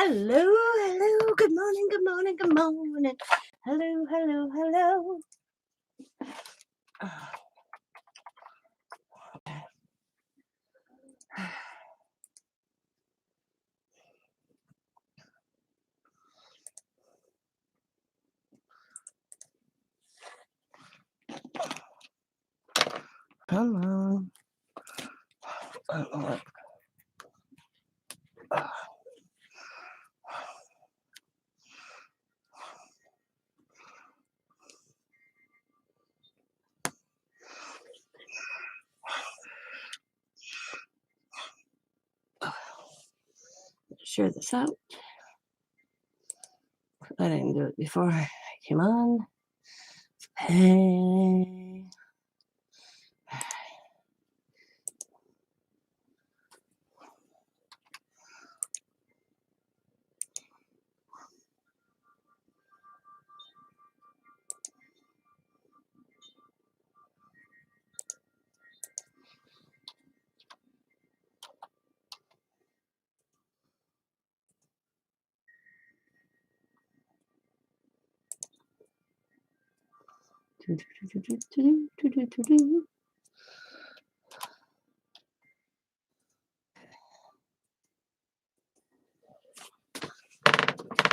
Hello, hello, good morning, good morning, good morning. Hello, hello, hello. Oh, okay. Come on. Oh, share this out. I didn't do it before I came on. Hey.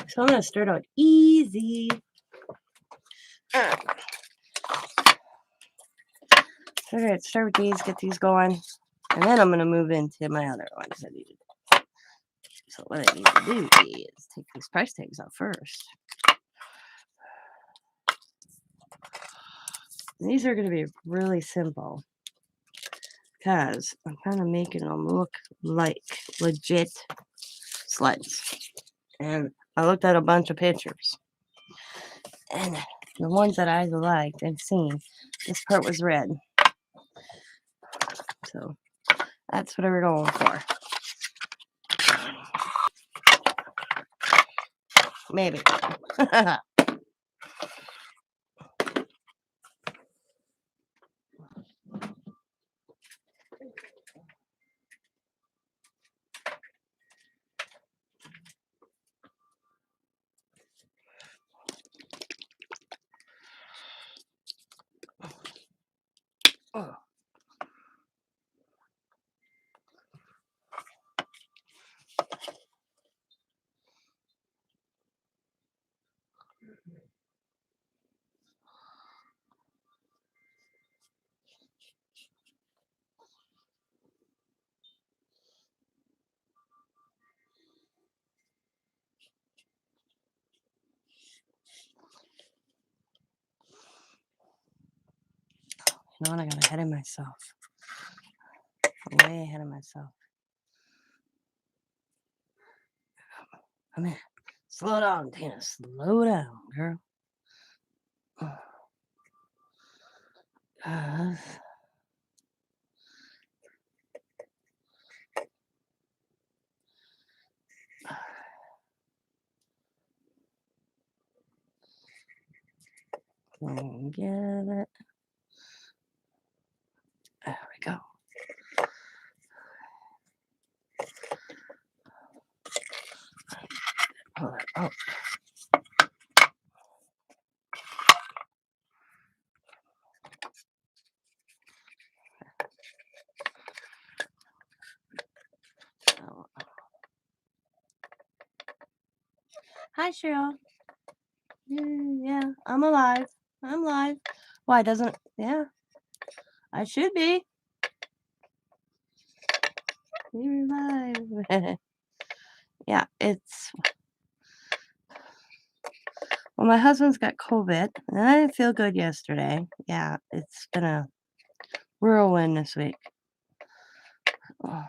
So I'm going to start out easy. Figure I'd start with these, get these going, and then I'm going to move into my other ones I needed. So what I need to do is take these price tags out first. And these are going to be really simple because I'm kind of making them look like legit sleds. And I looked at a bunch of pictures. And the ones that I liked and seen, this part was red. So that's what we're going for. Maybe. Oh. You know what? I got ahead of myself. Way ahead of myself. Come here. Slow down, Tina. Slow down, girl. Get it. There we go. Pull it out. Hi, Cheryl. Yeah, I'm alive. I'm live. Why doesn't? Yeah, I should be. You're alive. Yeah, it's. Well, my husband's got COVID, and I didn't feel good yesterday. Yeah, it's been a whirlwind this week. Oh.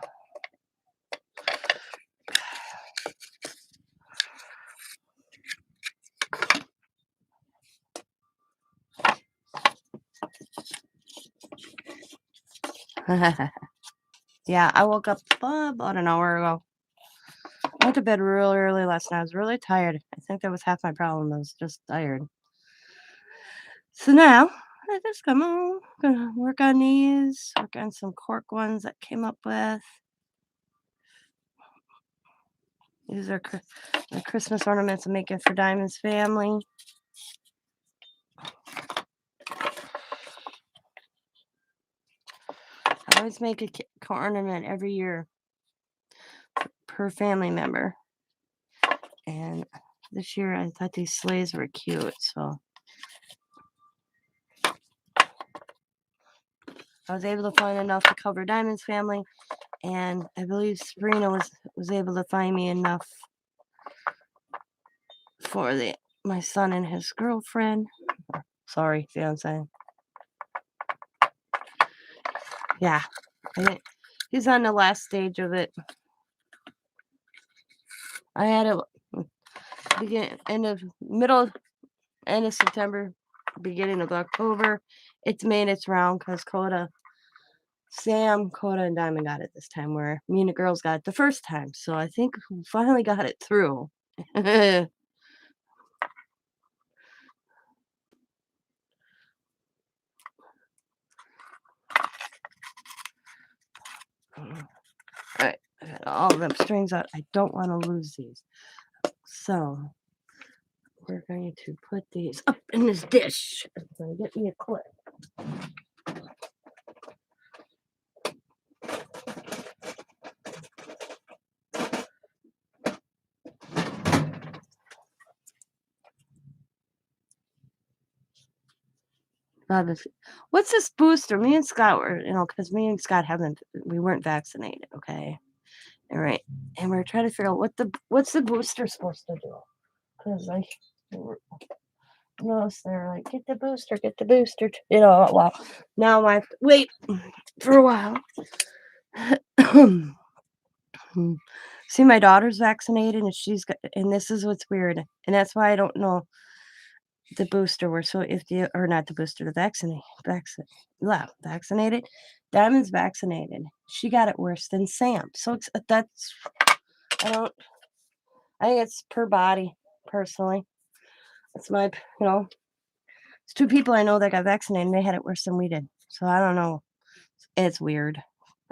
Yeah, I woke up about an hour ago. I went to bed real early last night. I was really tired. I think that was half my problem. I was just tired. So now I just come on, gonna work on these, work on some cork ones that came up with. These are the Christmas ornaments I'm making for Diamond's family. I always make a ornament every year per family member. And this year I thought these sleighs were cute, so I was able to find enough to cover Diamond's family, and I believe Sabrina was able to find me enough for my son and his girlfriend. Sorry, fiance. Yeah, he's on the last stage of it. I had it begin end of September, beginning of October. It's made its round because Sam, Coda, and Diamond got it this time, where me and the girls got it the first time. So I think we finally got it through. Alright, I got all them strings out. I don't want to lose these. So we're going to put these up in this dish. I'm going to get me a clip. What's this booster? Me and Scott were, because me and Scott we weren't vaccinated, okay? All right, and we're trying to figure out what's the booster supposed to do? Because most they're like, get the booster, well, now I have to wait for a while. See, my daughter's vaccinated, and this is what's weird, and that's why I don't know the booster. Or not the booster, the vaccinated. Diamond's vaccinated. She got it worse than Sam. So that's, I think it's per body, personally. It's it's two people I know that got vaccinated and they had it worse than we did. So I don't know. It's weird.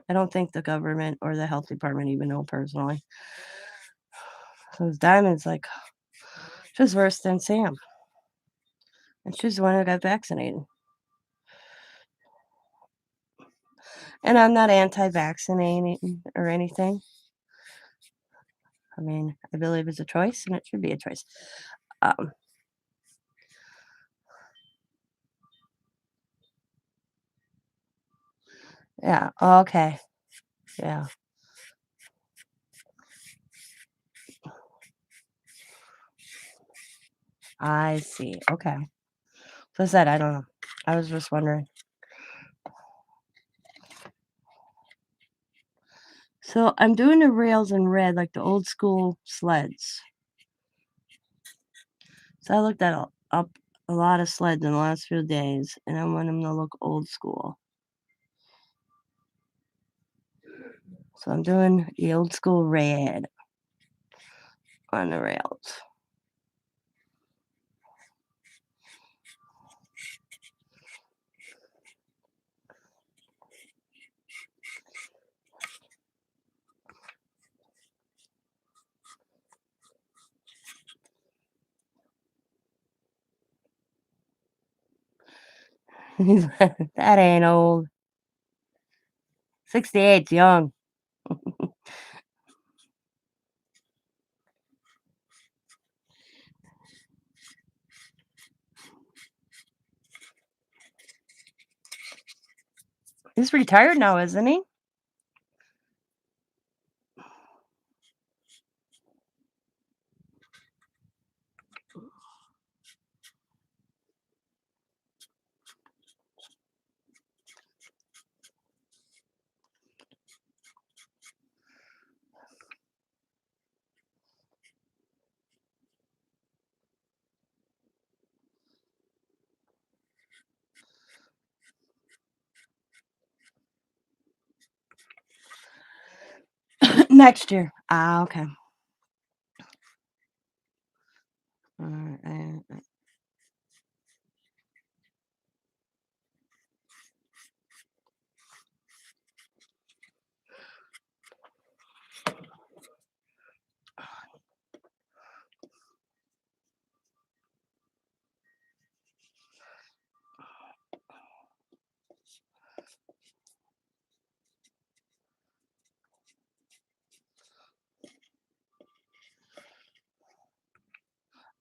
I don't think the government or the health department even know personally. So Diamond's like, she's worse than Sam. And she's the one who got vaccinated. And I'm not anti-vaccinating or anything. I mean, I believe it's a choice and it should be a choice. Yeah, okay. Yeah. I see. Okay. So I said, I don't know. I was just wondering. So I'm doing the rails in red, like the old school sleds. So I looked up a lot of sleds in the last few days, and I want them to look old school. So I'm doing the old school red on the rails. That ain't old. 68's young. He's retired now, isn't he? Next year. Ah, okay.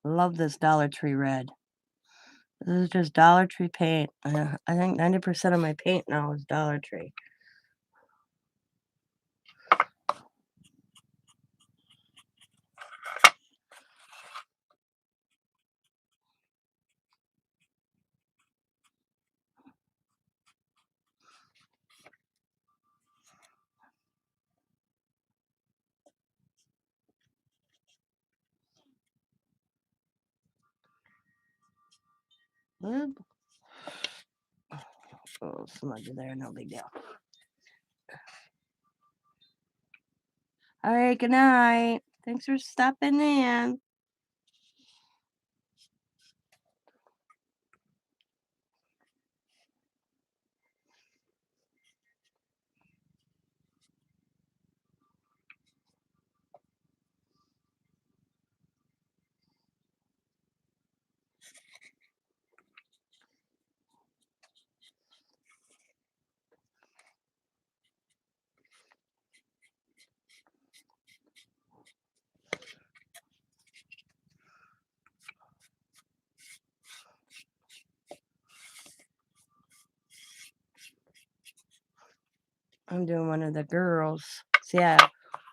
Love this Dollar Tree red. This is just Dollar Tree paint. I think 90% of my paint now is Dollar Tree. Whoop. Oh, smudge there, no big deal. All right, good night. Thanks for stopping in. I'm doing one of the girls. So yeah,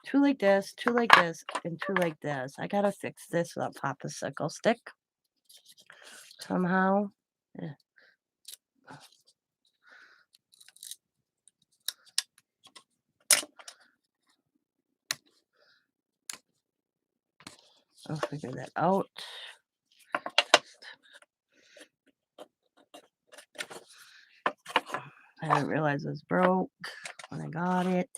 two like this, and two like this. I gotta fix this with a popsicle stick somehow. Yeah. I'll figure that out. I didn't realize it was broke when I got it.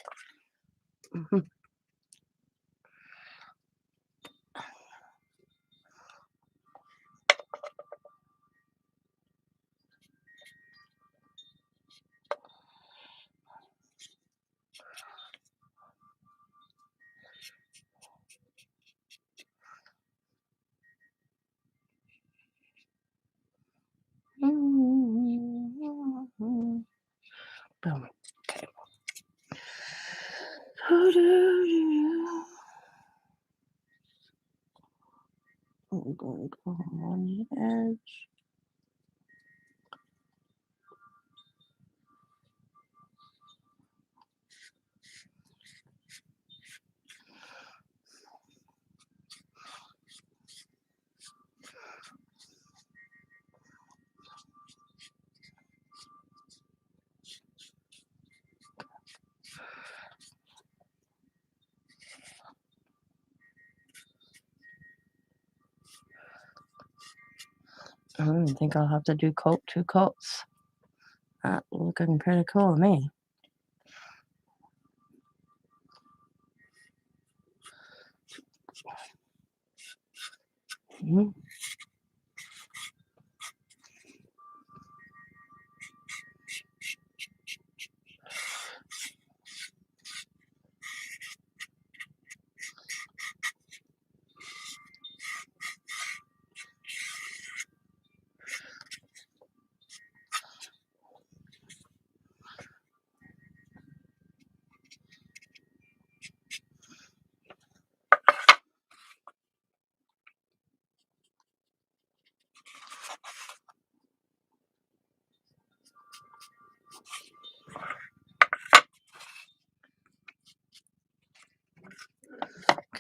Boom. Okay. I'm going to go on the edge. I don't think I'll have to do two coats. Looking pretty cool to me. Mm-hmm.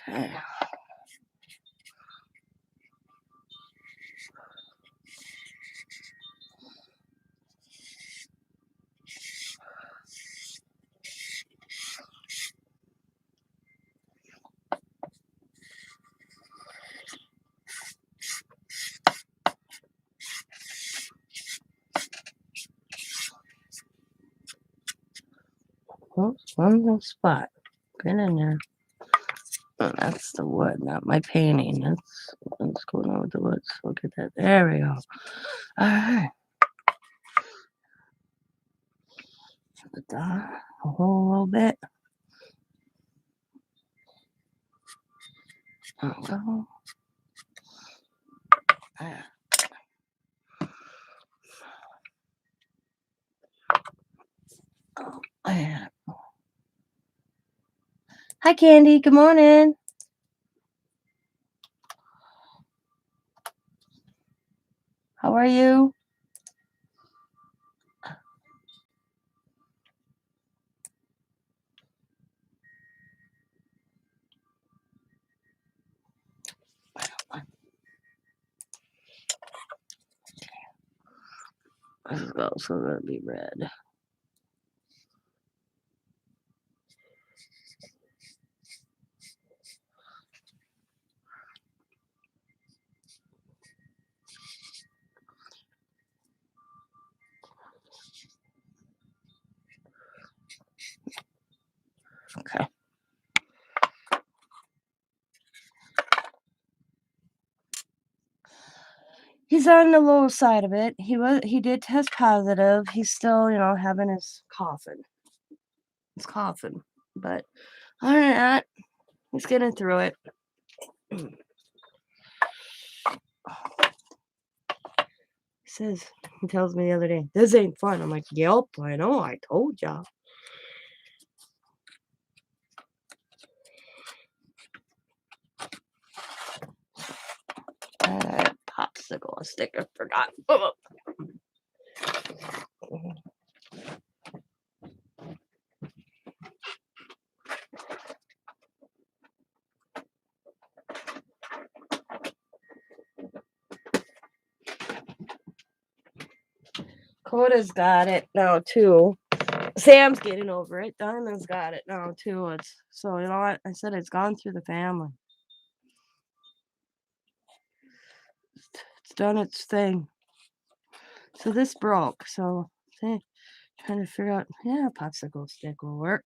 Okay. Oops, one little spot. Get in there. Oh, that's the wood, not my painting. That's what's going on with the wood. So look at that. There we go. All right. Put that a whole little bit. There we go. There. Oh, yeah. Hi, Candy. Good morning. are you? This is also going to be red. Okay. He's on the low side of it. He did test positive. He's still, having his coughing. His coughing. But other than that, he's getting through it. He tells me the other day, this ain't fun. I'm like, yep, I know, I told ya. Popsicle sticker, forgot. Coda's got it now too. Sam's getting over it. Diamond's got it now too. So you know what? I said it's gone through the family. It's done its thing. So this broke. So trying to figure out. Yeah, popsicle stick will work.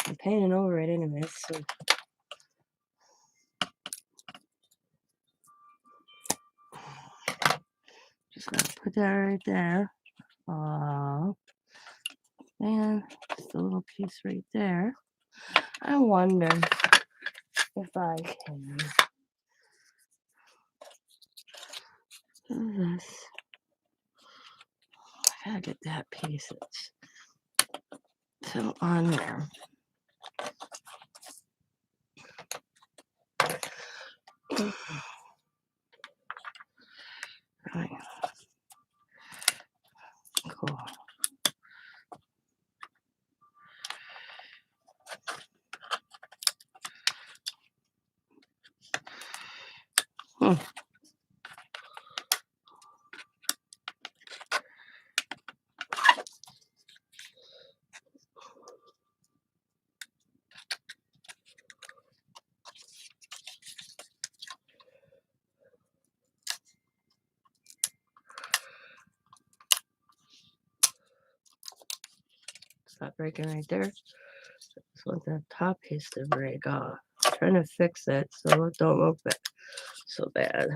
I'm painting over it anyways. So. Just gonna put that right there. And just a little piece right there. I wonder if I can do this. I gotta get that piece that's still on there. Right. Cool. Stop breaking right there. Just want that top piece to break off. I'm trying to fix it so it don't look so bad.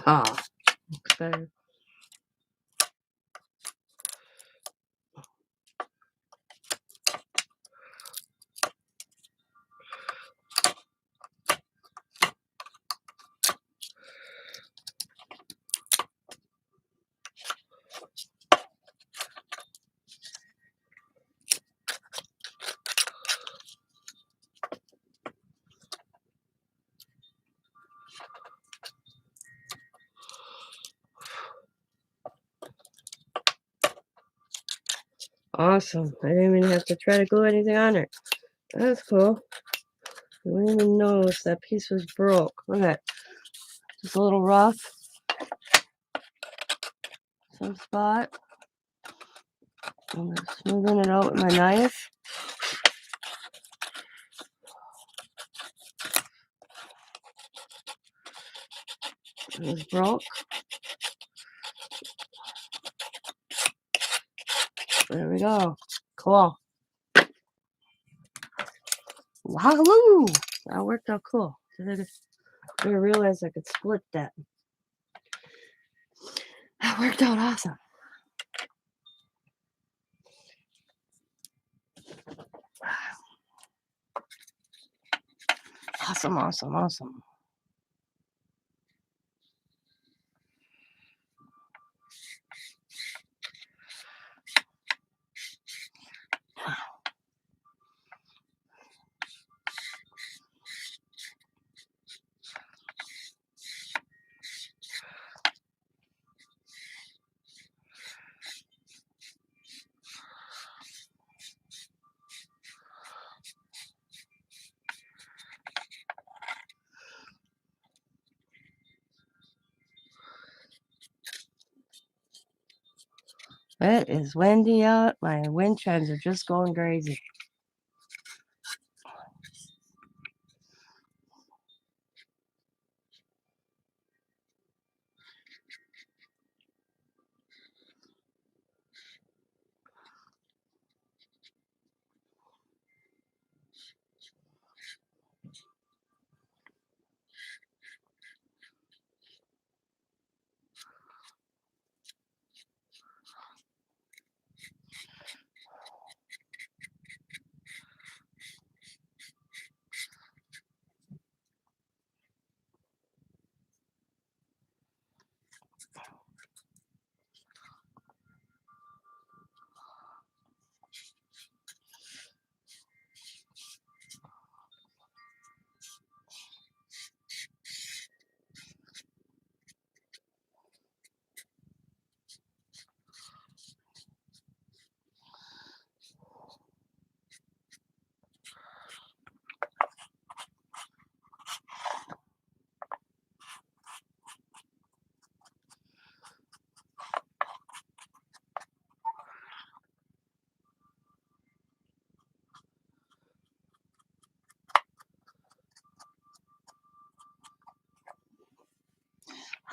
Haha. Looks better. Awesome. I didn't even have to try to glue anything on it. That's cool. I didn't even notice that piece was broke. Look at that. Just a little rough. Some spot. I'm just smoothing it out with my knife. It was broke. There we go. Cool. Wahoo! That worked out cool. I realized I could split that. That worked out awesome. Awesome, awesome, awesome. It is windy out. My wind chimes are just going crazy.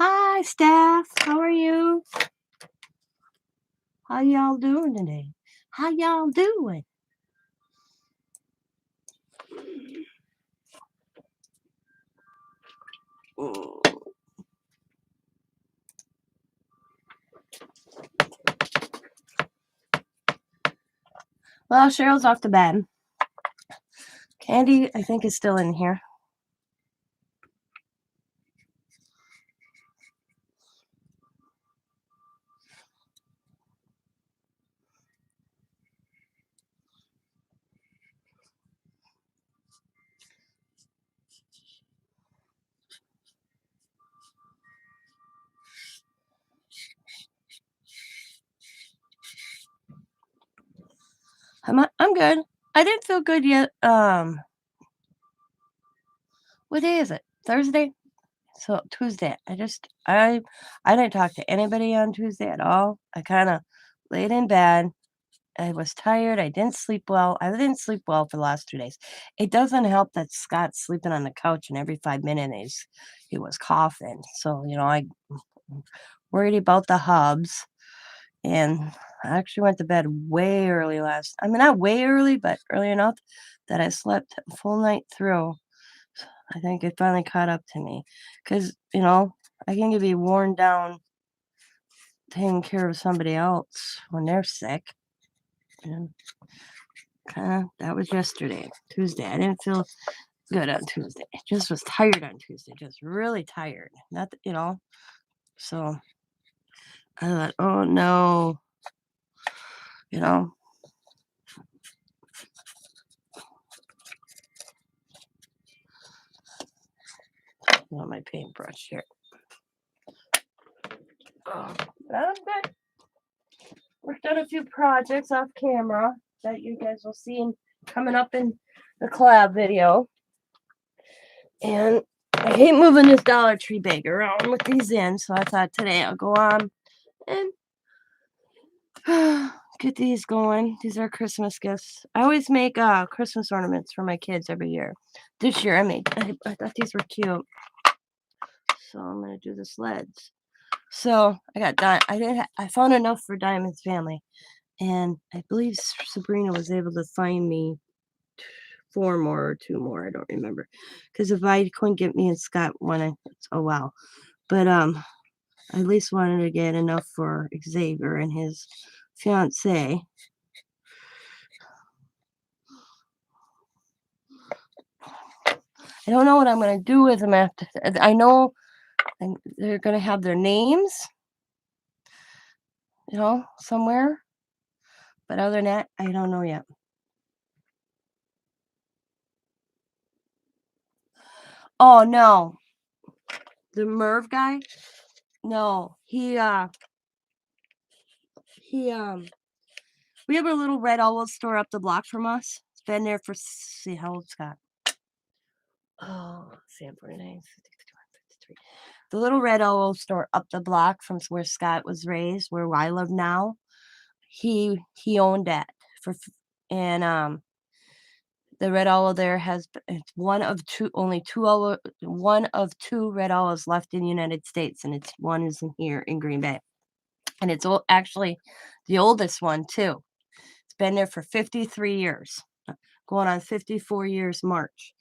Hi, staff. How are you? How y'all doing today? How y'all doing? Well, Cheryl's off to bed. Candy, I think, is still in here. I'm good. I didn't feel good yet. What day is it? Thursday? So Tuesday. I didn't talk to anybody on Tuesday at all. I kind of laid in bed. I was tired. I didn't sleep well. I didn't sleep well for the last 2 days. It doesn't help that Scott's sleeping on the couch and every 5 minutes he was coughing. So, I worried about the hubs. And I actually went to bed way early not way early, but early enough that I slept a full night through. I think it finally caught up to me because, I can be worn down taking care of somebody else when they're sick. And that was yesterday, Tuesday. I didn't feel good on Tuesday. I just was tired on Tuesday, just really tired. Not, so I thought, oh no, you know, not my paintbrush here. Oh, but I'm good. Worked on a few projects off camera that you guys will see coming up in the collab video. And I hate moving this Dollar Tree bag around with these in, so I thought today I'll go on and get these going. These are Christmas gifts. I always make Christmas ornaments for my kids every year. This year I thought these were cute. So I'm gonna do the sleds. So I found enough for Diamond's family, and I believe Sabrina was able to find me 4 more or 2 more, I don't remember. Because if I couldn't get me and Scott one, oh, wow. But, I at least wanted to get enough for Xavier and his fiancée. I don't know what I'm gonna do with them after I know they're gonna have their names, somewhere, but other than that, I don't know yet. Oh, no. The Merv guy? No, we have a little Red Owl store up the block from us. It's been there for see, how old Scott? Oh, Sam 49, 53. The little Red Owl store up the block from where Scott was raised, where I live now, he owned that and, the Red Owl there it's one of 2 only 2 one of 2 Red Owls left in the United States, and it's one is in here in Green Bay. And it's actually the oldest one too. It's been there for 53 years, going on 54 years March.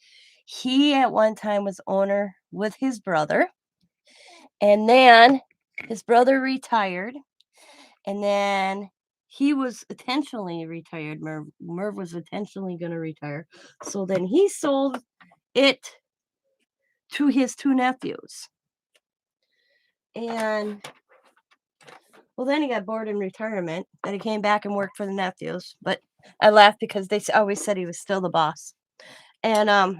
He at one time was owner with his brother, and then his brother retired, and then he was intentionally retired. Merv was intentionally going to retire. So then he sold it to his 2 nephews. And well, then he got bored in retirement. Then he came back and worked for the nephews. But I laughed because they always said he was still the boss. And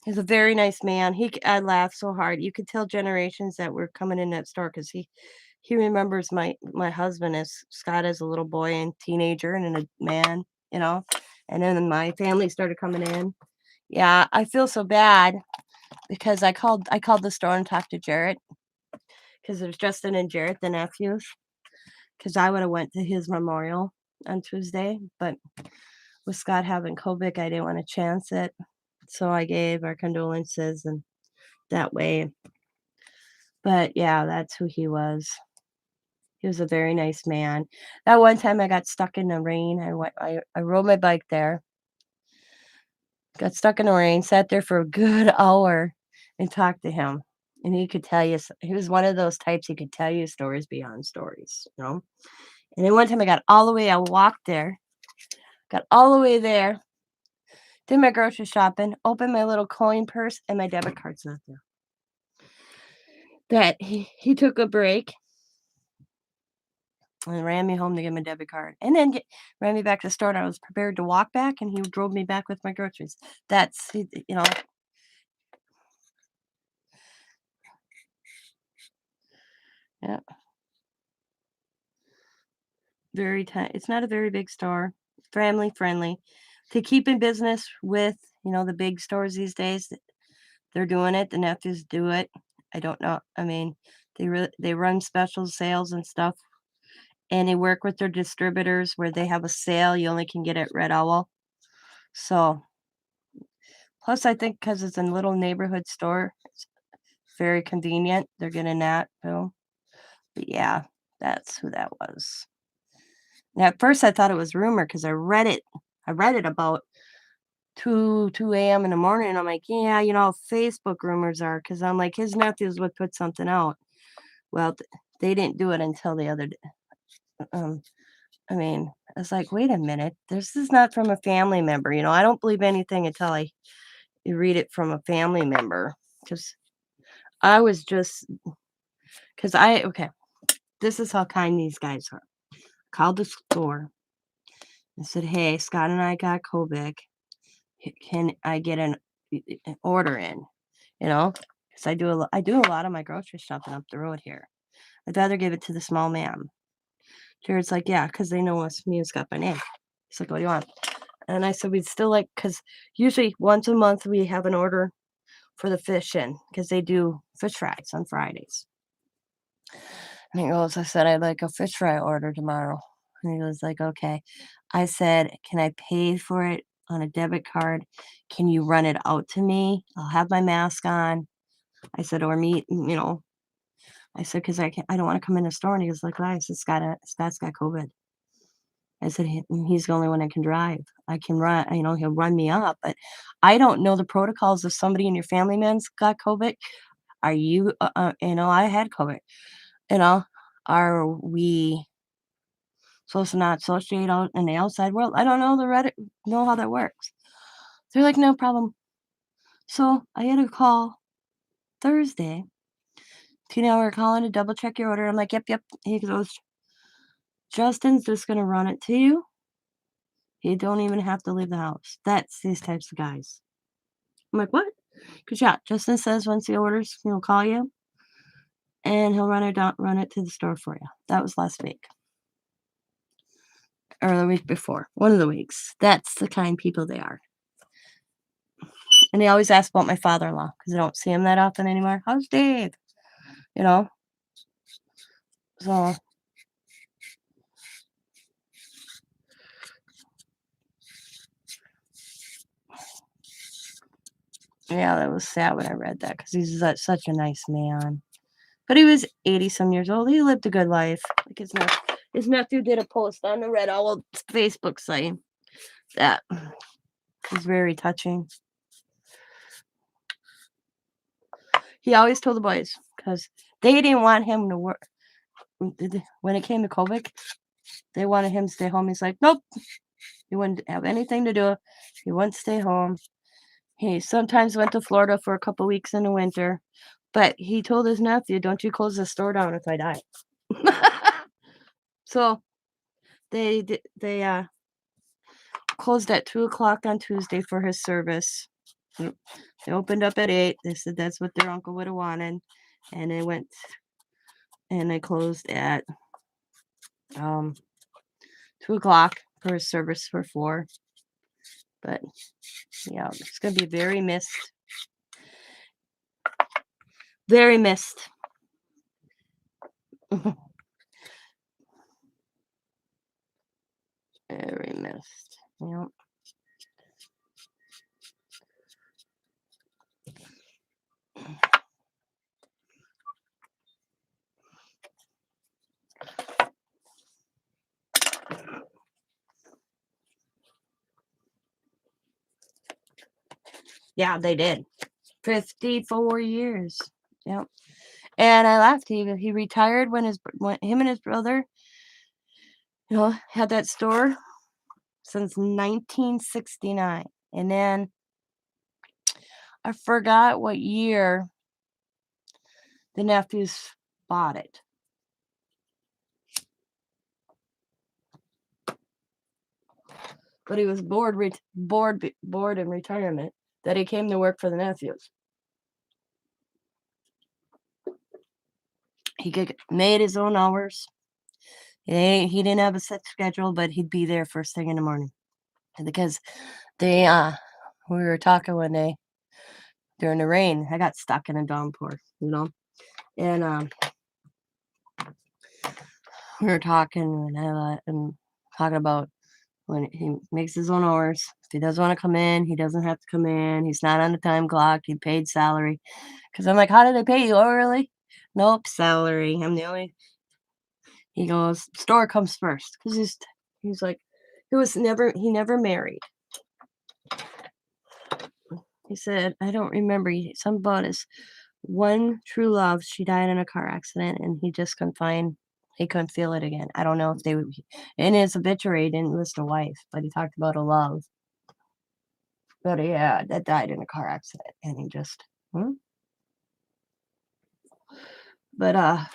he's a very nice man. I laughed so hard. You could tell generations that were coming in that store because he remembers my husband as Scott as a little boy and teenager and a man, you know. And then my family started coming in. Yeah, I feel so bad because I called the store and talked to Jarrett because it was Justin and Jarrett, the nephews. Because I would have went to his memorial on Tuesday, but with Scott having COVID, I didn't want to chance it. So I gave our condolences and that way. But yeah, that's who he was. He was a very nice man. That one time I got stuck in the rain. I rode my bike there. Got stuck in the rain, sat there for a good hour and talked to him. And he could tell you, he was one of those types, he could tell you stories beyond stories, And then one time I walked there, got all the way there, did my grocery shopping, opened my little coin purse, and my debit card's not there. That he took a break and ran me home to get my debit card, and then ran me back to the store, and I was prepared to walk back, and he drove me back with my groceries. Yeah, very tight. It's not a very big store, family friendly. To keep in business with, the big stores these days, they're doing it. The nephews do it. I don't know. I mean, they run special sales and stuff, and they work with their distributors where they have a sale you only can get at Red Owl. So, plus I think because it's a little neighborhood store, it's very convenient. They're getting that too. But yeah, that's who that was. And at first I thought it was rumor because I read it. I read it about 2 a.m. in the morning. And I'm like, yeah, Facebook rumors are because I'm like, his nephews would put something out. Well, they didn't do it until the other day. I mean, it's like, wait a minute, this is not from a family member. I don't believe anything until you read it from a family member. Because I was just, okay, this is how kind these guys are. Called the store and said, hey, Scott and I got COVID. Can I get an order in? Because I do a lot of my grocery shopping up the road here. I'd rather give it to the small man. Jared's like, yeah, because they know us, me and Scott by name. He's like, what do you want? And I said, we'd still like, because usually once a month we have an order for the fish in, because they do fish fries on Fridays. And he goes, I said, I'd like a fish fry order tomorrow. And he was like, okay. I said, can I pay for it on a debit card? Can you run it out to me? I'll have my mask on. I said, or meet, I said, because I don't want to come in the store. And he was like, why? I said, Scott's got COVID. I said, He's the only one that can drive. I can run, he'll run me up, but I don't know the protocols if somebody in your family man's got COVID. Are you, I had COVID, you know, are we supposed to not associate out in the outside world? I don't know know how that works. They're like, no problem. So I had a call Thursday. We're calling to double check your order. I'm like, yep, yep. He goes, Justin's just gonna run it to you. You don't even have to leave the house. That's these types of guys. I'm like, what? Because yeah, Justin says once he orders, he'll call you and he'll run it to the store for you. That was last week or the week before. One of the weeks. That's the kind people they are. And they always ask about my father-in-law because I don't see him that often anymore. How's Dave? You know. So yeah, that was sad when I read that because he's such a nice man. But he was 80 some years old. He lived a good life. Like his nephew did a post on the Red Owl Facebook site that was very touching. He always told the boys because they didn't want him to work. When it came to COVID, they wanted him to stay home. He's like, nope. He wouldn't have anything to do. He wouldn't stay home. He sometimes went to Florida for a couple weeks in the winter, but he told his nephew, don't you close the store down if I die. So they closed at 2 o'clock on Tuesday for his service. They opened up at 8. They said that's what their uncle would have wanted. And they went and they closed at 2 o'clock for his service for 4. But yeah, it's gonna be very missed. Very missed. Very missed. Yep. Yeah, they did. 54 years. Yep. And I laughed. He retired when him and his brother, had that store since 1969. And then I forgot what year the nephews bought it. But he was bored in retirement that he came to work for the nephews. He made his own hours. He didn't have a set schedule, but he'd be there first thing in the morning. Because we were talking one day during the rain. I got stuck in a downpour, and we were talking and talking about when he makes his own hours. If he doesn't want to come in, he doesn't have to come in. He's not on the time clock. He paid salary. Because I'm like, how did they pay you? Oh, really? Nope, salary. I'm the only. He goes, store comes first. Because he's like, he never married. He said, I don't remember. Some about his one true love. She died in a car accident, and he just he couldn't feel it again. I don't know if they would. In his obituary, he didn't list a wife, but he talked about a love. But yeah, that died in a car accident, and he just. But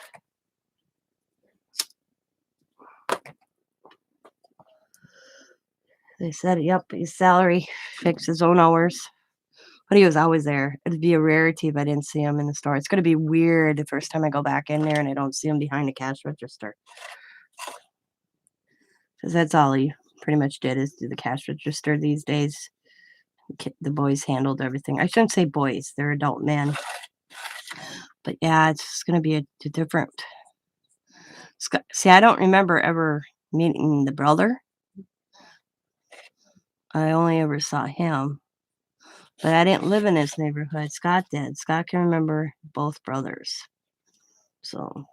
they said, yep, his salary, fixed his own hours. But he was always there. It'd be a rarity if I didn't see him in the store. It's going to be weird the first time I go back in there and I don't see him behind the cash register. Because that's all he pretty much did is do the cash register these days. The boys handled everything. I shouldn't say boys. They're adult men. But yeah, it's just going to be a different. See, I don't remember ever meeting the brother. I only ever saw him. But I didn't live in this neighborhood. Scott did. Scott can remember both brothers. So,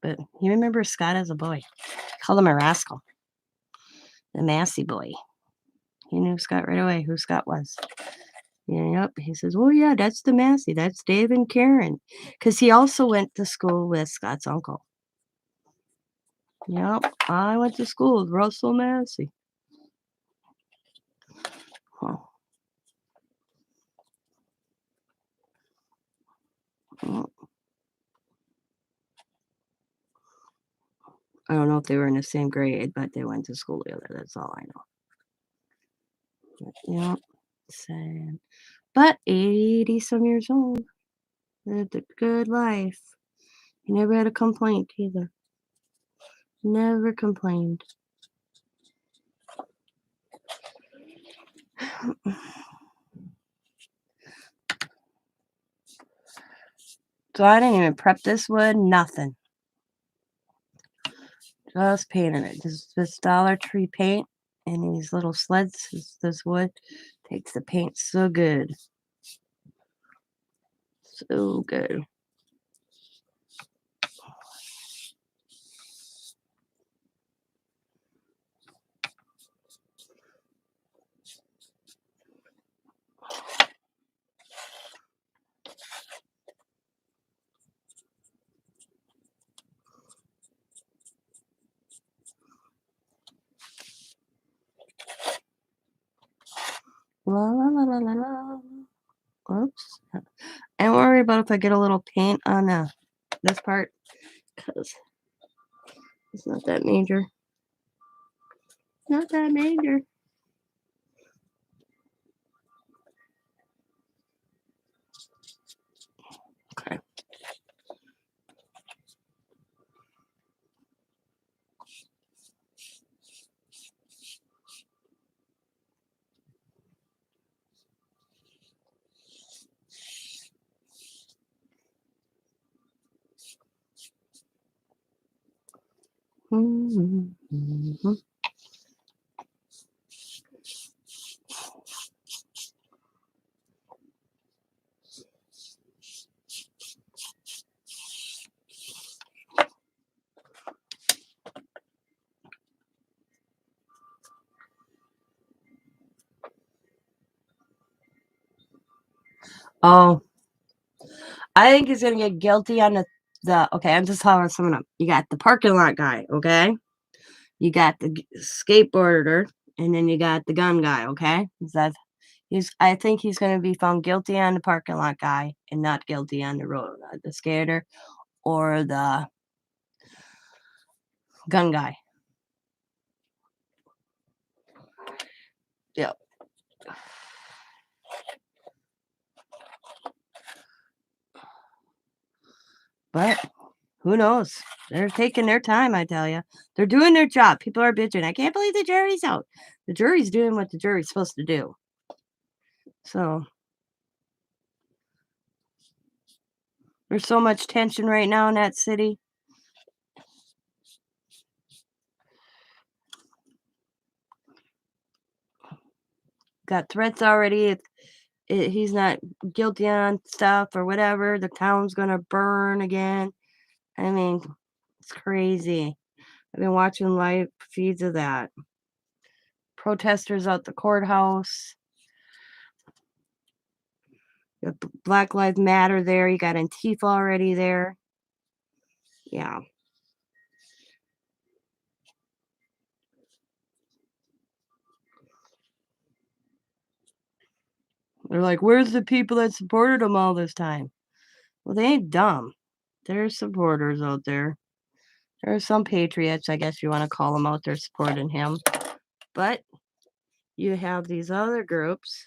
but he remembers Scott as a boy. Called him a rascal. the Massey boy. He knew Scott right away who Scott was. Yep. He says, "Oh yeah, that's the Massey. That's Dave and Karen," because he also went to school with Scott's uncle. Yep, I went to school with Russell Massey. Huh. Mm, I don't know if they were in the same grade, but they went to school together. That's all I know. Yep. Sad. But 80 some years old. Lived a good life. He never had a complaint either. Never complained. So I didn't even prep this wood, nothing. Just painted it. Just this Dollar Tree paint and these little sleds. This wood takes the paint so good. So good. La la la la la la. Oops. And worry about if I get a little paint on this part because it's not that major. Not that major. Okay. Mm-hmm. Oh, I think he's gonna get guilty on the. Okay, I'm just telling someone up. You got the parking lot guy, okay? You got the skateboarder, and then you got the gun guy, okay? Is that I think he's gonna be found guilty on the parking lot guy and not guilty on the road, the skater or the gun guy. Yep. But who knows? They're taking their time, I tell you. They're doing their job. People are bitching. I can't believe the jury's out. The jury's doing what the jury's supposed to do. So there's so much tension right now in that city. Got threats already. If he's not guilty on stuff or whatever, the town's gonna burn again. I mean, it's crazy. I've been watching live feeds of that. Protesters out the courthouse. You got Black Lives Matter there. You got Antifa already there. Yeah. They're like, where's the people that supported him all this time? Well, they ain't dumb. There's supporters out there. There are some patriots, I guess you want to call them, out there supporting him. But you have these other groups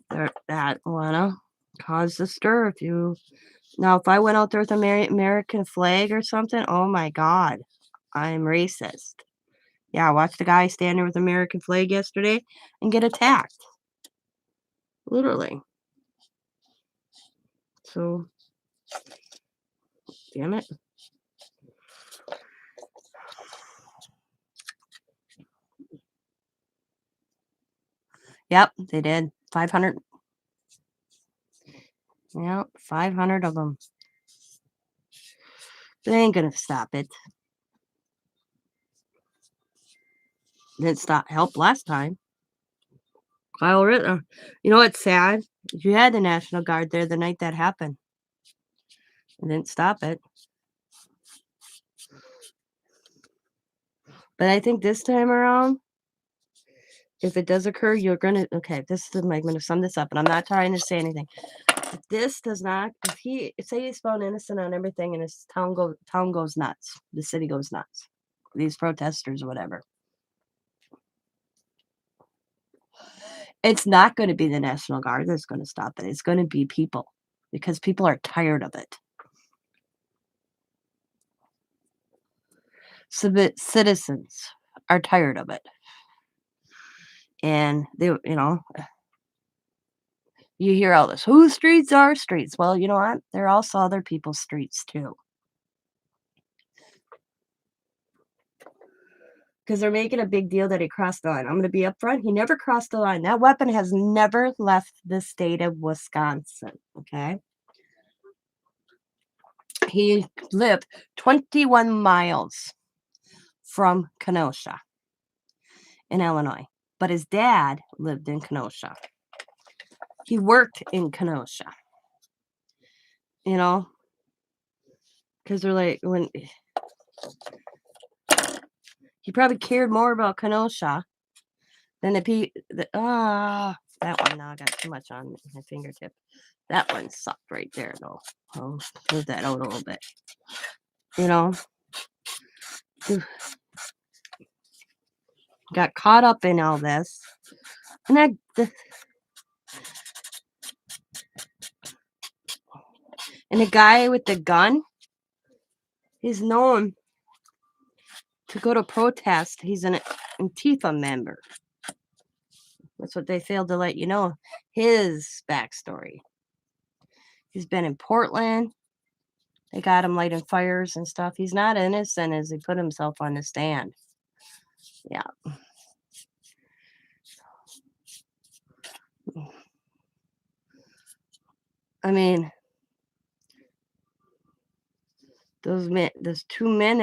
that want to cause the stir. If I went out there with an American flag or something, oh my God, I'm racist. Yeah, I watched a guy stand there with American flag yesterday and get attacked. Literally. So, damn it. Yep, they did. 500. Yep, 500 of them. They ain't gonna stop it. Didn't stop help last time. Kyle Ritter. You know what's sad? You had the National Guard there the night that happened. It didn't stop it. But I think this time around, if it does occur, you're gonna okay, this is I'm gonna sum this up, and I'm not trying to say anything. If this does not if he say he's found innocent on everything and his town goes nuts, the city goes nuts. These protesters or whatever. It's not gonna be the National Guard that's gonna stop it. It's gonna be people because people are tired of it. Citizens are tired of it. And they, you hear all this, whose streets are streets? Well, you know what? They're also other people's streets too. Because they're making a big deal that he crossed the line. I'm going to be upfront. He never crossed the line. That weapon has never left the state of Wisconsin. Okay. He lived 21 miles from Kenosha in Illinois, but his dad lived in Kenosha. He worked in Kenosha, because they're like, when he probably cared more about Kenosha than that one now I got too much on my fingertip. That one sucked right there, though. I'll move that out a little bit. Got caught up in all this. And the guy with the gun, he's known to go to protest. He's an Antifa member. That's what they failed to let you know. His backstory. He's been in Portland. They got him lighting fires and stuff. He's not innocent as he put himself on the stand. Yeah. I mean, those two men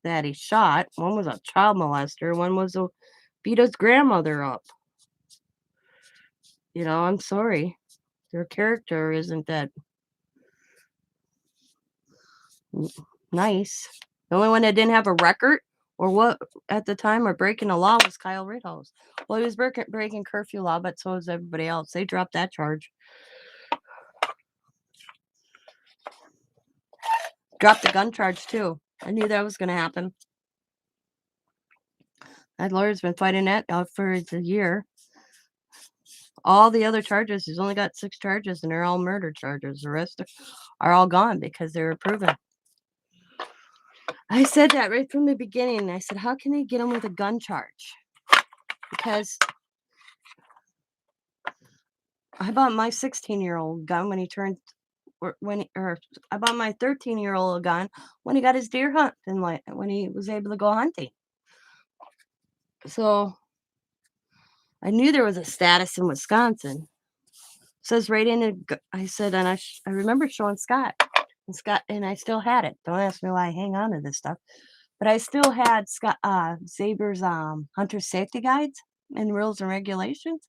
that he shot, one was a child molester, one was beat his grandmother up. I'm sorry. Their character isn't that nice. The only one that didn't have a record or what at the time or breaking the law was Kyle Rittenhouse. Well, he was breaking curfew law, but so was everybody else. They dropped that charge. Dropped the gun charge too. I knew that was going to happen. That lawyer's been fighting that out for a year. All the other charges, he's only got 6 charges, and they're all murder charges. The rest are all gone because they were proven. I said that right from the beginning. I said, how can they get him with a gun charge? Because I bought my 16-year-old gun when he turned, or I bought my 13-year-old gun when he got his deer hunt and when he was able to go hunting. So I knew there was a status in Wisconsin. It says right in it. I said, and I remember showing Scott, and I still had it. Don't ask me why I hang on to this stuff, but I still had Scott Zaber's hunter safety guides and rules and regulations.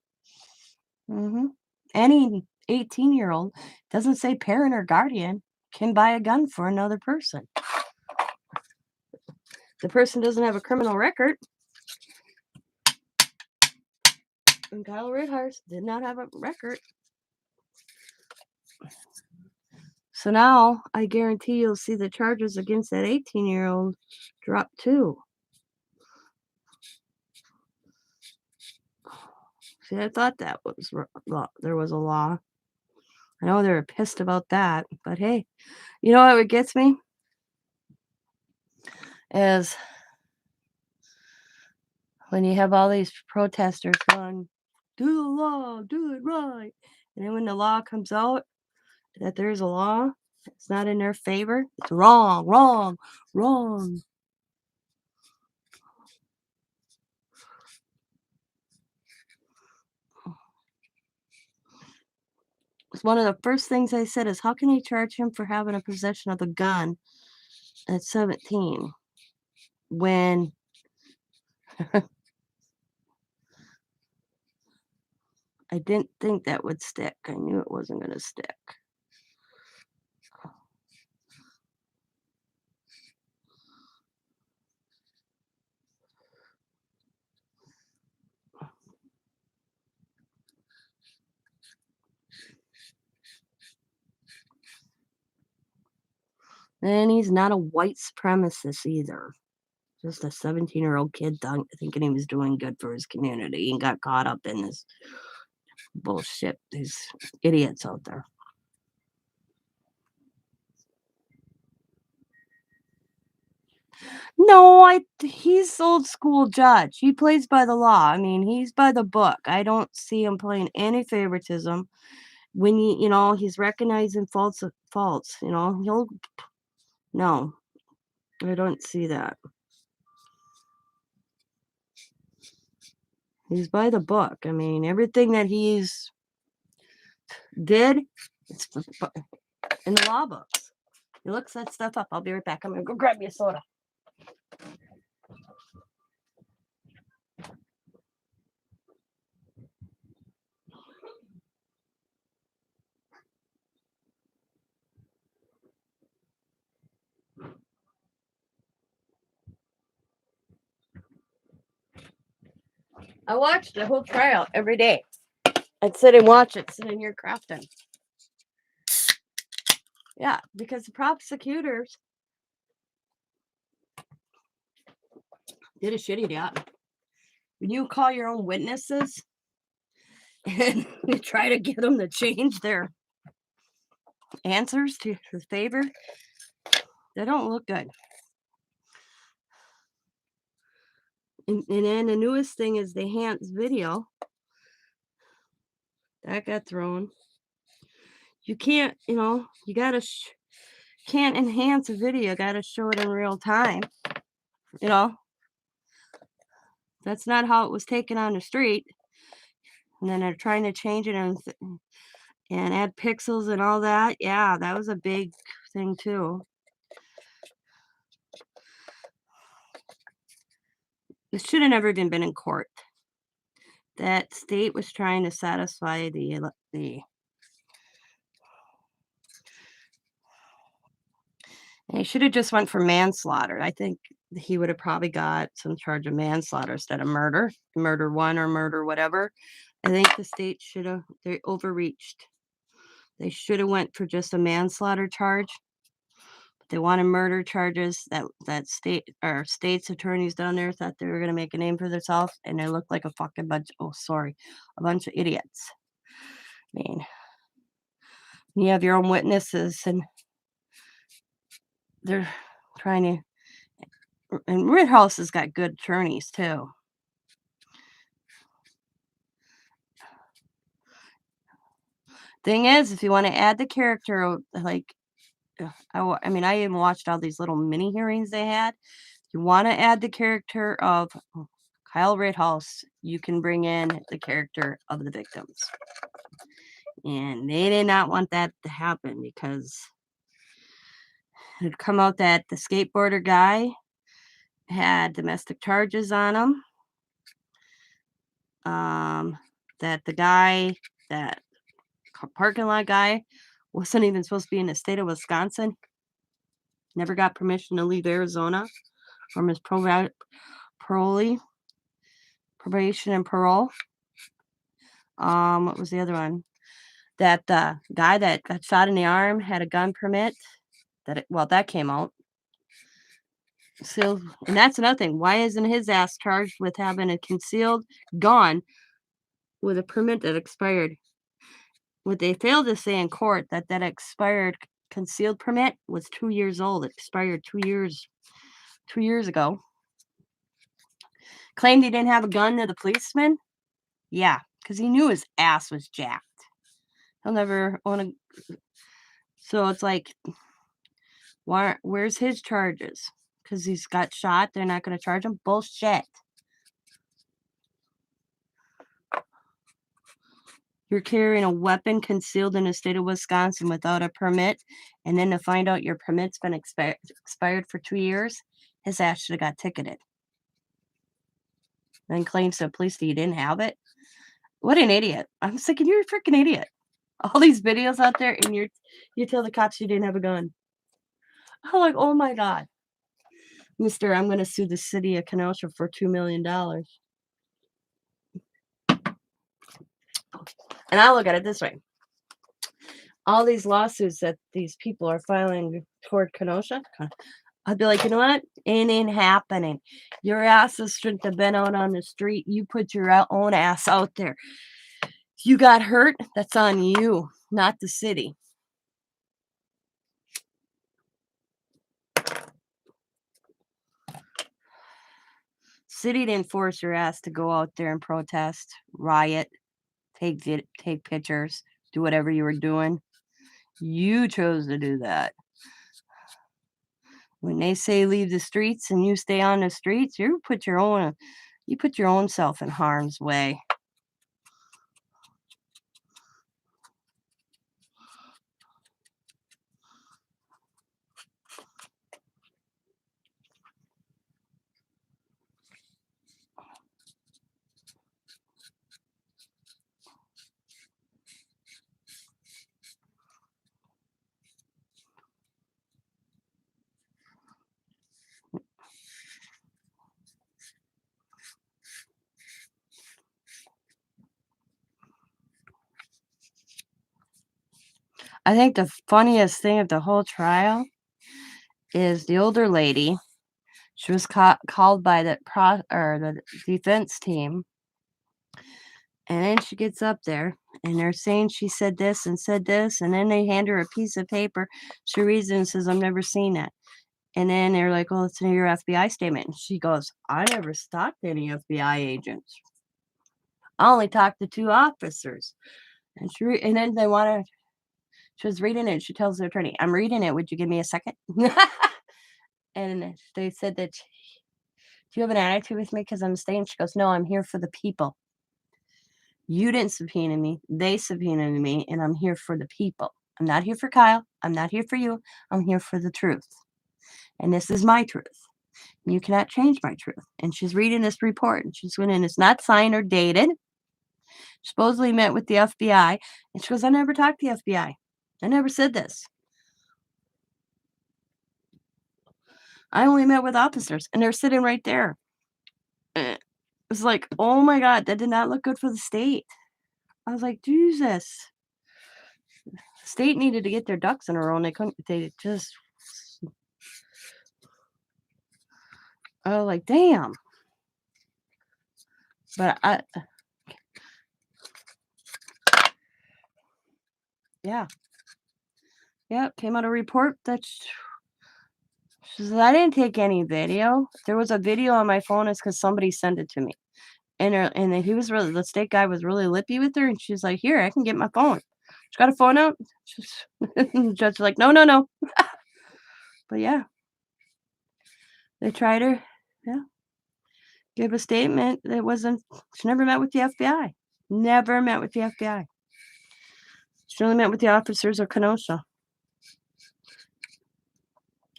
Any 18-year-old, doesn't say parent or guardian, can buy a gun for another person. The person doesn't have a criminal record. And Kyle Rittenhouse did not have a record. So now I guarantee you'll see the charges against that 18-year-old drop too. See, I thought that was there was a law. I know they were pissed about that, but hey, you know what gets me? Is when you have all these protesters going, do the law, do it right. And then when the law comes out that there's a law, it's not in their favor. It's wrong, wrong, wrong. One of the first things I said is, how can you charge him for having a possession of a gun at 17 when I didn't think that would stick. I knew it wasn't gonna stick. And he's not a white supremacist either. Just a 17-year-old kid thinking he was doing good for his community and got caught up in this bullshit. These idiots out there. No, he's old school judge. He plays by the law. I mean, he's by the book. I don't see him playing any favoritism. When he's recognizing faults, he'll no, I don't see that. He's by the book. I mean, everything that he's did, it's in the law books. He looks that stuff up. I'll be right back. I'm gonna go grab me a soda. I watched the whole trial every day. I'd sit and watch it, sitting here crafting. Yeah, because the prosecutors did a shitty job. When you call your own witnesses and you try to get them to change their answers to his favor, they don't look good. And then the newest thing is the Hans video that got thrown. You can't, you gotta can't enhance a video. Gotta show it in real time. That's not how it was taken on the street. And then they're trying to change it and add pixels and all that. Yeah, that was a big thing too. This should have never even been in court. That state was trying to satisfy the he should have just went for manslaughter. I think he would have probably got some charge of manslaughter instead of murder one or murder whatever. I think the state they overreached. They should have went for just a manslaughter charge. But they wanted murder charges. That state's attorneys down there thought they were going to make a name for themselves, and they looked like a fucking bunch. Oh, sorry, a bunch of idiots. I mean, you have your own witnesses, and they're trying to. And Rittenhouse has got good attorneys too. Thing is, if you want to add the character, like, I mean, I even watched all these little mini hearings they had. You want to add the character of Kyle Rittenhouse, you can bring in the character of the victims. And they did not want that to happen because it had come out that the skateboarder guy had domestic charges on him. That the guy, that parking lot guy, wasn't even supposed to be in the state of Wisconsin. Never got permission to leave Arizona from his probation and parole. What was the other one? That the guy that got shot in the arm had a gun permit. That came out. So, and that's another thing. Why isn't his ass charged with having a concealed gun with a permit that expired? What they failed to say in court that expired concealed permit was 2 years old. It expired 2 years ago. Claimed he didn't have a gun to the policeman. Yeah, because he knew his ass was jacked. He'll never own a. So it's like, where's his charges? Because he's got shot, they're not going to charge him? Bullshit. You're carrying a weapon concealed in the state of Wisconsin without a permit, and then to find out your permit's been expired for 2 years, his ass should have got ticketed. Then claims to the police that you didn't have it. What an idiot. I'm thinking, you're a freaking idiot. All these videos out there, and you tell the cops you didn't have a gun. I'm like, oh my God. Mister, I'm gonna sue the city of Kenosha for $2 million. And I look at it this way. All these lawsuits that these people are filing toward Kenosha, I'd be like, you know what? It ain't happening. Your asses shouldn't have been out on the street. You put your own ass out there. You got hurt, that's on you, not the city. City didn't force your ass to go out there and protest, riot, take pictures, do whatever you were doing. You chose to do that. When they say leave the streets and you stay on the streets, you put your own self in harm's way. I think the funniest thing of the whole trial is the older lady. She was called by the defense team, and then she gets up there, and they're saying she said this, and then they hand her a piece of paper. She reads it and says, "I've never seen that." And then they're like, "Well, it's in your FBI statement." And she goes, "I never stalked any FBI agents. I only talked to 2 officers." And then she was reading it. She tells the attorney, "I'm reading it. Would you give me a second?" And they said that, "Do you have an attitude with me because I'm staying?" She goes, "No, I'm here for the people. You didn't subpoena me. They subpoenaed me, and I'm here for the people. I'm not here for Kyle. I'm not here for you. I'm here for the truth. And this is my truth. You cannot change my truth." And she's reading this report, and she's going, and it's not signed or dated. Supposedly met with the FBI. And she goes, "I never talked to the FBI. I never said this. I only met with officers." And they're sitting right there. It was like, oh my God, that did not look good for the state. I was like, Jesus. The state needed to get their ducks in a row, and they couldn't. They just. I was like, damn. But yeah. Yeah, came out a report that she says, "I didn't take any video. There was a video on my phone. It's because somebody sent it to me." And then the state guy was really lippy with her, and she's like, "Here, I can get my phone." She got a phone out. The judge was like, "No, no, no." But yeah, they tried her. Yeah, gave a statement that wasn't. She never met with the FBI. Never met with the FBI. She only met with the officers of Kenosha.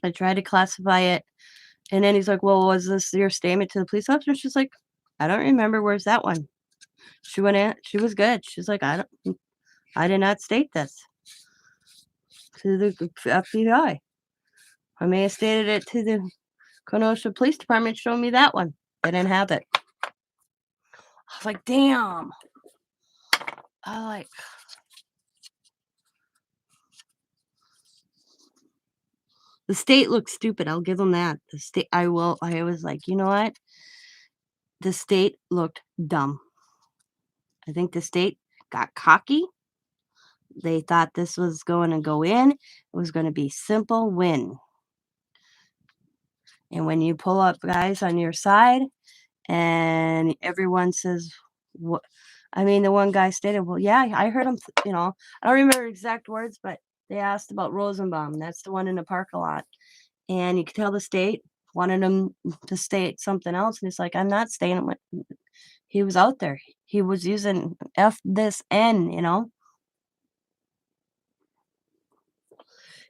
I tried to classify it, and then he's like, "Well, was this your statement to the police officer?" She's like, "I don't remember. Where's that one?" She went in. She was good. She's like, I did not state this to the FBI. I may have stated it to the Kenosha Police Department. Show me that one. They didn't have it." I was like, damn. I like. The state looked stupid. I'll give them that. The state. I will. I was like, you know what? The state looked dumb. I think the state got cocky. They thought this was going to go in. It was going to be simple win. And when you pull up guys on your side, and everyone says, "What?" I mean, the one guy stated, "Well, yeah, I heard him." I don't remember exact words, but they asked about Rosenbaum. That's the one in the parking lot, and you could tell the state wanted him to state something else, and he's like, "I'm not stating what." He was out there. He was using F this N.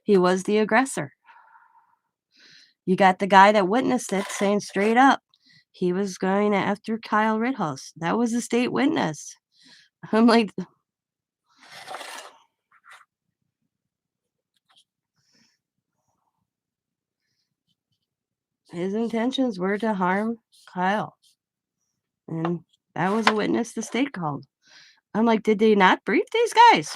He was the aggressor. You got the guy that witnessed it saying straight up he was going after Kyle Rittenhouse. That was a state witness. I'm like, his intentions were to harm Kyle. And that was a witness the state called. I'm like, did they not brief these guys?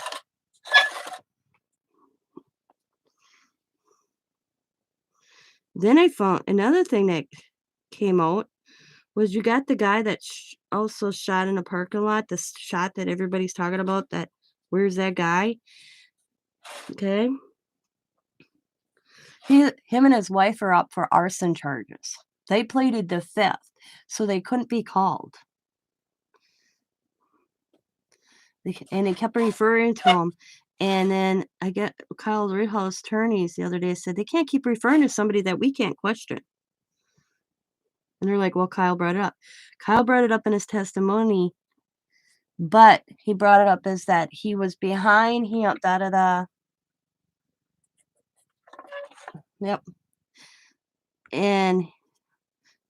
Then I found another thing that came out was you got the guy that also shot in a parking lot, the shot that everybody's talking about. That where's that guy? Okay, him and his wife are up for arson charges. They pleaded the fifth, so they couldn't be called. And they kept referring to him. And then I get Kyle's Ritholtz attorneys the other day said they can't keep referring to somebody that we can't question. And they're like, well, Kyle brought it up. Kyle brought it up in his testimony, but he brought it up as that he was behind, da da da. Yep. And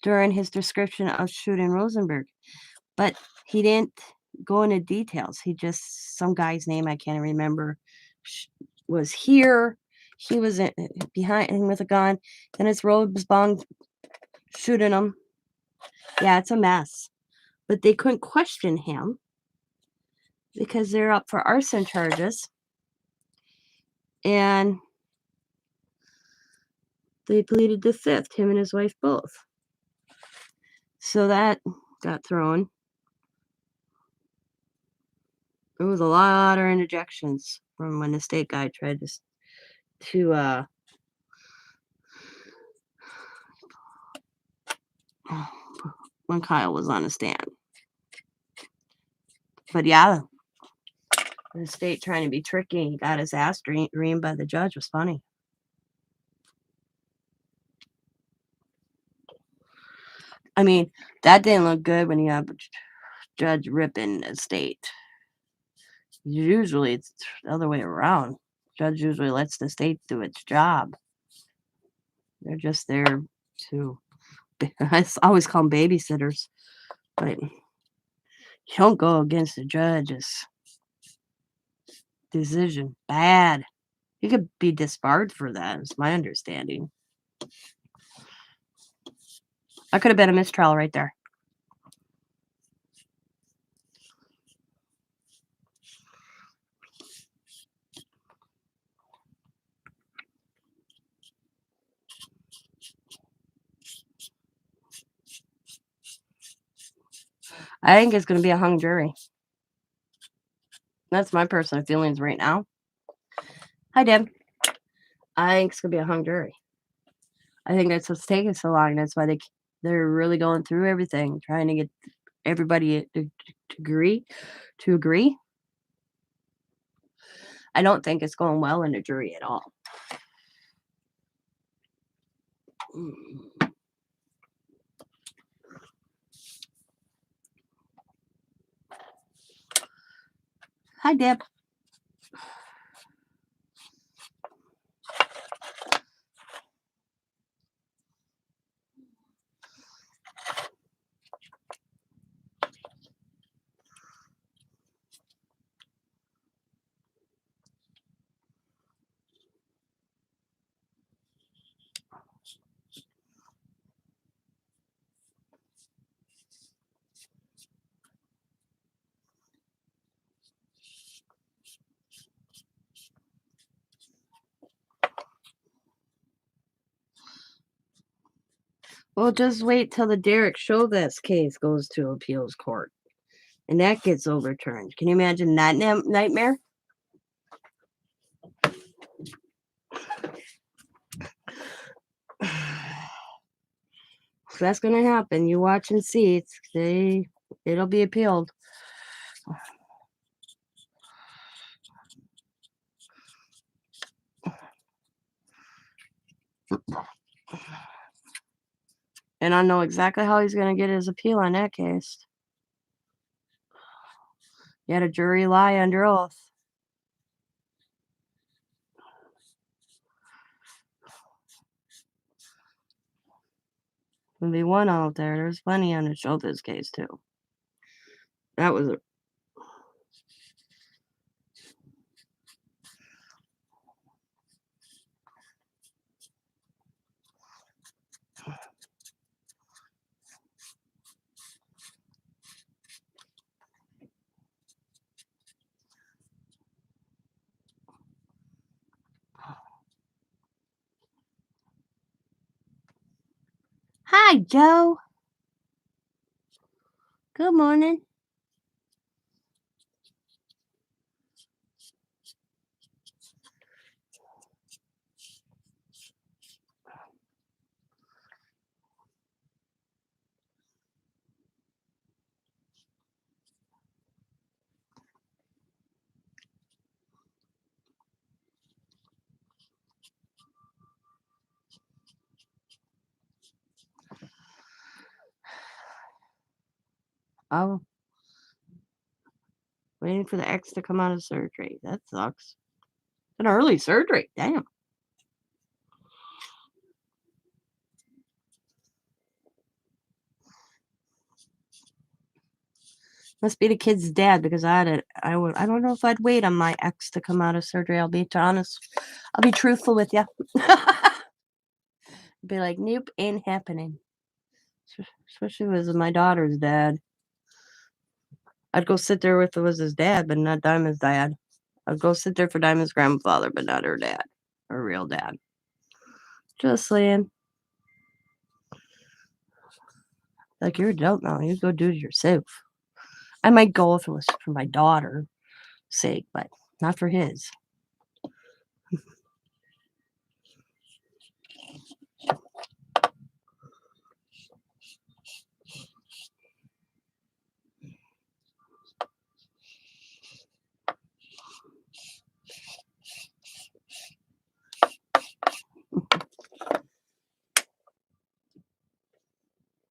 during his description of shooting Rosenberg, but he didn't go into details. He just, some guy's name I can't remember, was here. He was behind him with a gun. Then his robe was bonged, shooting him. Yeah, it's a mess. But they couldn't question him because they're up for arson charges. And they pleaded the fifth, him and his wife both. So that got thrown. There was a lot of interjections from when the state guy tried to when Kyle was on the stand. But yeah, the state trying to be tricky, he got his ass reamed by the judge, was funny. I mean, that didn't look good when you have a judge ripping the state. Usually it's the other way around. Judge usually lets the state do its job. They're just there to, I always call them babysitters, but you don't go against the judge's decision. Bad. You could be disbarred for that, is my understanding. That could have been a mistrial right there. I think it's going to be a hung jury. That's my personal feelings right now. Hi, Deb. I think it's going to be a hung jury. I think that's what's taking so long. That's why they're really going through everything, trying to get everybody to agree. I don't think it's going well in a jury at all. Hi, Deb. Well, just wait till the Derek Chauvin case goes to appeals court and that gets overturned. Can you imagine that nightmare? That's going to happen. You watch and see. It'll be appealed. And I know exactly how he's going to get his appeal on that case. You had a jury lie under oath. There'll be one out there. There's plenty on the Chauvin case, too. That was Hi, Joe. Good morning. Oh, waiting for the X to come out of surgery. That sucks. An early surgery. Damn. Must be the kid's dad because I don't know if I'd wait on my ex to come out of surgery. I'll be honest. I'll be truthful with you. Be like, nope, ain't happening. Especially with my daughter's dad. I'd go sit there with was his dad, but not Diamond's dad. I'd go sit there for Diamond's grandfather, but not her dad, her real dad. Just saying. Like, you're adult now. You go do it yourself. I might go if it was for my daughter's sake, but not for his.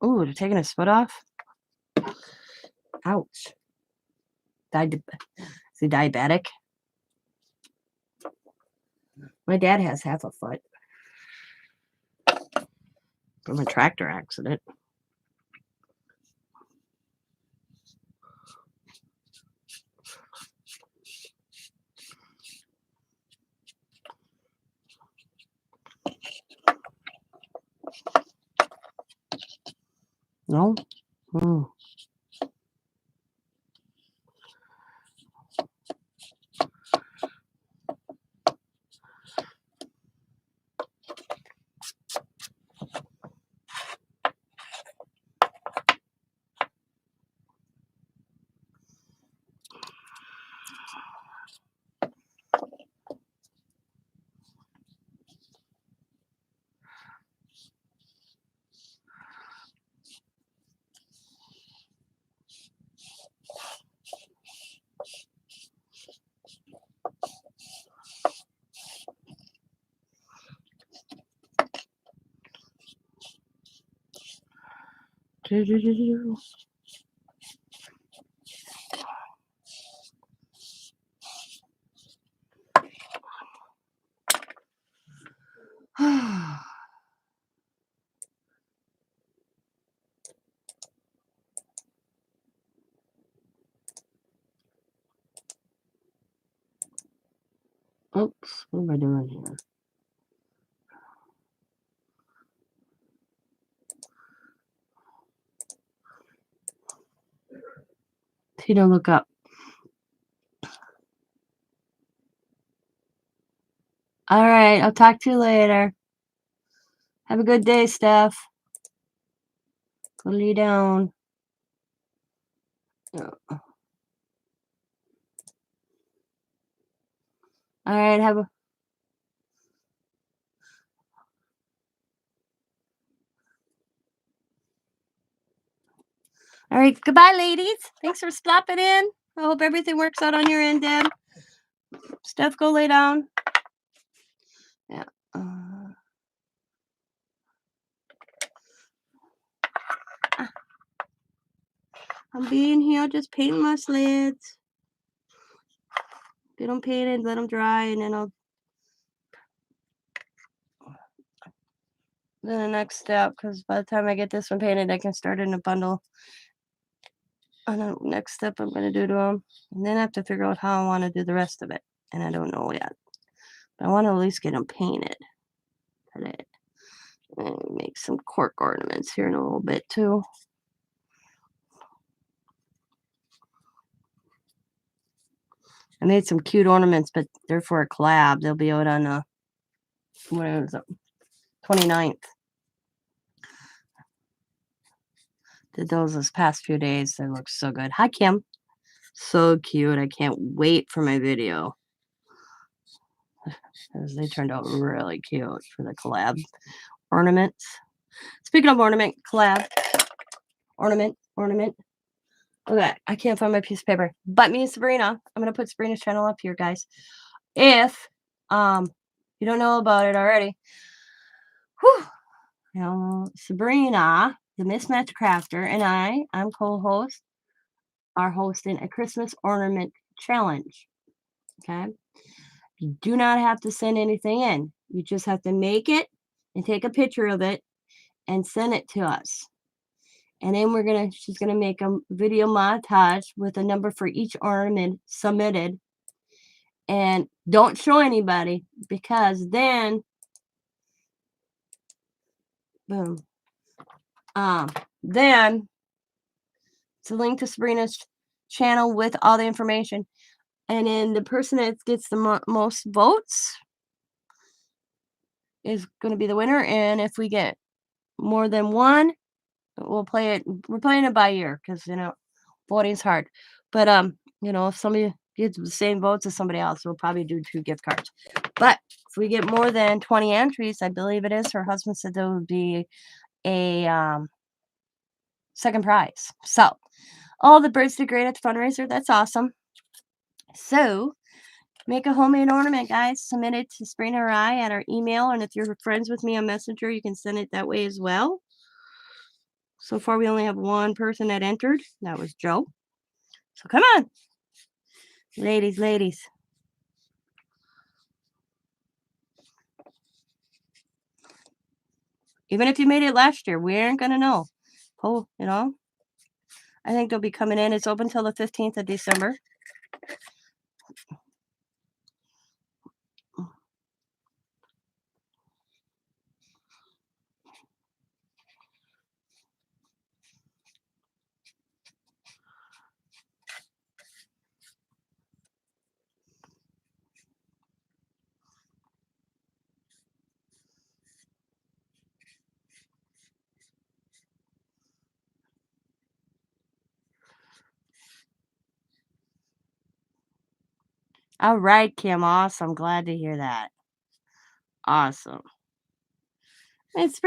Ooh, they're taking his foot off? Ouch. Is he diabetic? My dad has half a foot from a tractor accident. No? Hmm. Oops, what am I doing here? Tito, look up. All right, I'll talk to you later. Have a good day, Steph. Go lay down. All right, all right, goodbye, ladies. Thanks for stopping in. I hope everything works out on your end, Deb. Steph, go lay down. Yeah. I'm being here, just painting my sleds. Get them painted, let them dry, and then then the next step, because by the time I get this one painted, I can start in a bundle. And the next step I'm going to do to them. And then I have to figure out how I want to do the rest of it. And I don't know yet. But I want to at least get them painted today. And make some cork ornaments here in a little bit, too. I made some cute ornaments, but they're for a collab. They'll be out on what is it? 29th. Did those this past few days. They look so good. Hi, Kim. So cute. I can't wait for my video. Because they turned out really cute for the collab. Ornaments. Speaking of ornament, collab. Ornament. Okay, I can't find my piece of paper. But me and Sabrina, I'm gonna put Sabrina's channel up here, guys. If you don't know about it already, whew, you know, Sabrina, the Mismatch Crafter, and I'm co-host, are hosting a Christmas ornament challenge. Okay, you do not have to send anything in. You just have to make it and take a picture of it and send it to us. And then she's gonna make a video montage with a number for each ornament submitted. And don't show anybody, because then, boom, then it's a link to Sabrina's channel with all the information. And then the person that gets the most votes is going to be the winner. And if we get more than one, we'll play it. We're playing it by ear because, voting's hard. But, if somebody gets the same votes as somebody else, we'll probably do 2 gift cards. But if we get more than 20 entries, I believe it is, her husband said there would be a second prize. So, all the birds did great at the fundraiser. That's awesome. So, make a homemade ornament, guys. Submit it to Sabrina or I at our email. And if you're friends with me on Messenger, you can send it that way as well. So far, we only have one person that entered. That was Joe. So come on. Ladies. Even if you made it last year, we aren't going to know. Oh, I think they'll be coming in. It's open till the 15th of December. All right, Kim. Awesome. Glad to hear that. Awesome. It's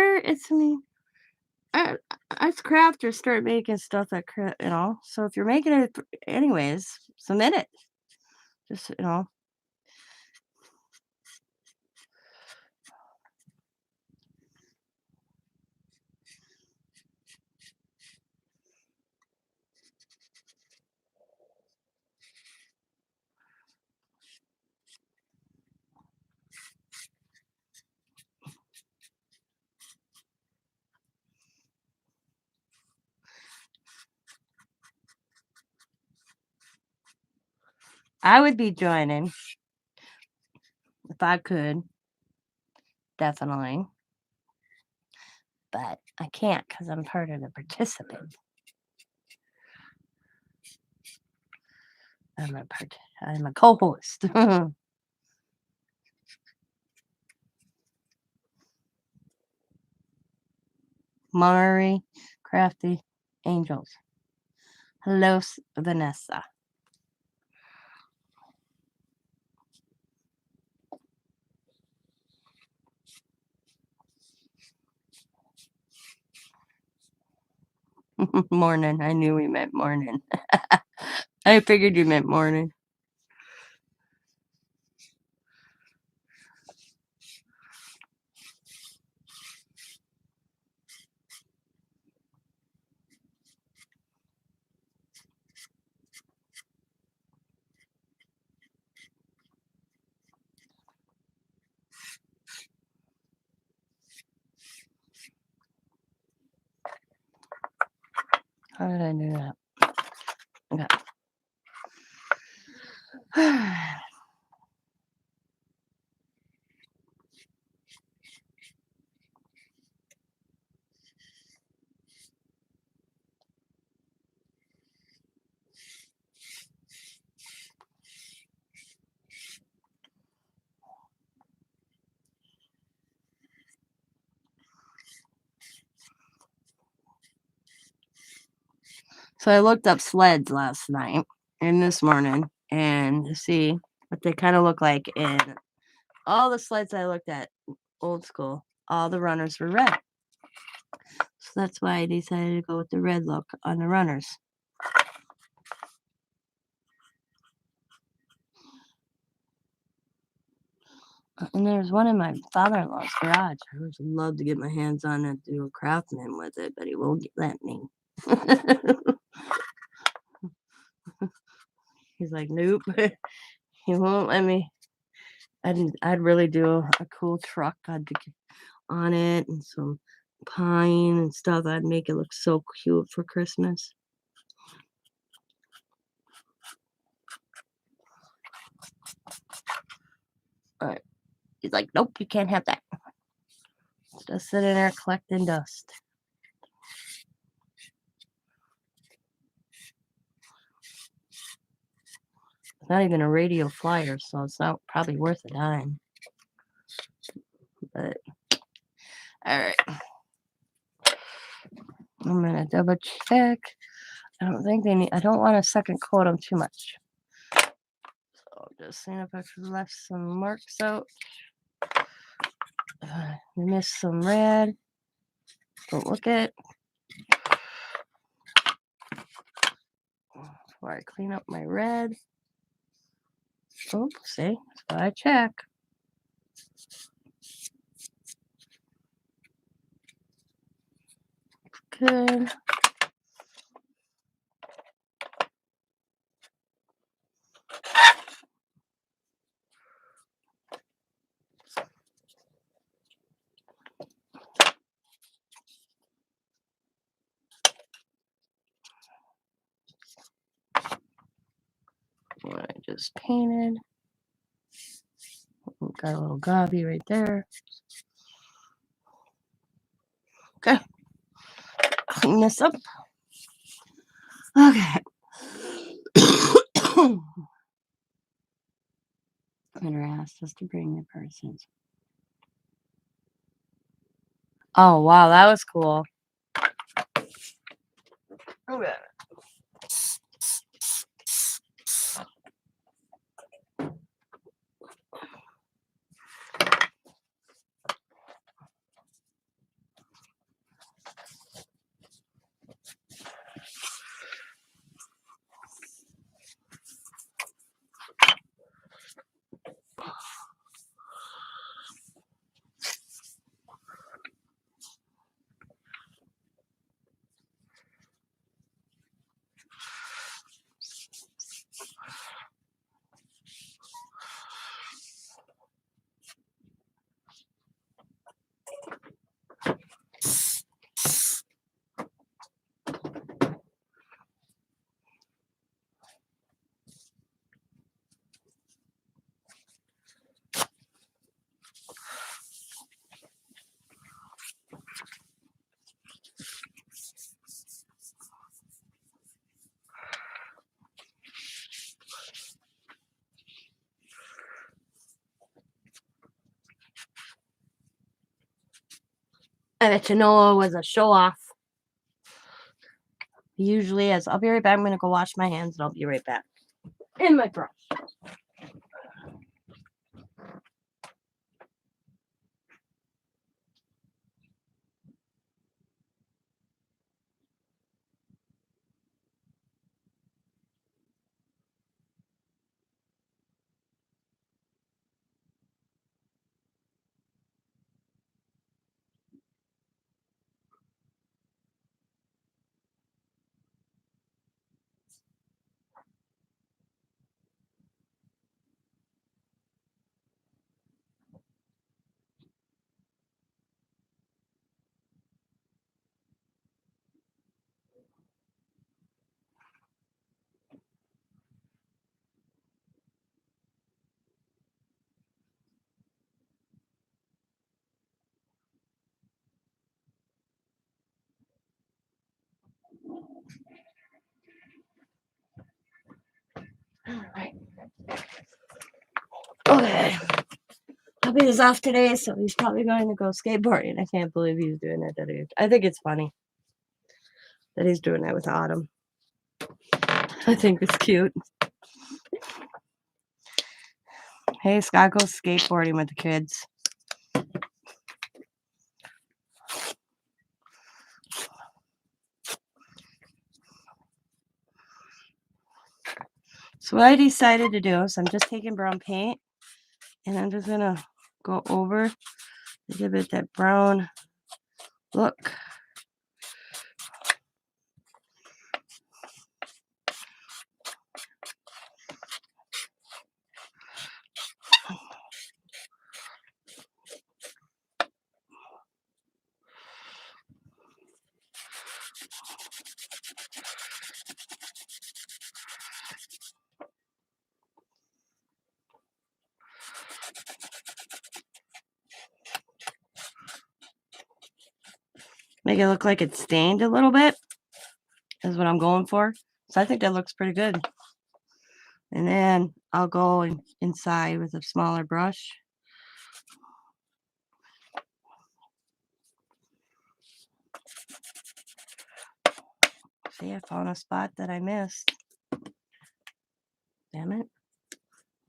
us crafters start making stuff that, so if you're making it anyways, submit it. Just, I would be joining if I could, definitely. But I can't because I'm part of the participants. I'm a co-host. Mari, Crafty, Angels. Hello, Vanessa. Morning. I knew we meant morning. I figured you meant morning. How did I do that? Okay. So I looked up sleds last night and this morning and to see what they kind of look like. And all the sleds I looked at, old school, all the runners were red. So that's why I decided to go with the red look on the runners. And there's one in my father-in-law's garage. I would love to get my hands on it, do a craftsman with it, but he won't let me. He's like, nope, he won't let me. I'd really do a cool truck. I'd get on it and some pine and stuff. I'd make it look so cute for Christmas. All right. He's like, nope, you can't have that. It's just sitting there collecting dust. It's not even a radio flyer, so it's not probably worth a dime. But all right. I'm gonna double check. I don't think they need. I don't want to second coat them too much. So I'm just seeing if I could left some marks out. Missed some red. Don't look it. Before I clean up my red. Oh, see, that's why I check. Good. What I just painted. Got a little gobby right there. Okay. Clean this up. Okay. Better ask us to bring the persons. Oh, wow, that was cool. Okay. I bet you Noah was a show off. He usually is. I'll be right back. I'm going to go wash my hands and I'll be right back. In my brush. All right. Okay. Hubby is off today, so he's probably going to go skateboarding. I can't believe he's doing it at age. I think it's funny that he's doing it with Autumn. I think it's cute. Hey, Scott goes skateboarding with the kids. So what I decided to do is I'm just taking brown paint and I'm just gonna go over and give it that brown look. Make it look like it's stained a little bit is what I'm going for. So I think that looks pretty good. And then I'll go inside with a smaller brush. See, I found a spot that I missed. Damn it.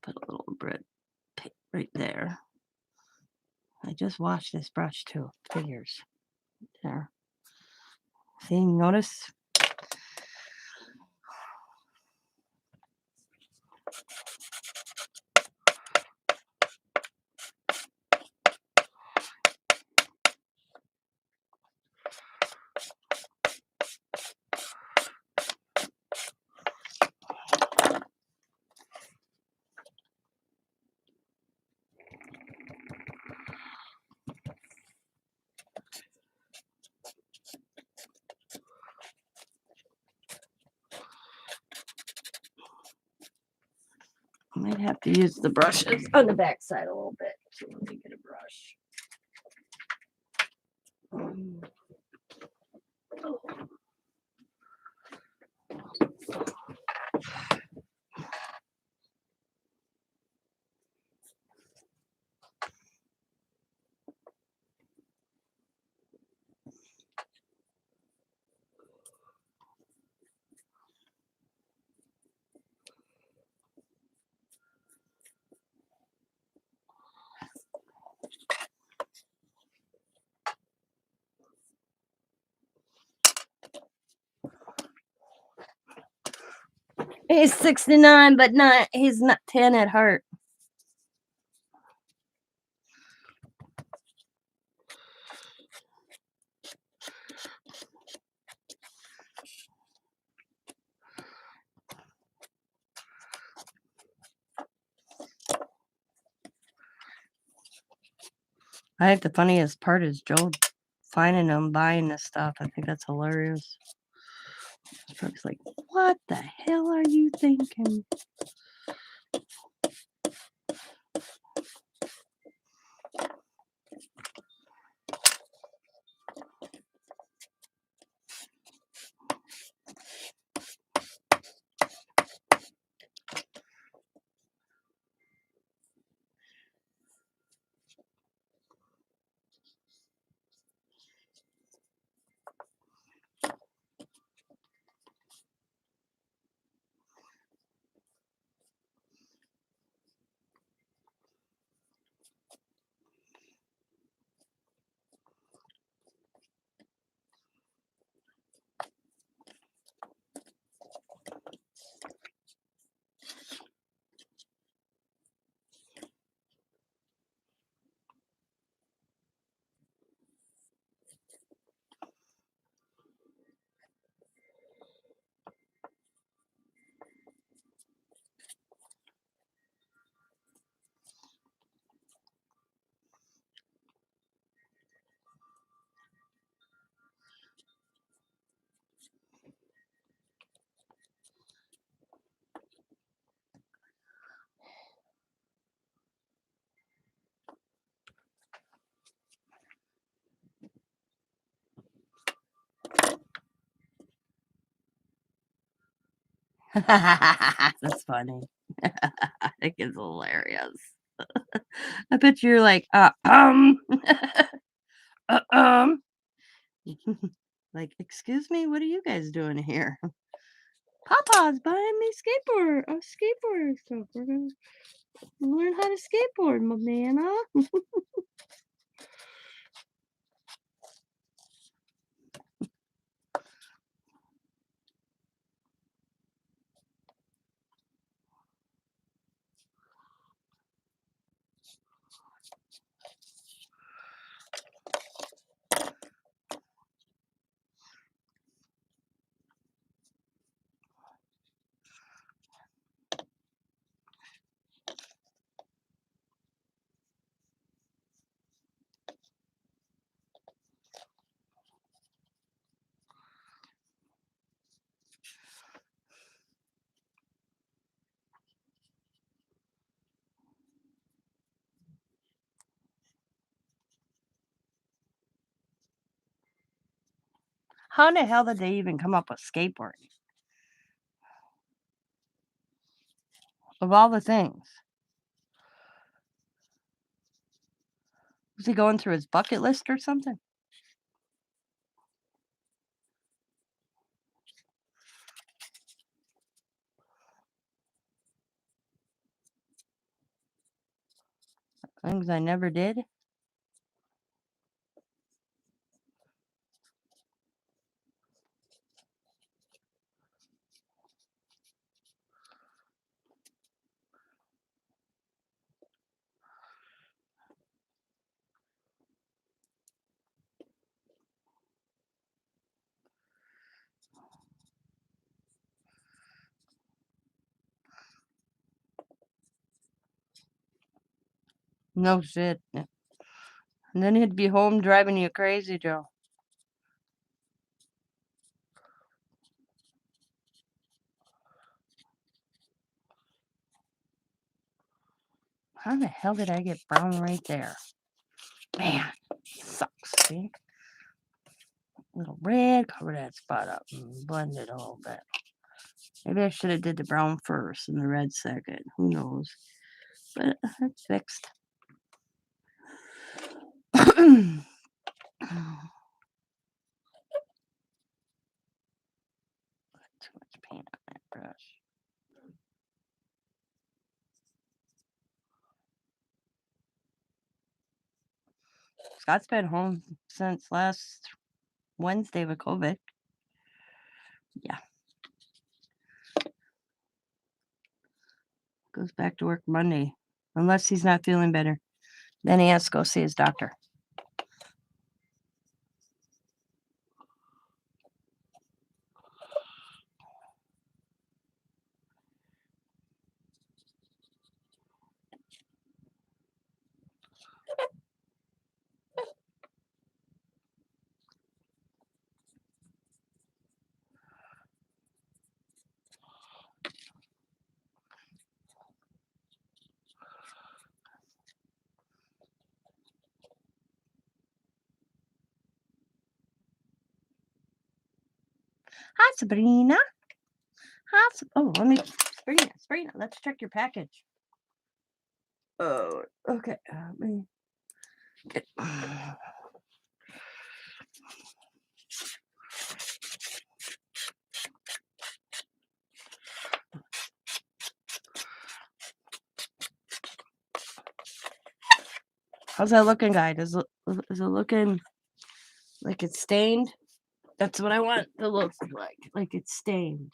Put a little bit right there. I just washed this brush too. Figures. There. See, notice? I might have to use the brushes on the back side a little bit. So let me get a brush. He's 69, but he's not 10 at heart. I think the funniest part is Joe finding them buying this stuff. I think that's hilarious. Folks like, what the hell are you thinking? That's funny. I think it's hilarious. I bet you're like, uh, um. Like, excuse me, what are you guys doing here? Papa's buying me skateboard stuff. We're gonna learn how to skateboard, my man, huh? How in the hell did they even come up with skateboarding? Of all the things. Was he going through his bucket list or something? Things I never did? No shit. And then he'd be home driving you crazy, Joe. How the hell did I get brown right there? Man, sucks, see? A little red, cover that spot up and blend it a little bit. Maybe I should have did the brown first and the red second. Who knows? But it's fixed. Too much paint on that brush. Scott's been home since last Wednesday with COVID. Yeah. Goes back to work Monday. Unless he's not feeling better. Then he has to go see his doctor. Hi, Sabrina. Hi, oh, let me, Sabrina, let's check your package. Oh, okay. Let me get, how's that looking, guy? Is it looking like it's stained? That's what I want to look like it's stained.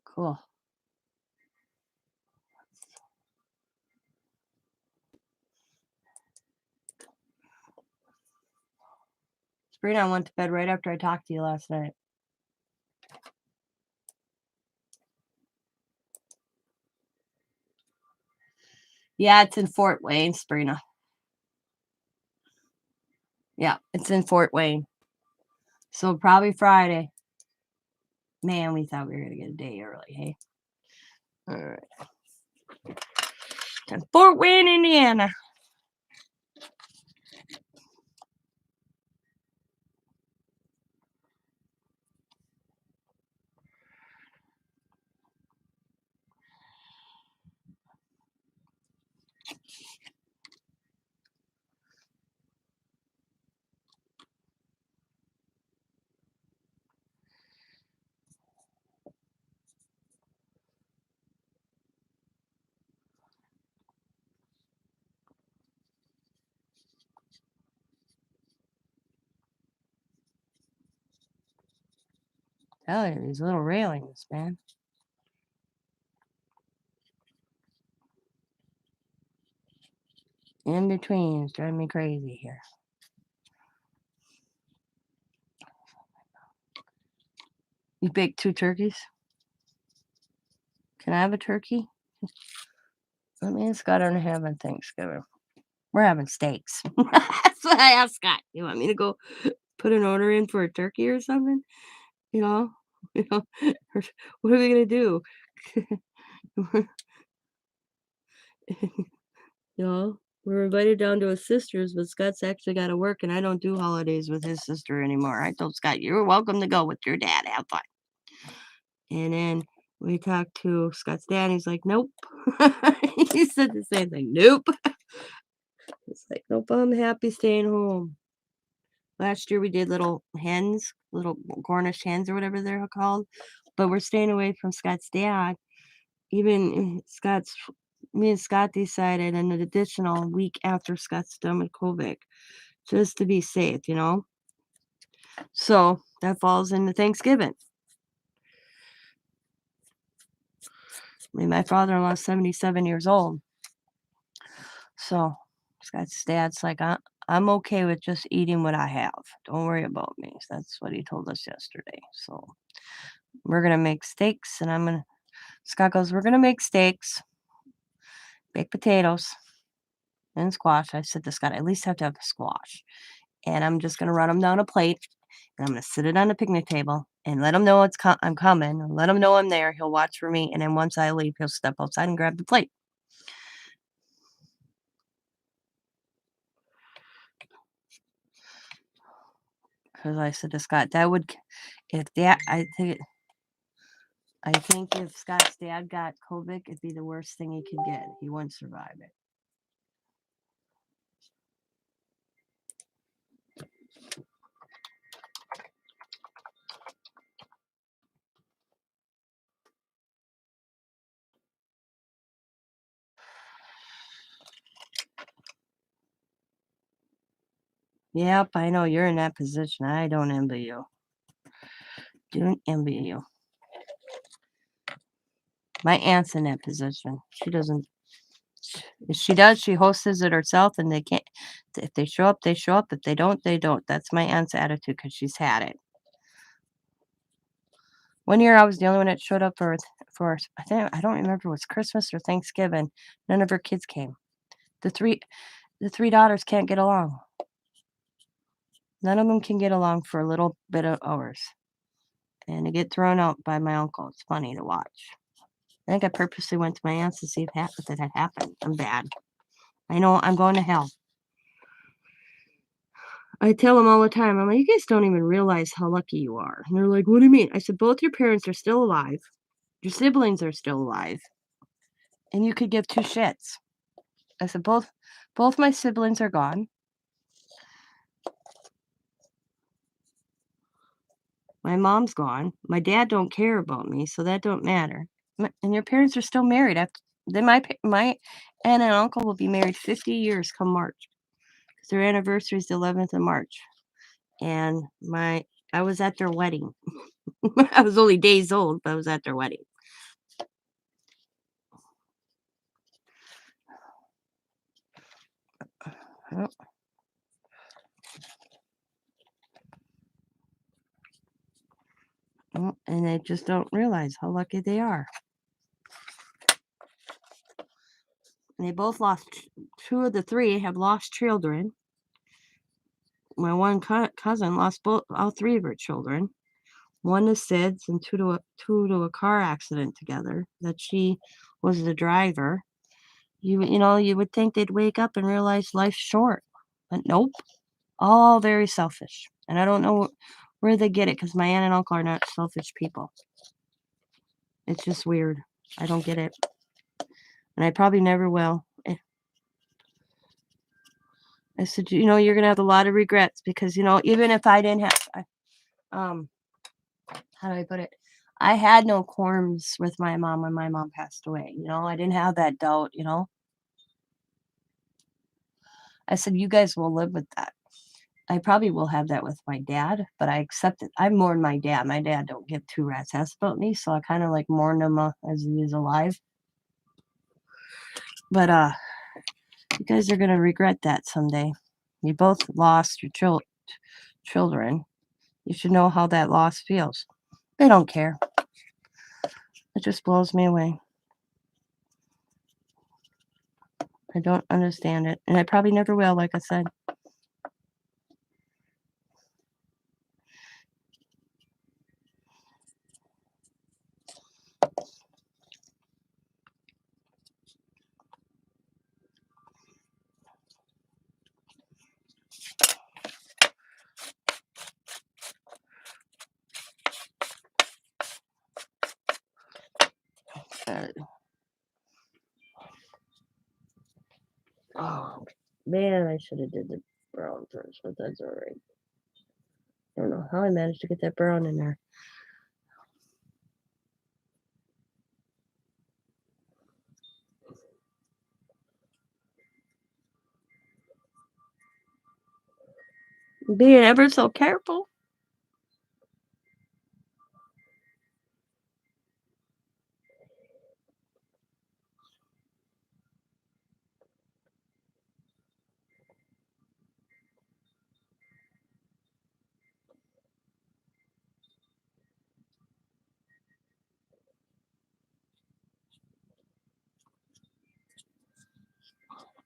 Cool. Sabrina went to bed right after I talked to you last night. Yeah, it's in Fort Wayne, Sabrina. Yeah, it's in Fort Wayne. So probably Friday. Man, we thought we were gonna get a day early, hey? All right. In Fort Wayne, Indiana. Tell you, these little railings, man. In between is driving me crazy here. You baked 2 turkeys? Can I have a turkey? Me and Scott aren't having Thanksgiving. We're having steaks. That's what I asked Scott. You want me to go put an order in for a turkey or something? You know? You know, what are we gonna do? You know, we're invited down to his sister's, but Scott's actually got to work, and I don't do holidays with his sister anymore. I told Scott, "You're welcome to go with your dad. Have fun." And then we talked to Scott's dad. He's like, "Nope." He said the same thing. Nope. It's like, nope. I'm happy staying home. Last year we did little hens, little Cornish hens or whatever they're called, but we're staying away from Scott's dad. Even Scott's Me and Scott decided an additional week after Scott's done with COVID, just to be safe, you know? So that falls into Thanksgiving. I mean, my father-in-law's 77 years old. So Scott's dad's like, I'm okay with just eating what I have. Don't worry about me. That's what he told us yesterday. So we're gonna make steaks, and Scott goes, we're gonna make steaks, baked potatoes, and squash. I said to Scott, I at least have to have the squash. And I'm just gonna run them down a plate, and I'm gonna sit it on the picnic table and let him know I'm coming, and let him know I'm there. He'll watch for me, and then once I leave, he'll step outside and grab the plate. Because I said to Scott, that would, if that, I think if Scott's dad got COVID, it'd be the worst thing he could get. He wouldn't survive it. Yep, I know you're in that position. I don't envy you. Don't envy you. My aunt's in that position. She doesn't. If she does, she hosts it herself, and they can't. If they show up, they show up. If they don't, they don't. That's my aunt's attitude because she's had it. One year, I was the only one that showed up for I don't remember if it was Christmas or Thanksgiving. None of her kids came. The three daughters can't get along. None of them can get along for a little bit of hours, and they get thrown out by my uncle. It's funny to watch. I think I purposely went to my aunt's to see if that had happened. I'm bad. I know I'm going to hell. I tell them all the time, I'm like, you guys don't even realize how lucky you are. And they're like, what do you mean? I said, both your parents are still alive. Your siblings are still alive. And you could give 2 shits. I said, both my siblings are gone. My mom's gone. My dad don't care about me, so that don't matter. And your parents are still married. Then my aunt and uncle will be married 50 years come March. Their anniversary is the 11th of March. And I was at their wedding. I was only days old, but I was at their wedding. Oh. And they just don't realize how lucky they are. And they both lost, 2 of the 3 have lost children. My one cousin lost all 3 of her children. 1 to SIDS and 2 to a car accident together. That she was the driver. You would think they'd wake up and realize life's short, but nope. All very selfish, and I don't know where they get it because my aunt and uncle are not selfish people. It's just weird. I don't get it, and I probably never will. I said, you're gonna have a lot of regrets because even if I didn't have, how do I put it? I had no qualms with my mom when my mom passed away. I didn't have that doubt. I said, you guys will live with that. I probably will have that with my dad, but I accept it. I mourn my dad. My dad don't give two rat's ass about me, so I kind of like mourn him as he is alive. But you guys are gonna regret that someday. You both lost your children. You should know how that loss feels. They don't care. It just blows me away. I don't understand it, and I probably never will, like I said. Uh, oh man, I should have did the brown first, but that's all right. I don't know how I managed to get that brown in there. Being ever so careful.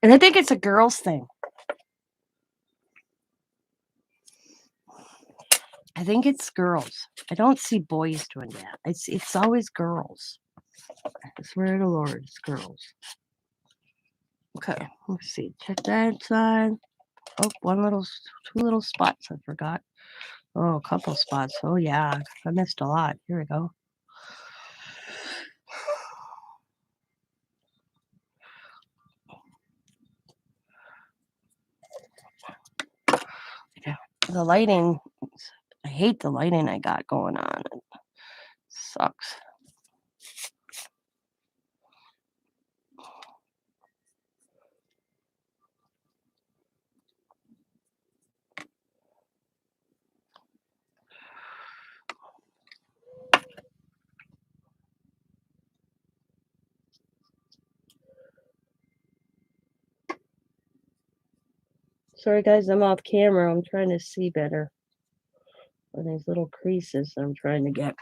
And I think it's a girls thing. I think it's girls. I don't see boys doing that. It's always girls. I swear to the Lord, it's girls. Okay, let's see. Check that side. Oh, two little spots I forgot. Oh, a couple spots. Oh yeah, I missed a lot. Here we go. Okay. The lighting. I hate the lighting I got going on. It sucks. Sorry guys, I'm off camera. I'm trying to see better. Or these little creases I'm trying to get.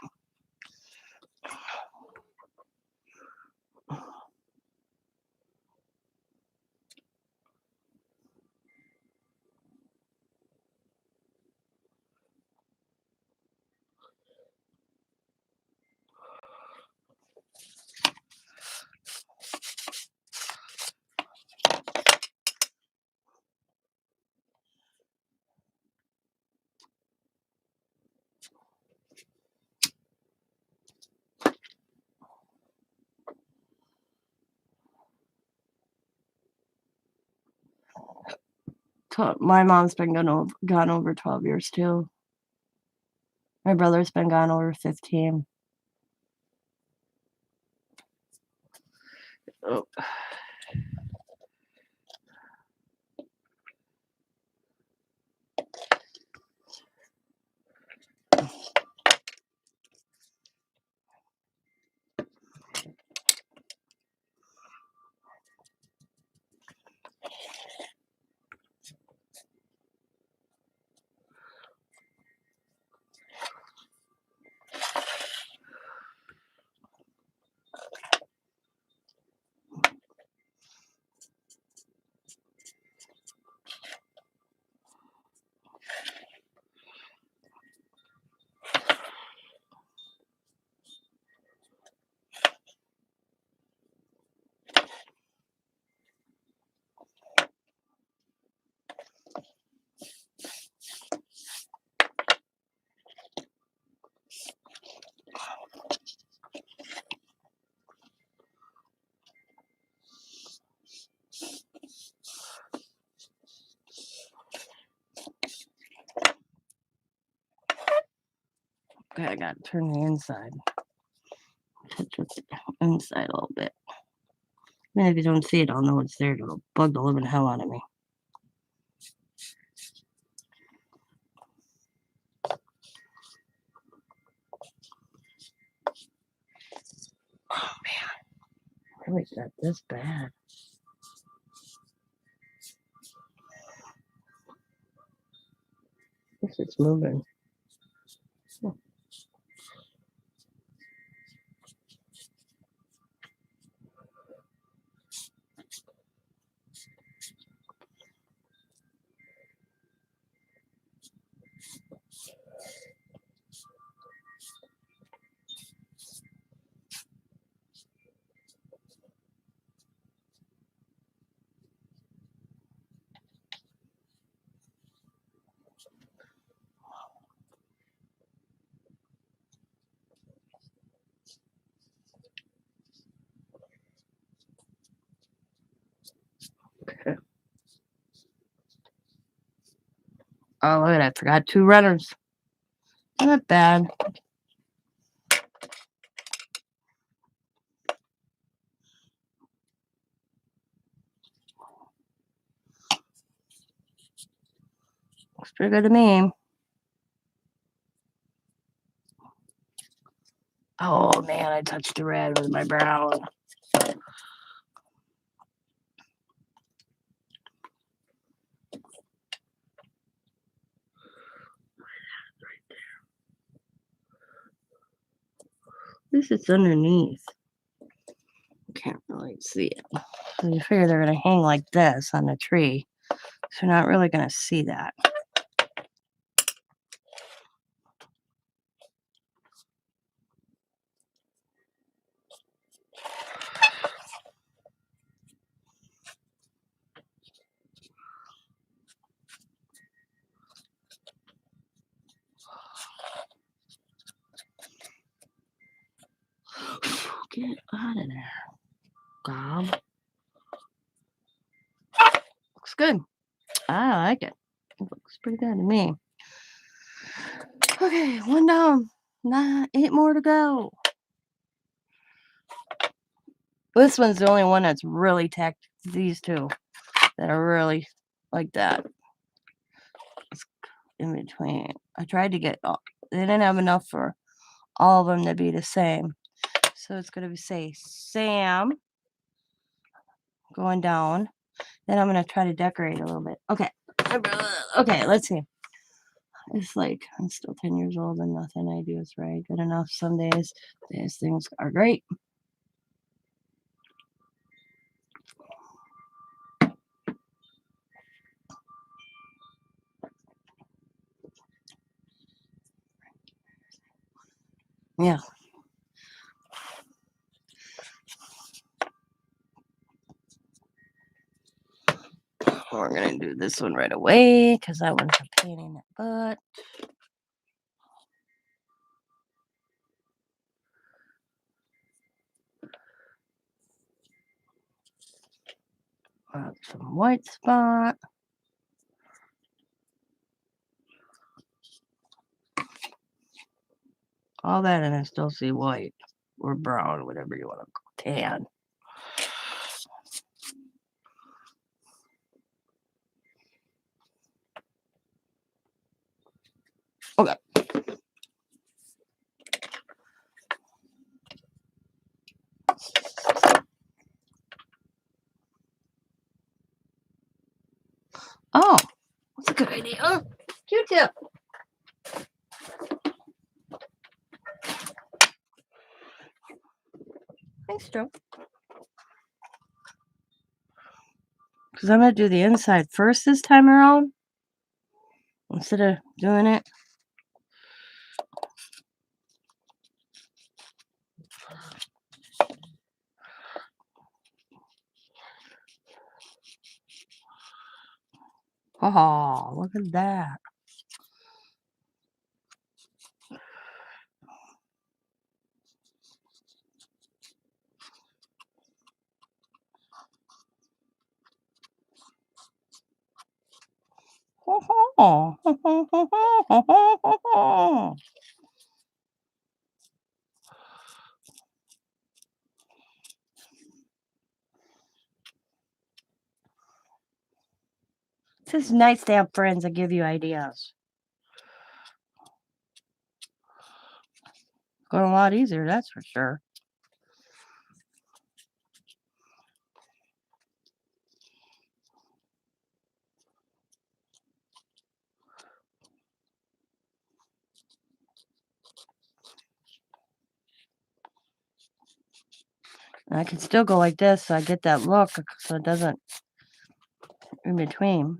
My mom's been gone over 12 years too. My brother's been gone over 15. Oh. Okay, I gotta turn the inside. Touch with the inside a little bit. And if you don't see it, I'll know it's there. It'll bug the living hell out of me. really got this bad. Guess it's moving. Okay. Oh, look at that. I forgot 2 runners. Not bad. Looks pretty good to me. Oh, man, I touched the red with my brown. At least it's underneath. Can't really see it. So you figure they're going to hang like this on the tree. So you're not really going to see that. Get out of there, Gob. Looks good. I like it. It looks pretty good to me. Okay, 1 down. 8 more to go. This one's the only one that's really tacked. These 2 that are really like that. It's in between. I tried to get all. They didn't have enough for all of them to be the same. So it's going to say Sam going down. Then I'm going to try to decorate a little bit. Okay. Okay, let's see. It's like I'm still 10 years old and nothing I do is right. Good enough. Some days these things are great. Yeah. We're going to do this one right away because that one's a pain in the butt. Some white spot. All that, and I still see white or brown, whatever you want to call it. Tan. Okay. Oh, that's a good idea. Q-tip. Thanks, Joe. Because I'm going to do the inside first this time around instead of doing it. Oh, look at that. It's just nice to have friends that give you ideas. Going a lot easier, that's for sure. And I can still go like this so I get that look so it doesn't in between.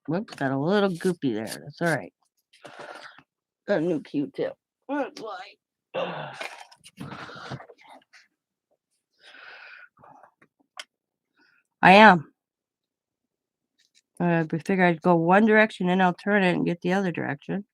Whoops, got a little goopy there. That's all right. Got a new Q-tip. That's why. I am. I figure I'd go one direction and I'll turn it and get the other direction.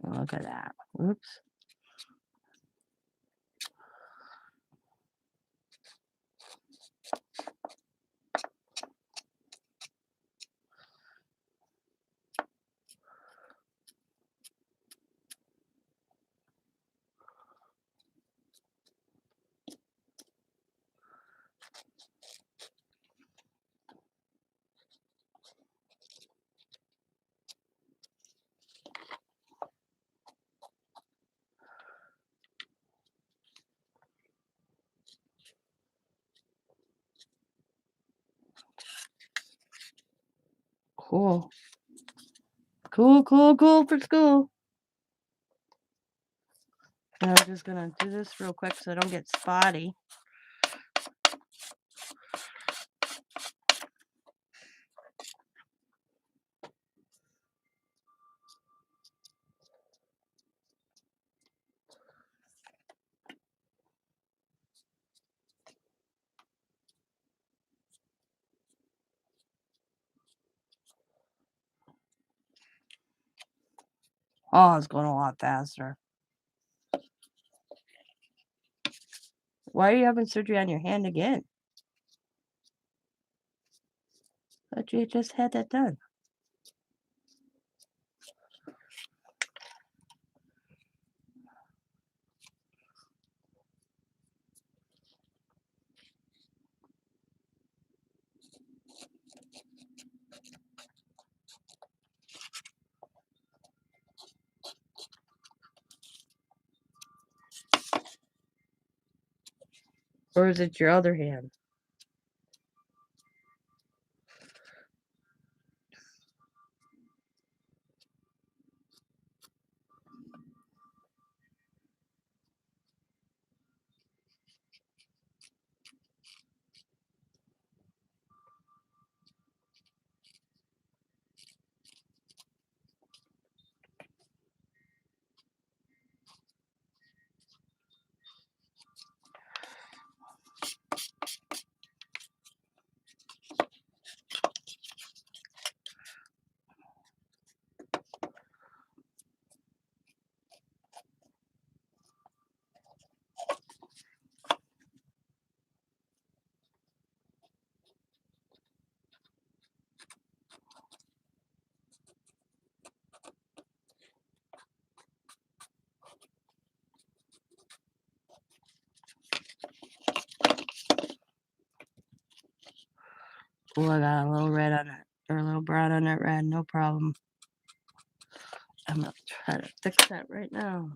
Look at that. Oops. Cool. Cool for school. And I'm just gonna do this real quick so I don't get spotty. Oh, it's going a lot faster. Why are you having surgery on your hand again? I thought you just had that done. Or is it your other hand? Oh, I got a little red on it, or a little brown on that red, no problem. I'm gonna try to fix that right now.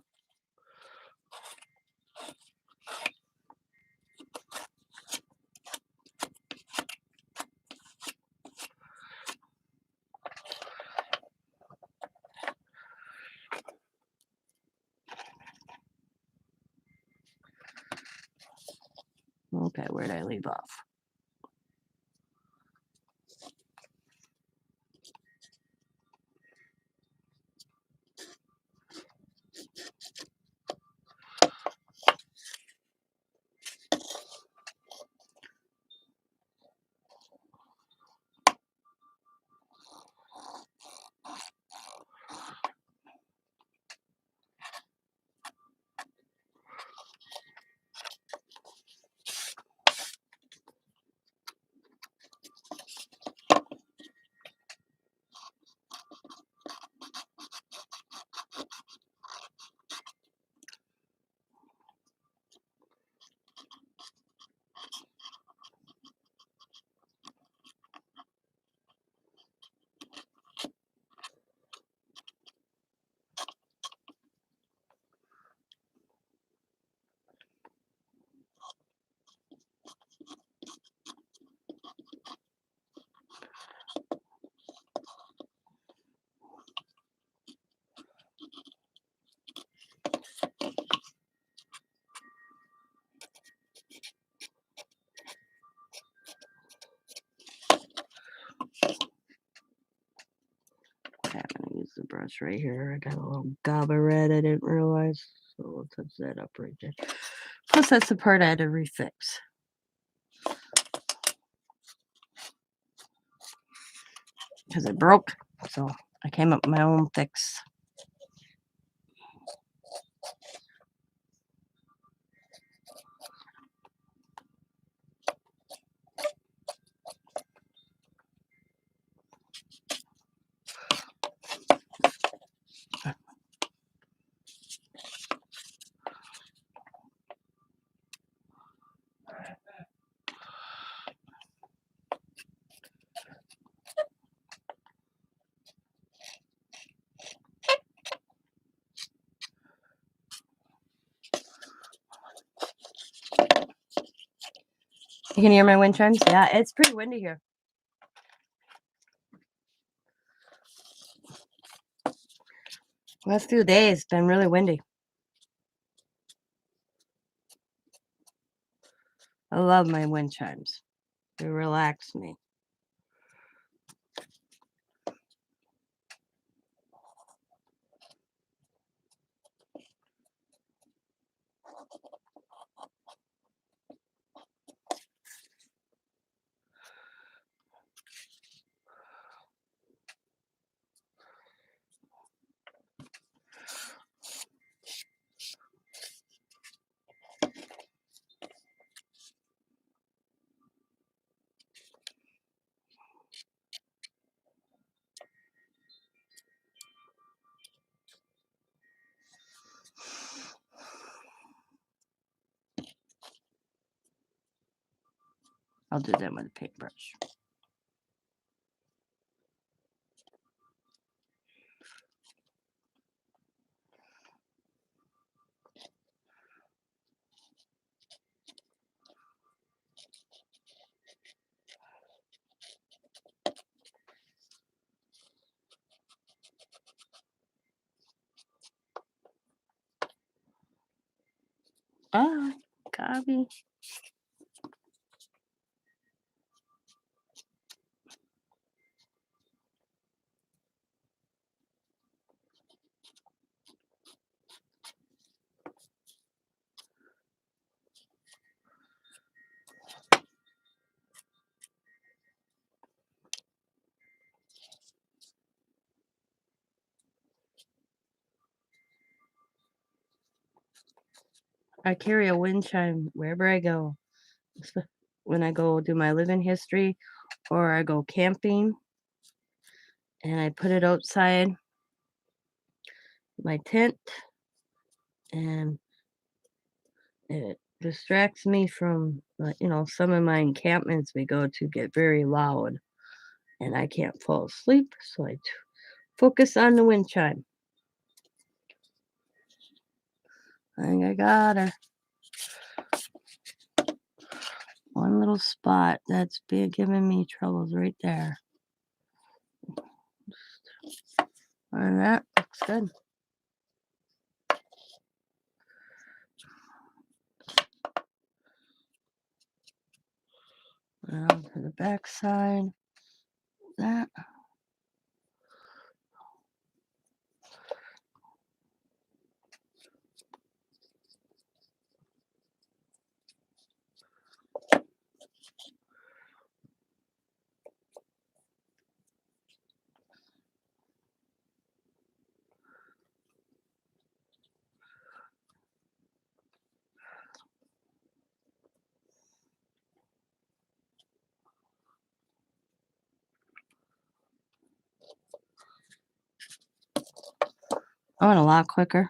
Okay, where did I leave off? paintbrush right here. I got a little gob of red I didn't realize. So we'll touch that up right there. Plus, that's the part I had to refix. Because it broke. So I came up with my own fix. You can hear my wind chimes? Yeah, it's pretty windy here. Last few days, it's been really windy. I love my wind chimes. They relax me. I'll do that with a paintbrush. Oh, copy. I carry a wind chime wherever I go. When I go do my living history or I go camping, and I put it outside my tent, and it distracts me from, some of my encampments we go to get very loud, and I can't fall asleep, so I focus on the wind chime. I think I got her. One little spot that's been giving me troubles right there. And that looks good. Now to the back side. That. I went a lot quicker.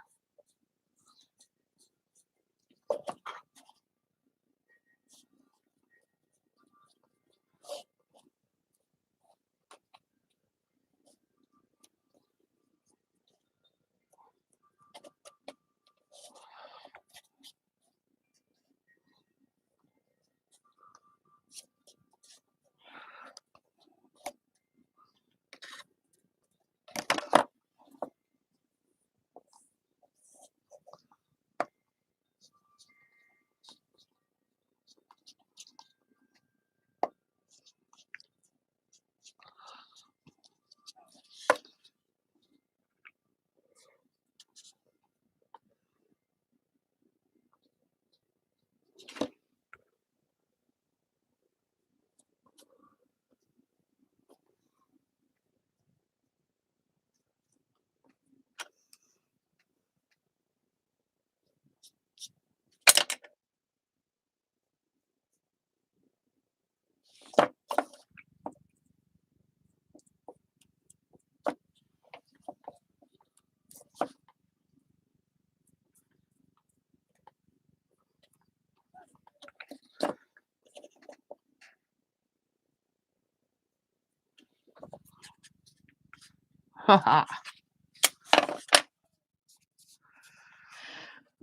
Haha.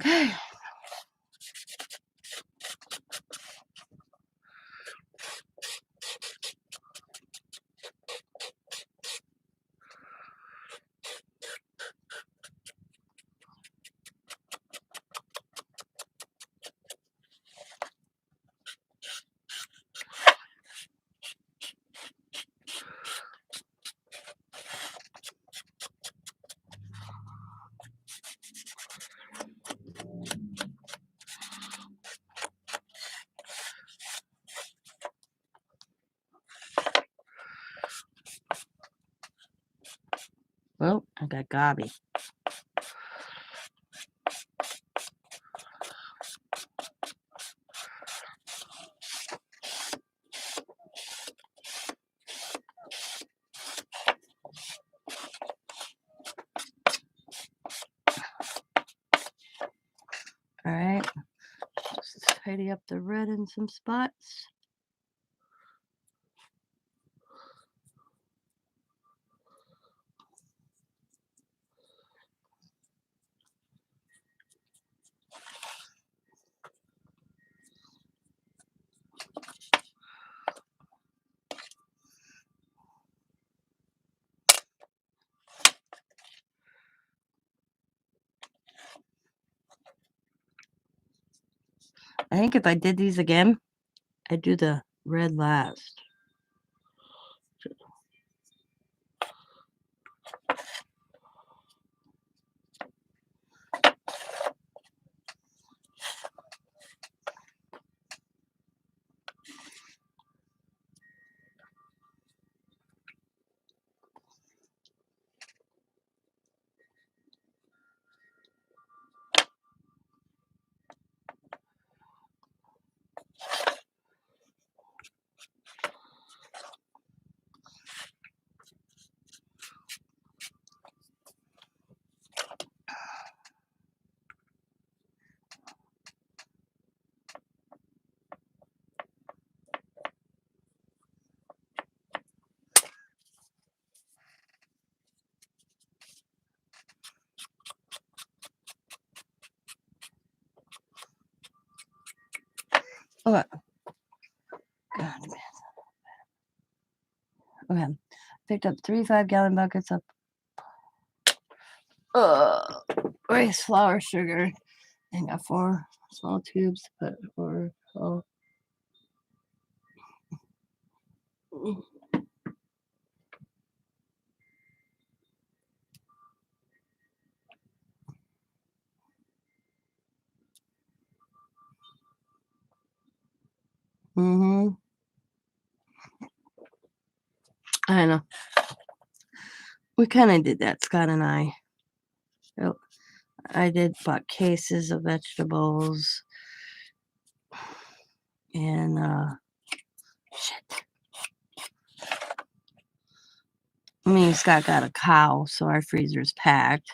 Okay. Well, I got gobby. All right. Just tidy up the red in some spots. I think if I did these again, I'd do the red last. Okay. God, okay. Picked up 3 5-gallon buckets of rice flour sugar and got 4 small tubes to put for Mm-hmm. I know. We kind of did that, Scott and I. So I bought cases of vegetables and shit. Me and Scott got a cow, so our freezer's packed.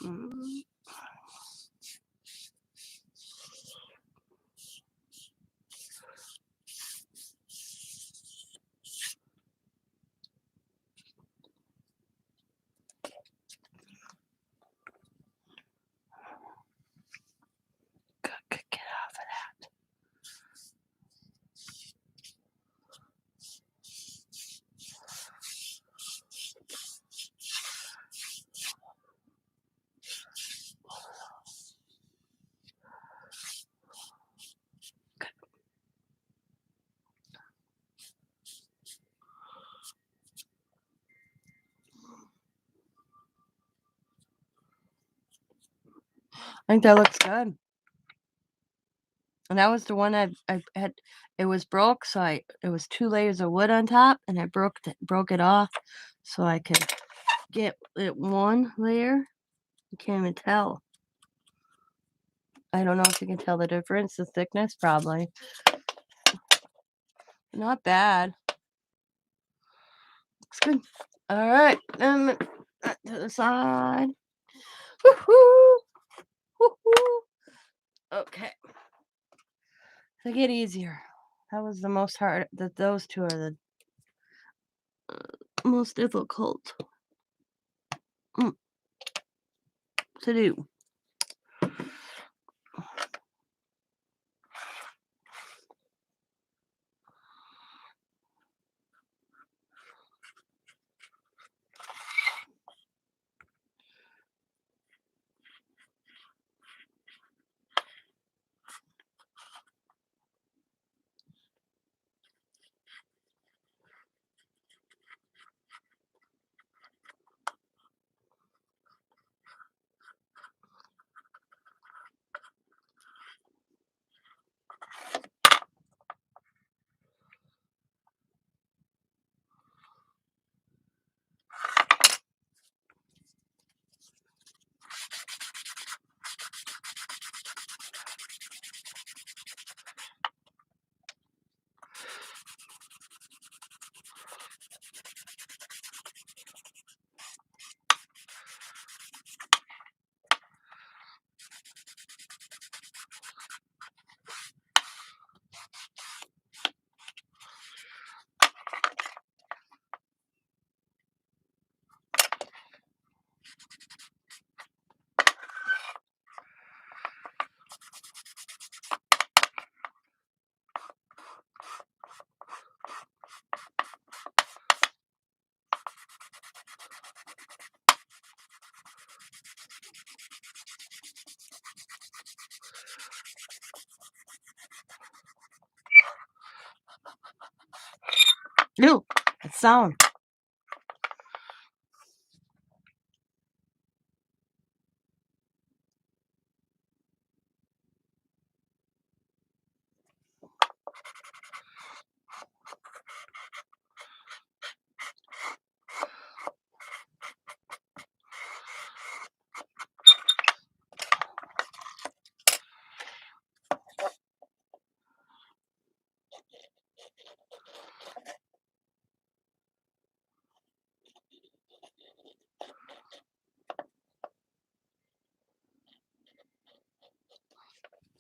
Mm. Get off of that. I think that looks good. And that was the one I had. It was broke, so it was 2 layers of wood on top, and I broke it off so I could get it 1 layer. You can't even tell. I don't know if you can tell the difference, the thickness, probably. Not bad. Looks good. Alright, then that to the side. Woohoo! Woohoo! Okay. They get easier. That was the most hard. Those two are the most difficult to do. Ew, that sound.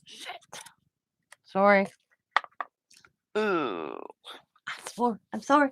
Shit. Sorry. Ooh. I'm sorry.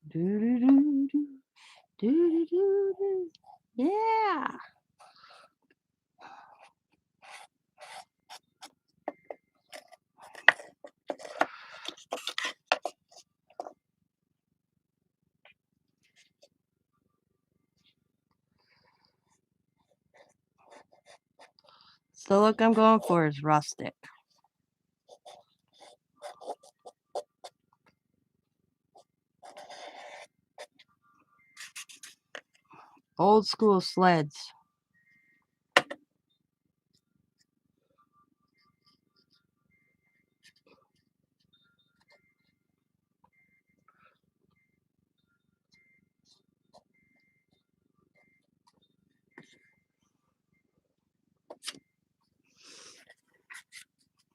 Do do do do do do do. Yeah. So the look I'm going for is rustic. Old school sleds.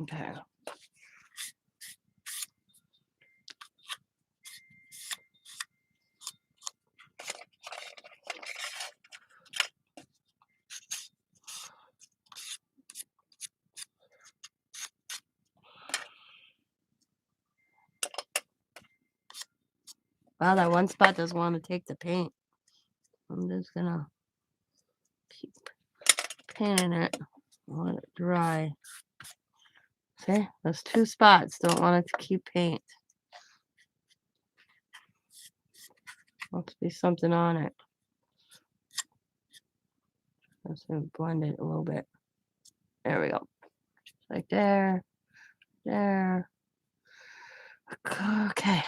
Okay. Wow, that one spot doesn't want to take the paint. I'm just gonna keep painting it. Let it dry. See, those two spots don't want it to keep paint. Must be something on it. Let's blend it a little bit. There we go. Like there, there. Okay.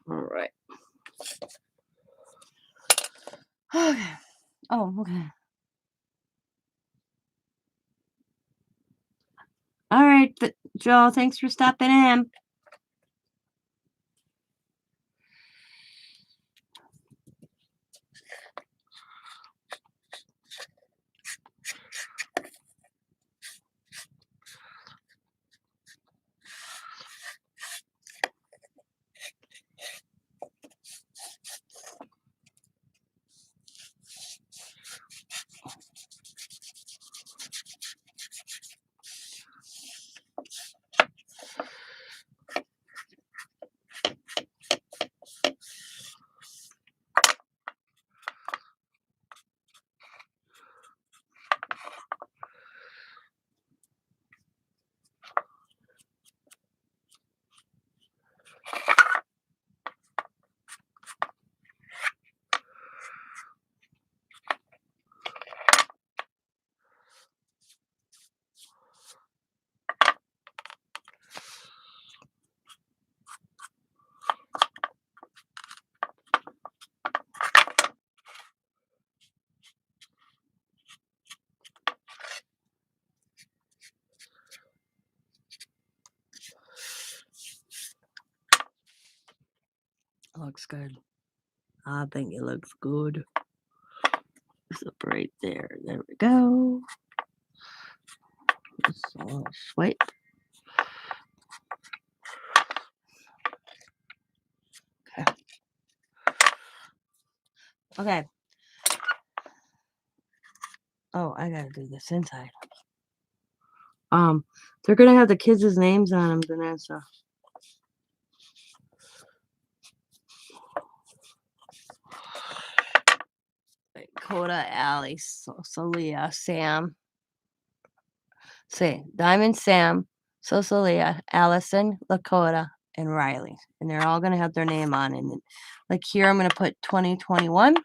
All right. Okay. Oh, okay. All right, but Joel, thanks for stopping in. Looks good. I think it looks good. Up right there. There we go. Just a little swipe. Okay. Okay. Oh, I gotta do this inside. They're gonna have the kids' names on them, Vanessa. Like Coda, Allie, Salia, Sam. see, Diamond Sam, Sosalia, Allison, Lakota, and Riley. And they're all going to have their name on it. And like here, I'm going to put 2021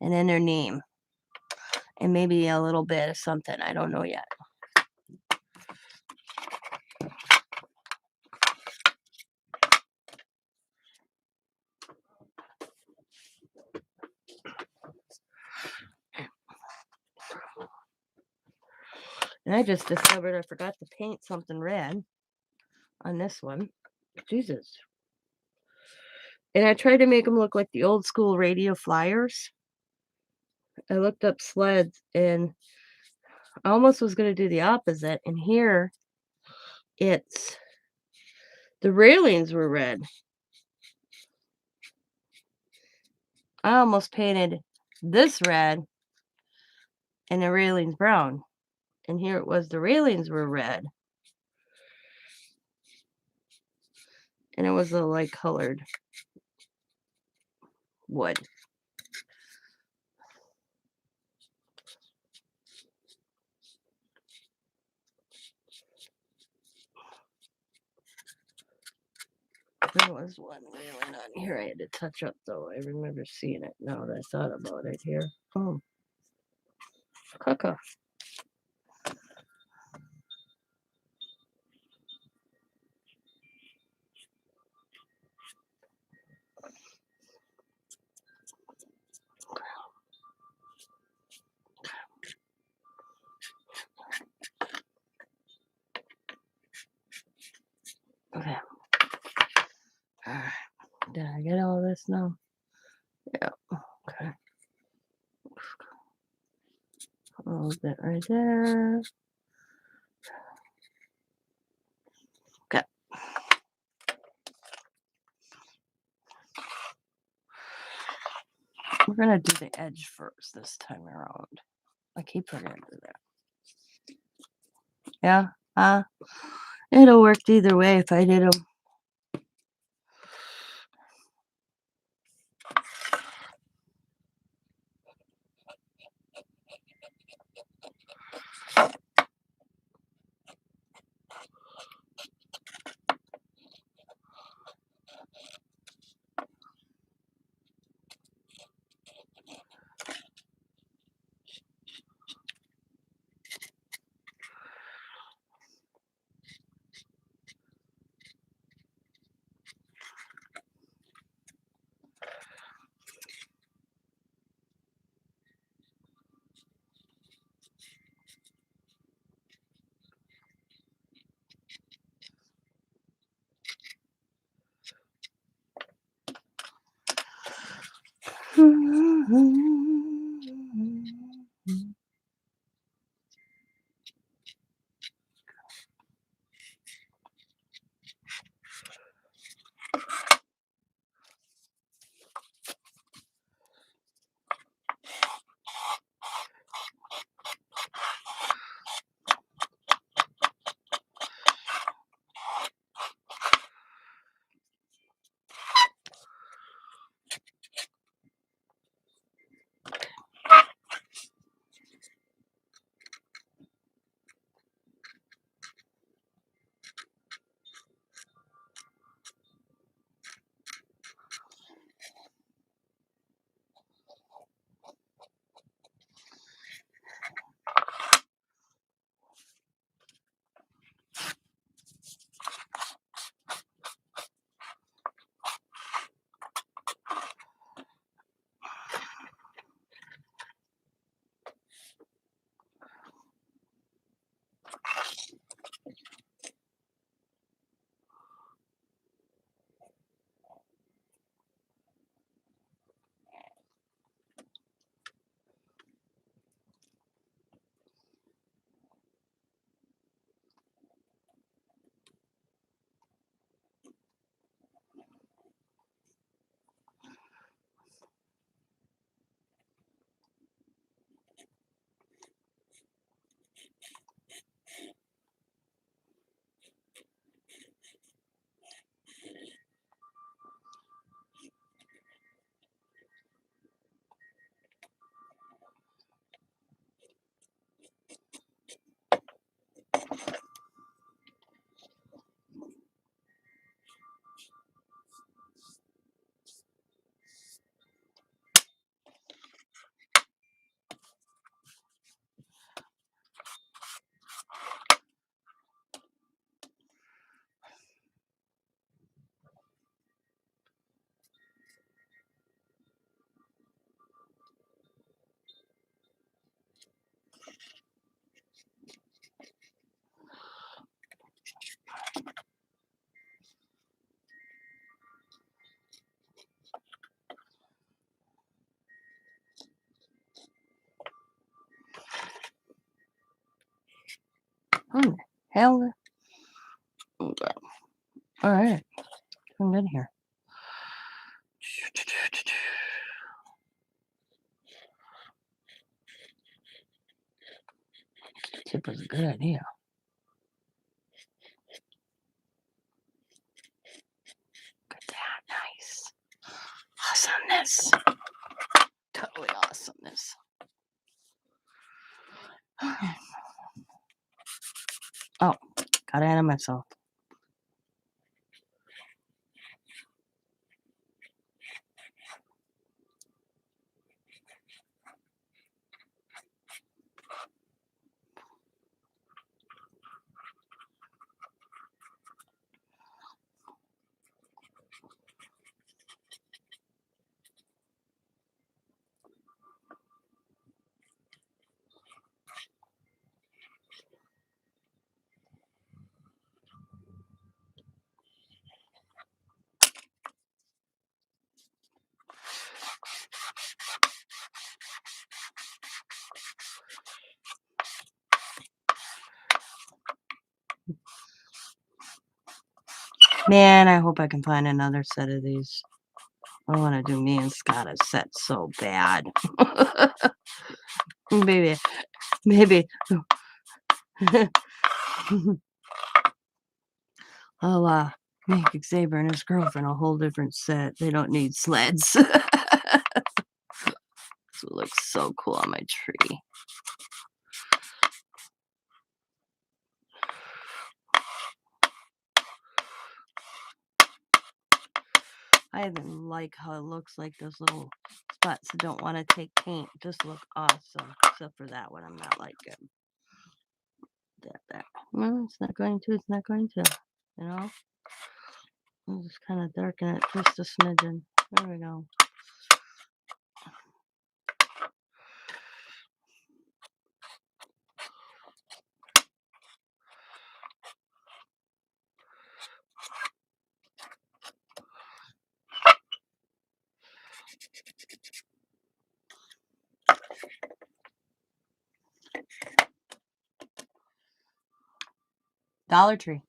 and then their name. And maybe a little bit of something. I don't know yet. And I just discovered I forgot to paint something red on this one. Jesus. And I tried to make them look like the old school radio flyers. I looked up sleds and I almost was going to do the opposite. And here it's the railings were red. I almost painted this red and the railings brown. And here it was the railings were red. And it was a light colored wood. There was one railing on here I had to touch up though. I remember seeing it now that I thought about it here. Oh. Caca. Okay. Alright. Did I get all this now? Yeah. Okay. A little bit right there. Okay. We're gonna do the edge first this time around. I keep forgetting to do that. Yeah. It'll work either way if I did them. What the hell? Okay. All right. I'm in here. Tip was a good idea. Look at that. Nice. Awesomeness. Totally awesomeness. Oh, got ahead of myself. Man, I hope I can find another set of these. I want to do me and Scott a set so bad. Maybe. I'll make Xavier and his girlfriend a whole different set. They don't need sleds. This looks so cool on my tree. I even like how it looks like those little spots that don't want to take paint. Just look awesome. Except for that one, I'm not liking. That. Well, it's not going to. It's not going to. You know? I'll just kind of darken it just a smidgen. There we go. Dollar Tree.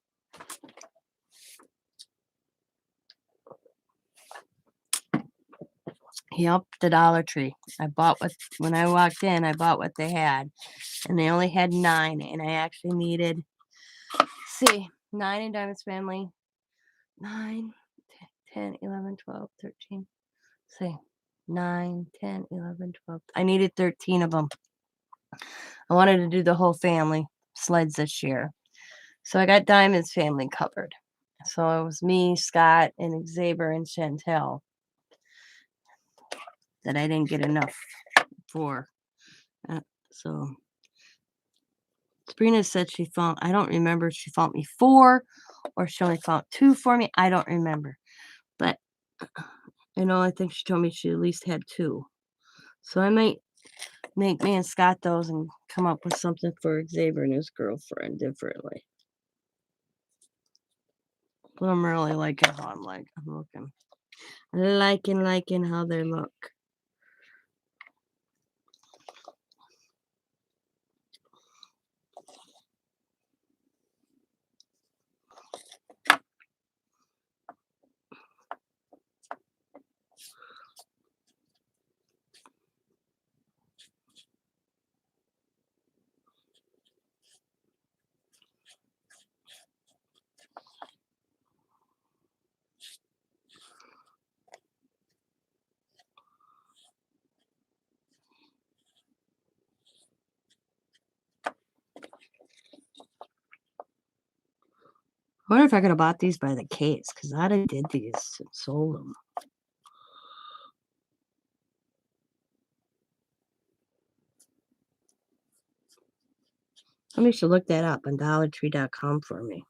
Yep, the Dollar Tree. I bought when I walked in, I bought what they had. And they only had 9. And I actually needed, see, 9 in Diamond's Family. 9, 10, 11, 12, 13. See, 9, 10, 11, 12. I needed 13 of them. I wanted to do the whole family sleds this year. So I got Diamond's Family covered. So it was me, Scott, and Xavier and Chantel that I didn't get enough for. So Sabrina said she found, I don't remember if she found me 4 or she only found 2 for me. I don't remember. But I think she told me she at least had 2. So I might make me and Scott those and come up with something for Xavier and his girlfriend differently. But I'm really liking how I'm looking. Liking how they look. I wonder if I could have bought these by the case, because I'd have did these and sold them. Somebody should look that up on DollarTree.com for me.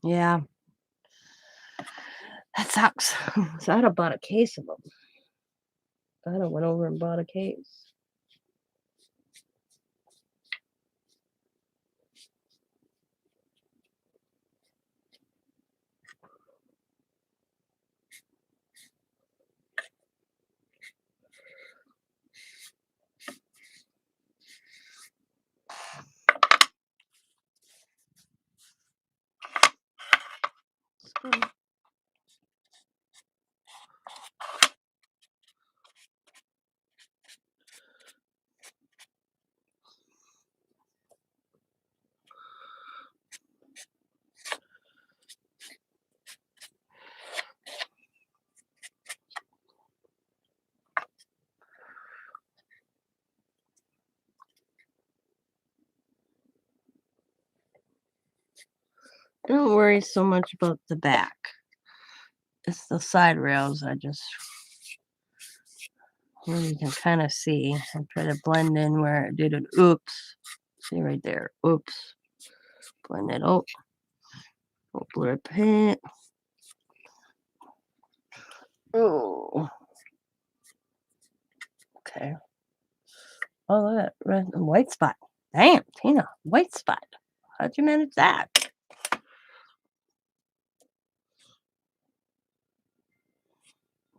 Yeah, that sucks. So I'd have bought a case of them. I'd have went over and bought a case. I don't worry so much about the back. It's the side rails I just well, you can kind of see. I try to blend in where it did it. Oops. See right there. Oops. Blend it out. Blur paint. Oh. Okay. Oh, look at that red and white spot. Damn, Tina, white spot. How'd you manage that?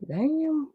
Damn.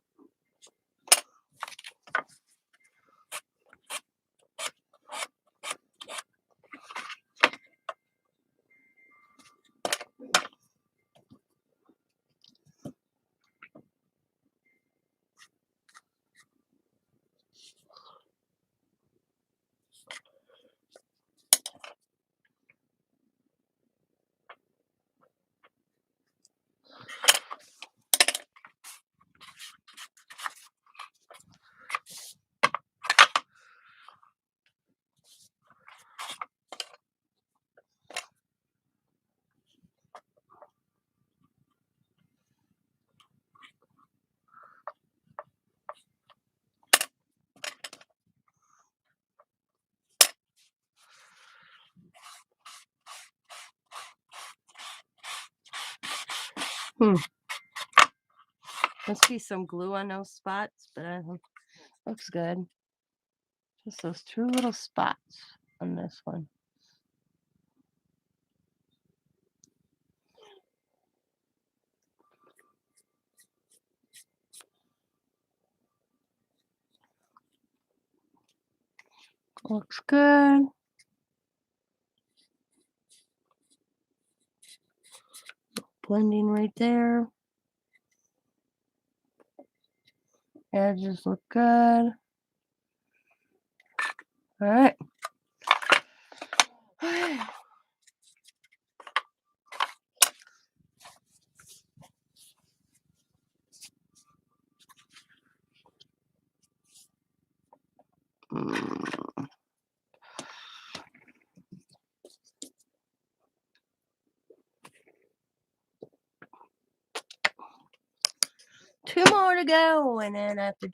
Hmm. Must be some glue on those spots, but looks good. Just those two little spots on this one. Looks good. Blending right there. Edges look good. All right. Two more to go, and then after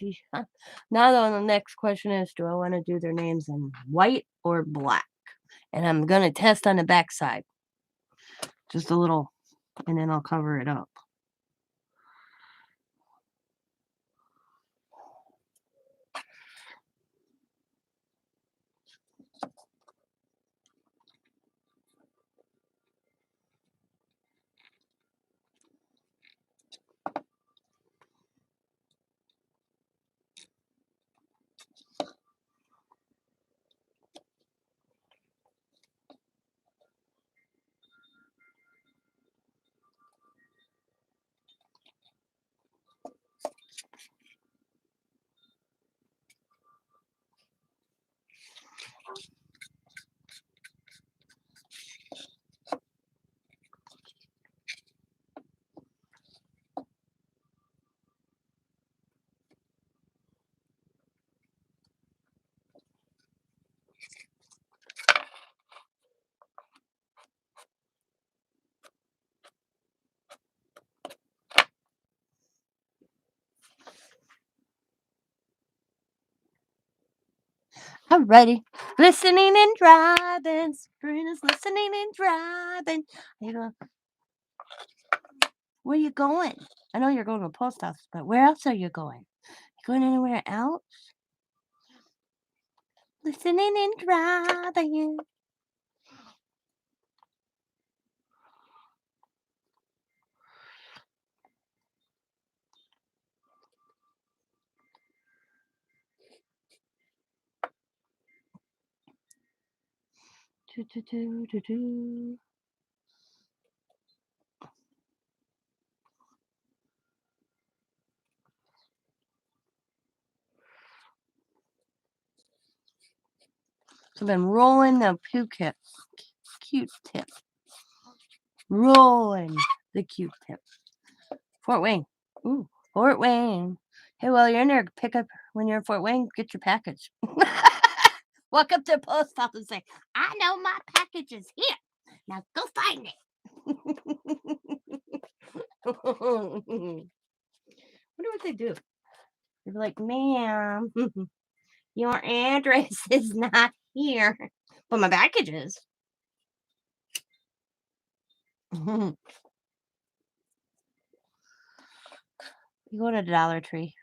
now the next question is, do I want to do their names in white or black? And I'm gonna test on the back side, just a little, and then I'll cover it up. Alrighty. Listening and driving. Sabrina's listening and driving. You know, Where you going? I know you're going to the post office, but where else are you going? You going anywhere else? Listening and driving. Do, do, do, do, do. So I've been rolling the Q-tip. Q-tip. Rolling the Q-tip. Fort Wayne. Ooh, Fort Wayne. Hey, well, you're in there. Pick up when you're in Fort Wayne. Get your package. Walk up to the post office and say, I know my package is here. Now go find it. Wonder what they do. They'd be like, ma'am, your address is not here. But my package is. You go to Dollar Tree.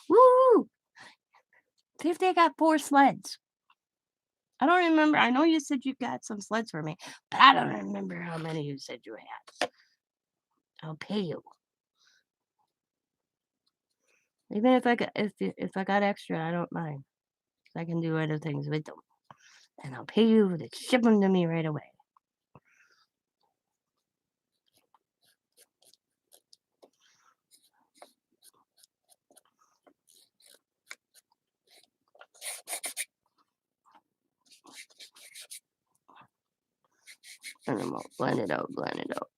Woo! See if they got 4 sleds. I don't remember. I know you said you got some sleds for me, but I don't remember how many you said you had. I'll pay you. Even if I got extra, I don't mind. I can do other things with them. And I'll pay you to ship them to me right away. And then we'll blend it out, blend it out.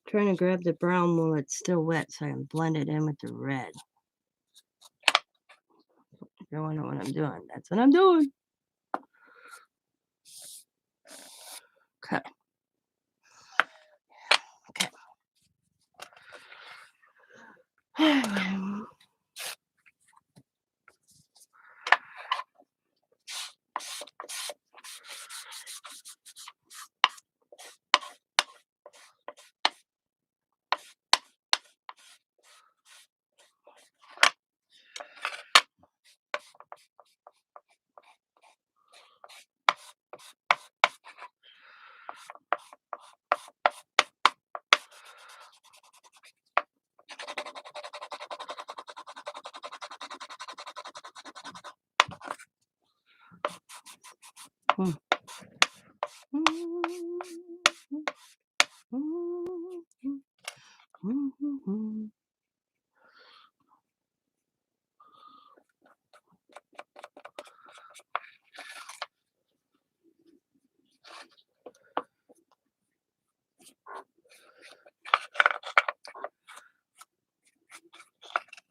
Trying to grab the brown while it's still wet so I can blend it in with the red. If you wonder what I'm doing, that's what I'm doing. Okay. Okay.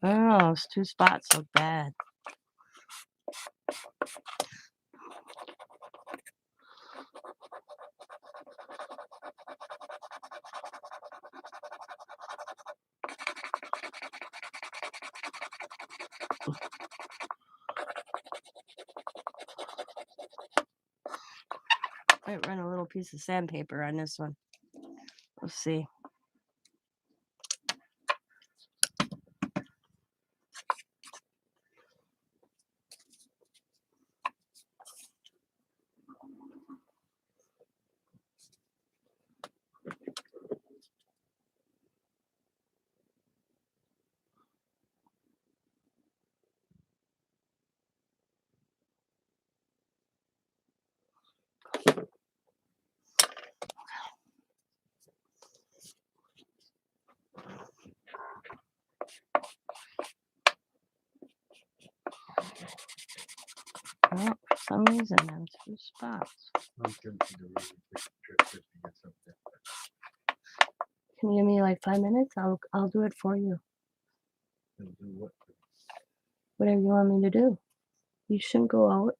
Oh, those 2 spots look bad. Might run a little piece of sandpaper on this one. We'll see. some reason them two spots. I'm tempted to really take a trip just to get something. Can you give me like 5 minutes? I'll do it for you. And do what? Whatever you want me to do. You shouldn't go out.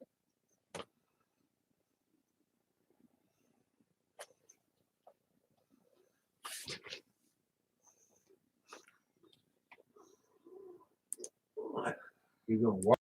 You gonna walk?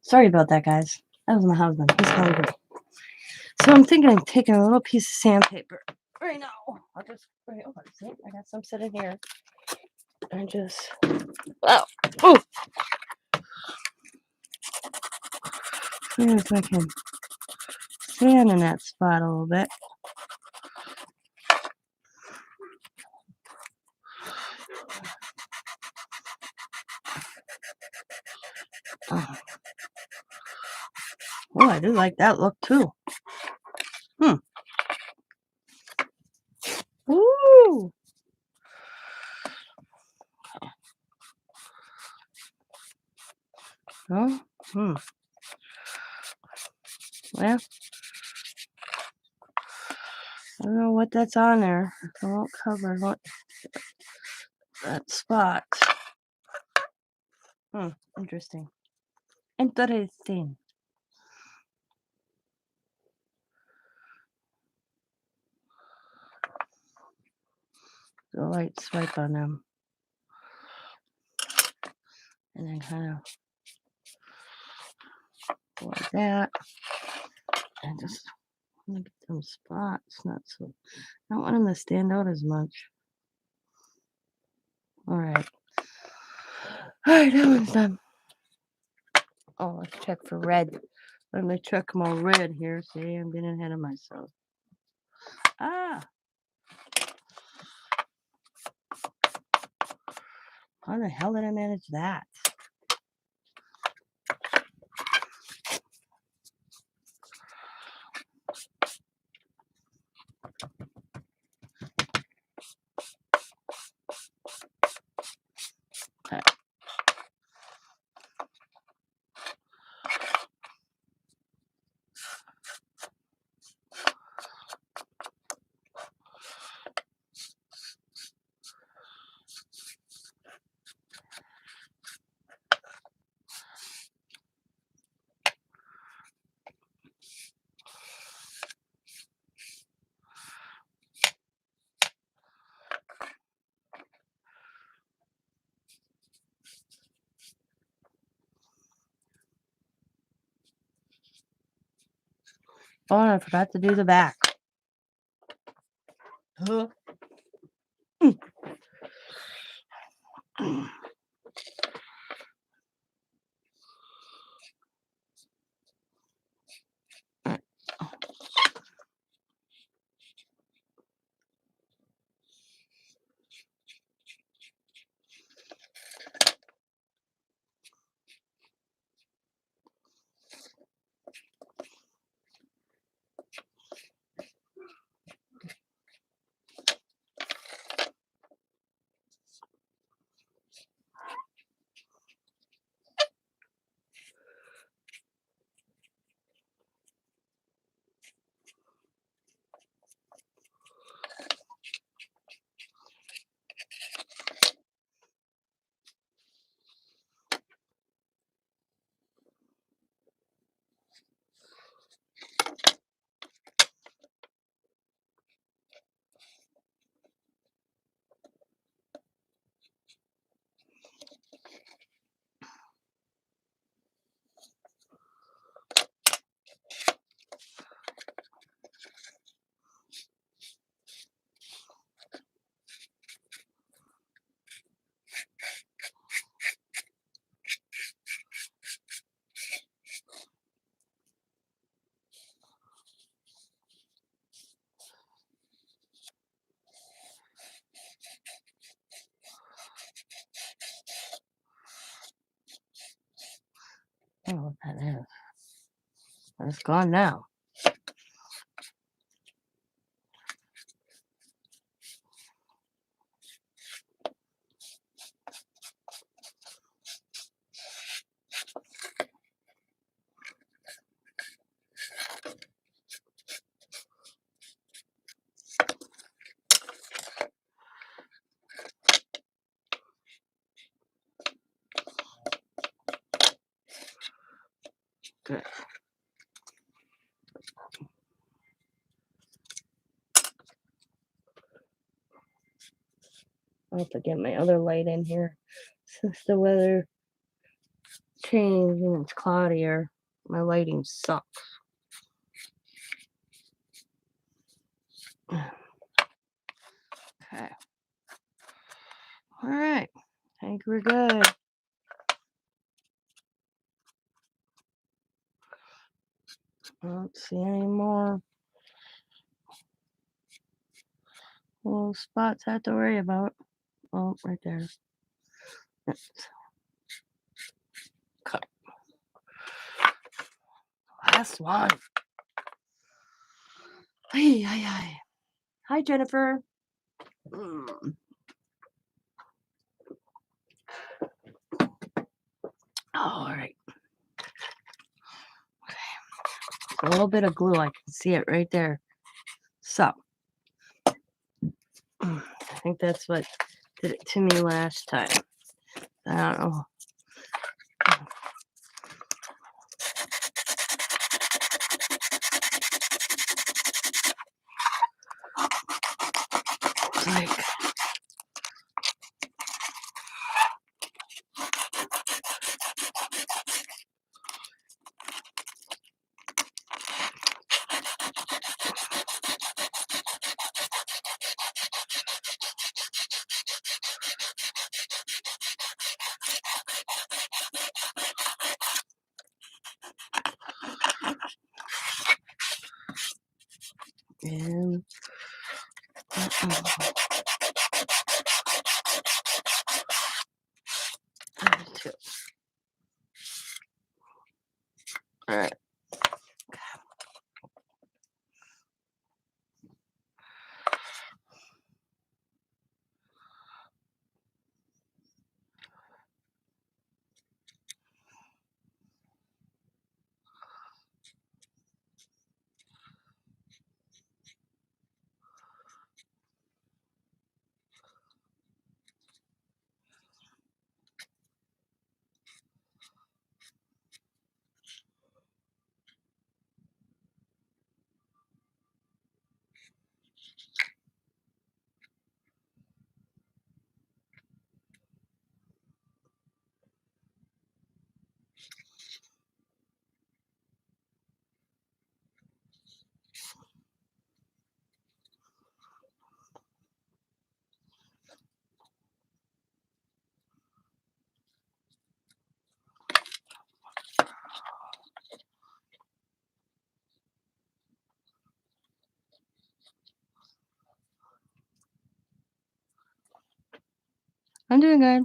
Sorry about that, guys. That was my husband. He's hungry. So I'm thinking of taking a little piece of sandpaper right now. I'll just see, I got some sitting here. And just oh, see if I can sand in that spot a little bit. Oh, I do like that look too. Ooh. Oh, well, I don't know what that's on there. I won't cover that spot. Interesting. Interesting. The light swipe on them. And then kind of like that. And just want to get them spots. I don't want them to stand out as much. Alright. Alright, that one's done. Oh, let's check for red. Let me check my red here. See, I'm getting ahead of myself. Ah! How the hell did I manage that? Okay. Oh, I forgot to do the back. Huh? That is. It's gone now. Good. I'll have to get my other light in here. Since the weather changed and it's cloudier, my lighting sucks. Okay. All right. I think we're good. I don't see any more little spots I have to worry about. Oh, right there. Cut. Last one. Hey, hi, hi. Hi, Jennifer. All right. Okay. A little bit of glue. I can see it right there. So, I think that's what did it to me last time. I don't know. Like, and two. All right. I'm doing good.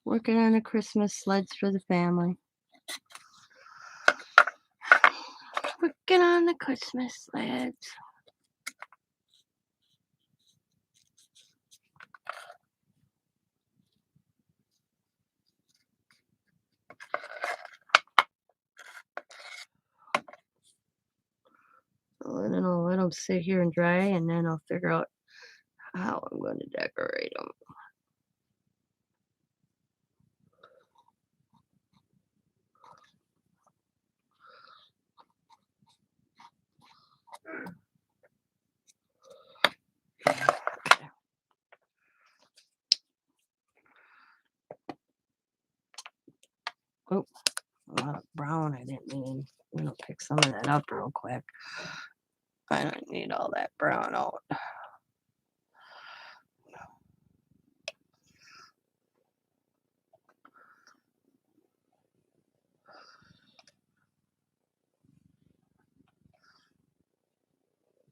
Working on the Christmas sleds for the family. Working on the Christmas sleds. And then I'll let them sit here and dry, and then I'll figure out how I'm going to decorate them. Oh, a lot of brown I didn't mean. I'm going to pick some of that up real quick. I don't need all that brown out.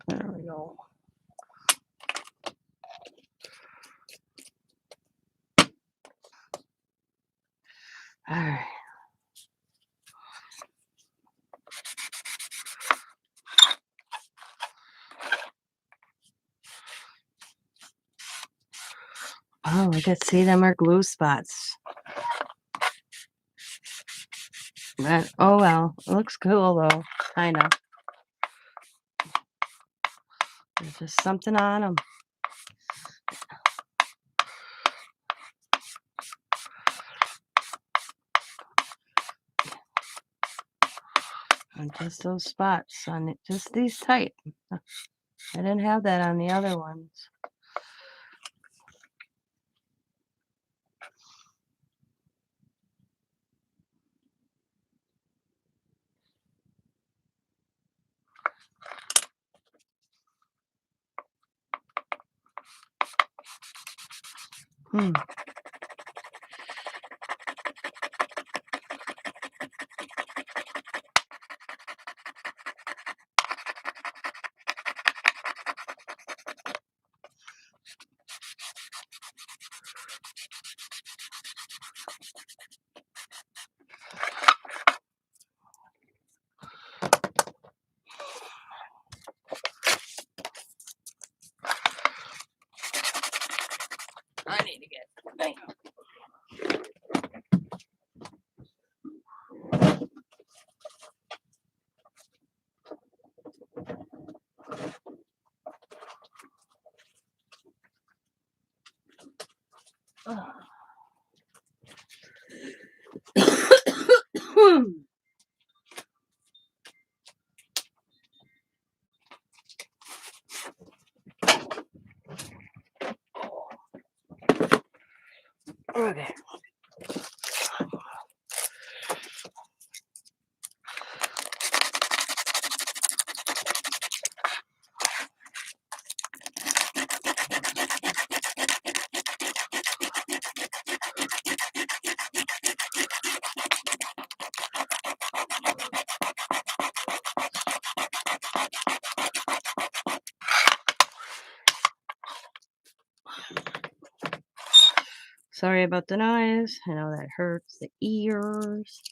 There we go. All right. Oh, I can see them are glue spots. Oh well, it looks cool though, kind of. There's just something on them. And just those spots on it, just these type. I didn't have that on the other ones. Hmm. I need to get. Hang on. Okay. Sorry about the noise. I know that hurts the ears.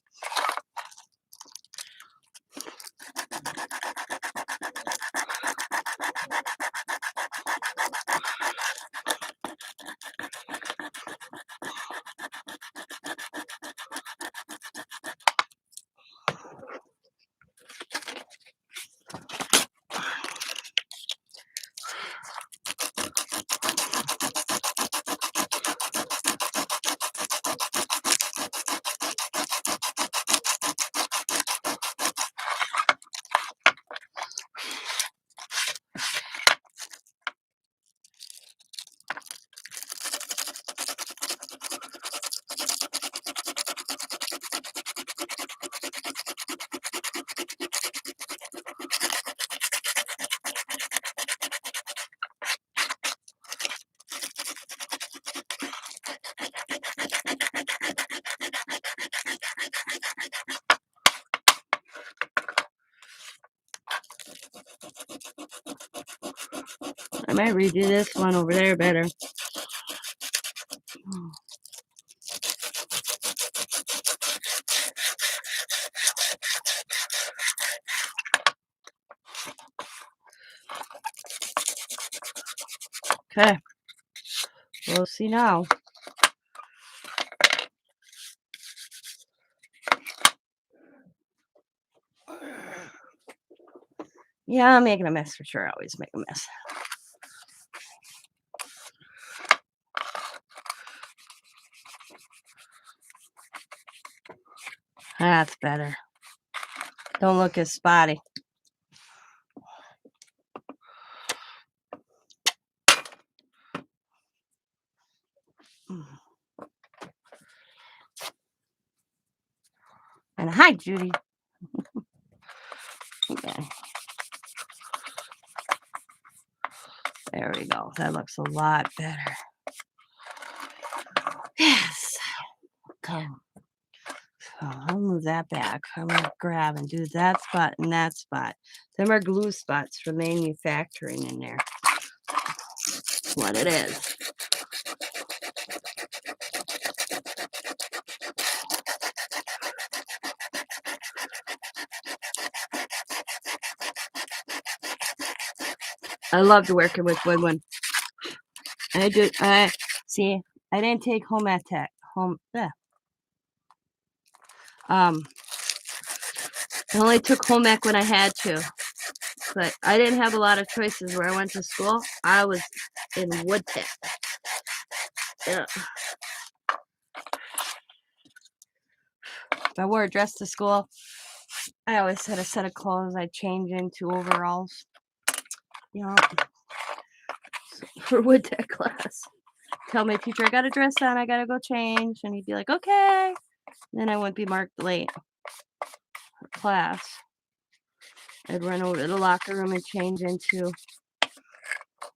I might redo this one over there better. Okay. We'll see now. Yeah, I'm making a mess for sure. I always make a mess. That's better. Don't look as spotty. And hi, Judy. Okay. There we go. That looks a lot better. Yes. Okay. So I'll move that back. I'm going to grab and do that spot and that spot. Them are glue spots for manufacturing in there. That's what it is. I loved working with Win-Win. I didn't take home ec tech. I only took home ec when I had to, but I didn't have a lot of choices where I went to school. I was in wood tech. Yeah. If I wore a dress to school, I always had a set of clothes I'd change into overalls. You know, for wood tech class. Tell my teacher I got a dress on, I gotta go change, and he'd be like, okay. Then I wouldn't be marked late for class. I'd run over to the locker room and change into.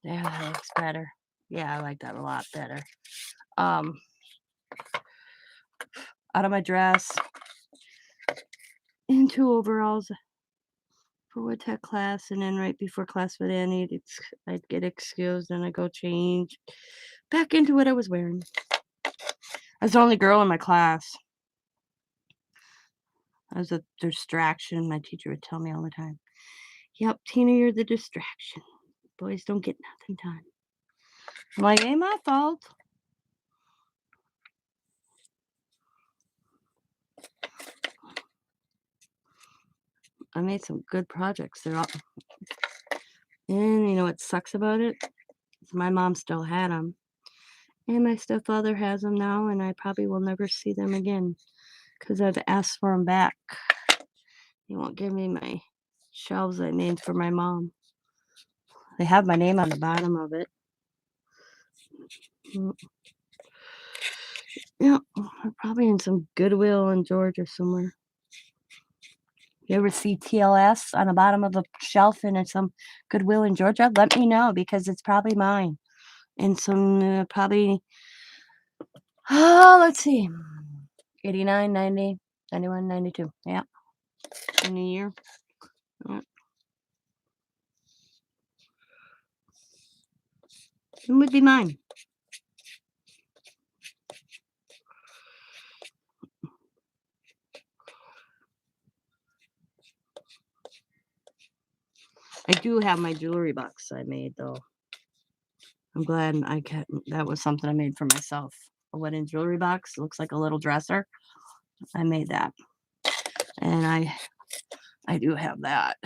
Yeah, that looks better. Yeah, I like that a lot better. Out of my dress, into overalls for wood tech class, and then right before class would end, I'd get excused and I'd go change back into what I was wearing. I was the only girl in my class. I was a distraction. My teacher would tell me all the time, "Yep, Tina, you're the distraction. Boys don't get nothing done." I'm like, ain't my fault. I made some good projects. They're all, and you know what sucks about it? My mom still had them, and my stepfather has them now, and I probably will never see them again because I've asked for them back. He won't give me my shelves I made for my mom. They have my name on the bottom of it. Yeah, probably in some Goodwill in Georgia somewhere. You ever see TLS on the bottom of a shelf in some Goodwill in Georgia? Let me know because it's probably mine. And some probably, let's see, 89, 90, 91, 92. Yeah, in the year. Yeah. It would be mine. I do have my jewelry box I made though. I'm glad that was something I made for myself. A wedding jewelry box. Looks like a little dresser. I made that. And I do have that.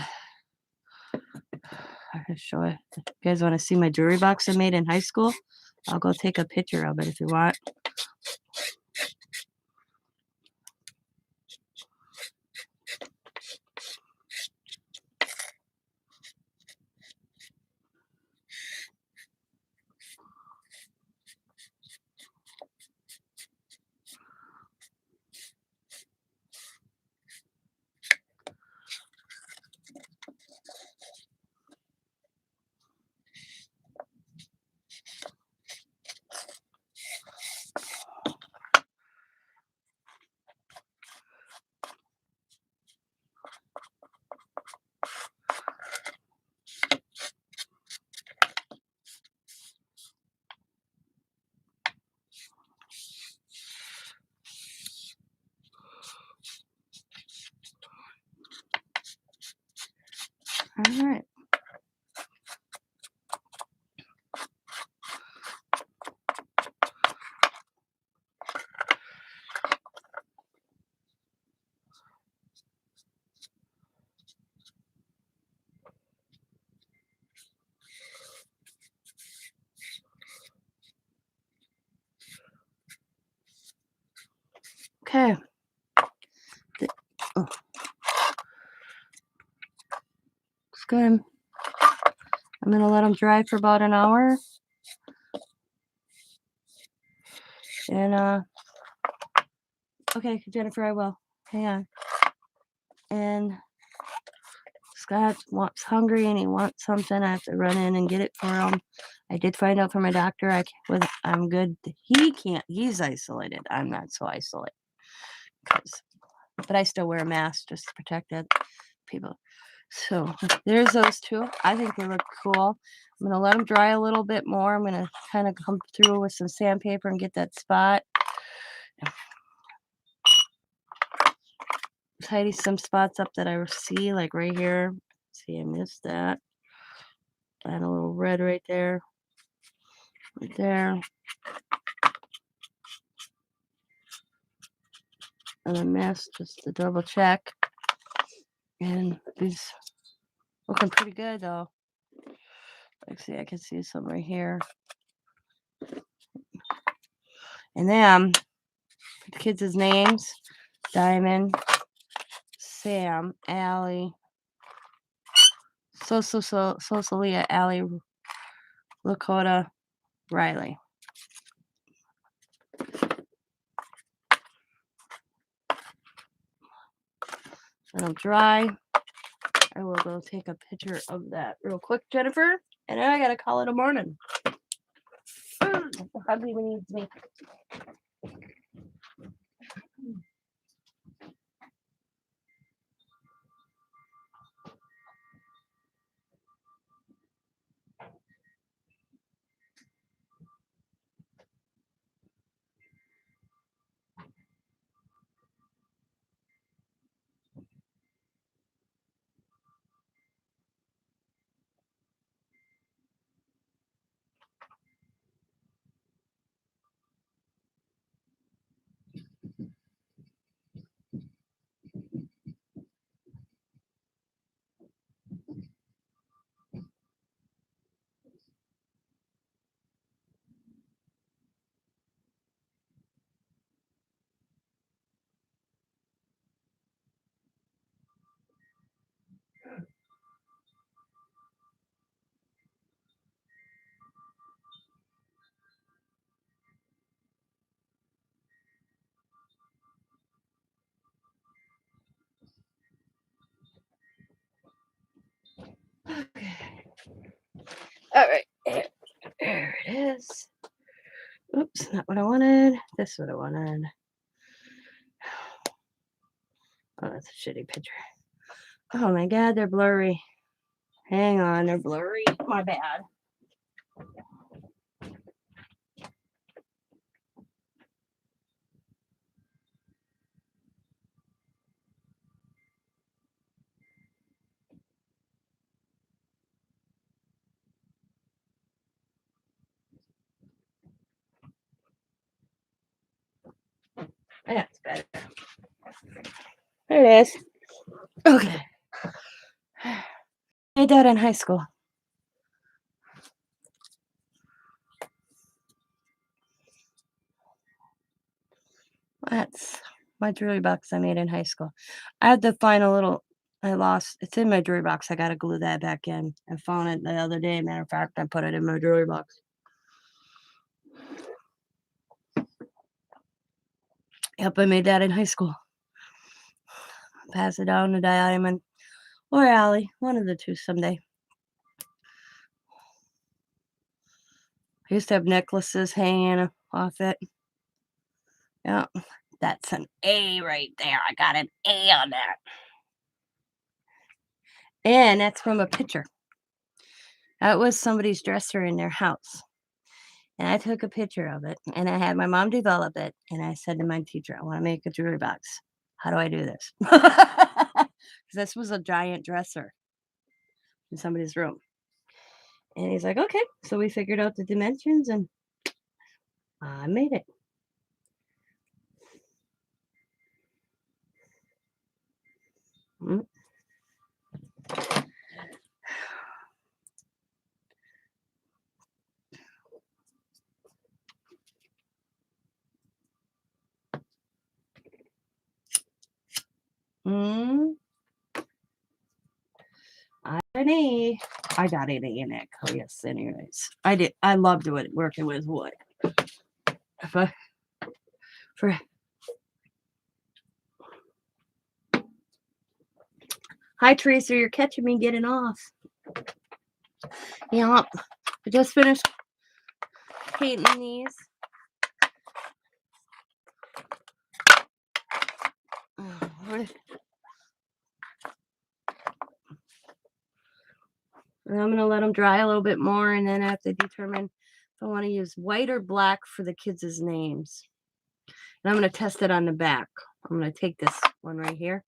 I can show it. If you guys want to see my jewelry box I made in high school, I'll go take a picture of it if you want. All right. Okay. Oh, it's good. I'm gonna let them dry for about an hour. And okay, Jennifer, I will. Hang on. And Scott's hungry and he wants something. I have to run in and get it for him. I did find out from my doctor I'm good. He can't. He's isolated. I'm not so isolated. But I still wear a mask just to protect people. So there's those two. I think they look cool. I'm going to let them dry a little bit more. I'm going to kind of come through with some sandpaper and get that spot. Tidy some spots up that I see, like right here. See, I missed that. Add a little red right there. Right there. And a mess just to double check. And these looking pretty good though. Let's see, I can see some right here. And then the kids' names: Diamond, Sam, Allie, Sosalia, Allie, Lakota, Riley. Let them dry. I will go take a picture of that real quick, Jennifer. And then I gotta call it a morning. The hubby needs me. Okay. All right. There it is. Oops, not what I wanted. This is what I wanted. Oh, that's a shitty picture. Oh my god, they're blurry. Hang on, they're blurry. My bad. That's better. There it is. Okay. I did that in high school. That's my jewelry box I made in high school. I had to find a little. I lost. It's in my jewelry box. I gotta glue that back in. I found it the other day. Matter of fact, I put it in my jewelry box. Yep, I made that in high school. Pass it down to Diamond or Allie, one of the two someday. I used to have necklaces hanging off it. Yeah, that's an A right there. I got an A on that. And that's from a picture. That was somebody's dresser in their house. And I took a picture of it and I had my mom develop it. And I said to my teacher, I want to make a jewelry box. How do I do this? Because this was a giant dresser in somebody's room. And he's like, okay. So we figured out the dimensions and I made it. Mm. Mm. I got an A in that class anyways. I did. I loved it working with wood. Hi Teresa, you're catching me getting off. Yeah, I just finished painting these. And I'm going to let them dry a little bit more, and then I have to determine if I want to use white or black for the kids' names. And I'm going to test it on the back. I'm going to take this one right here,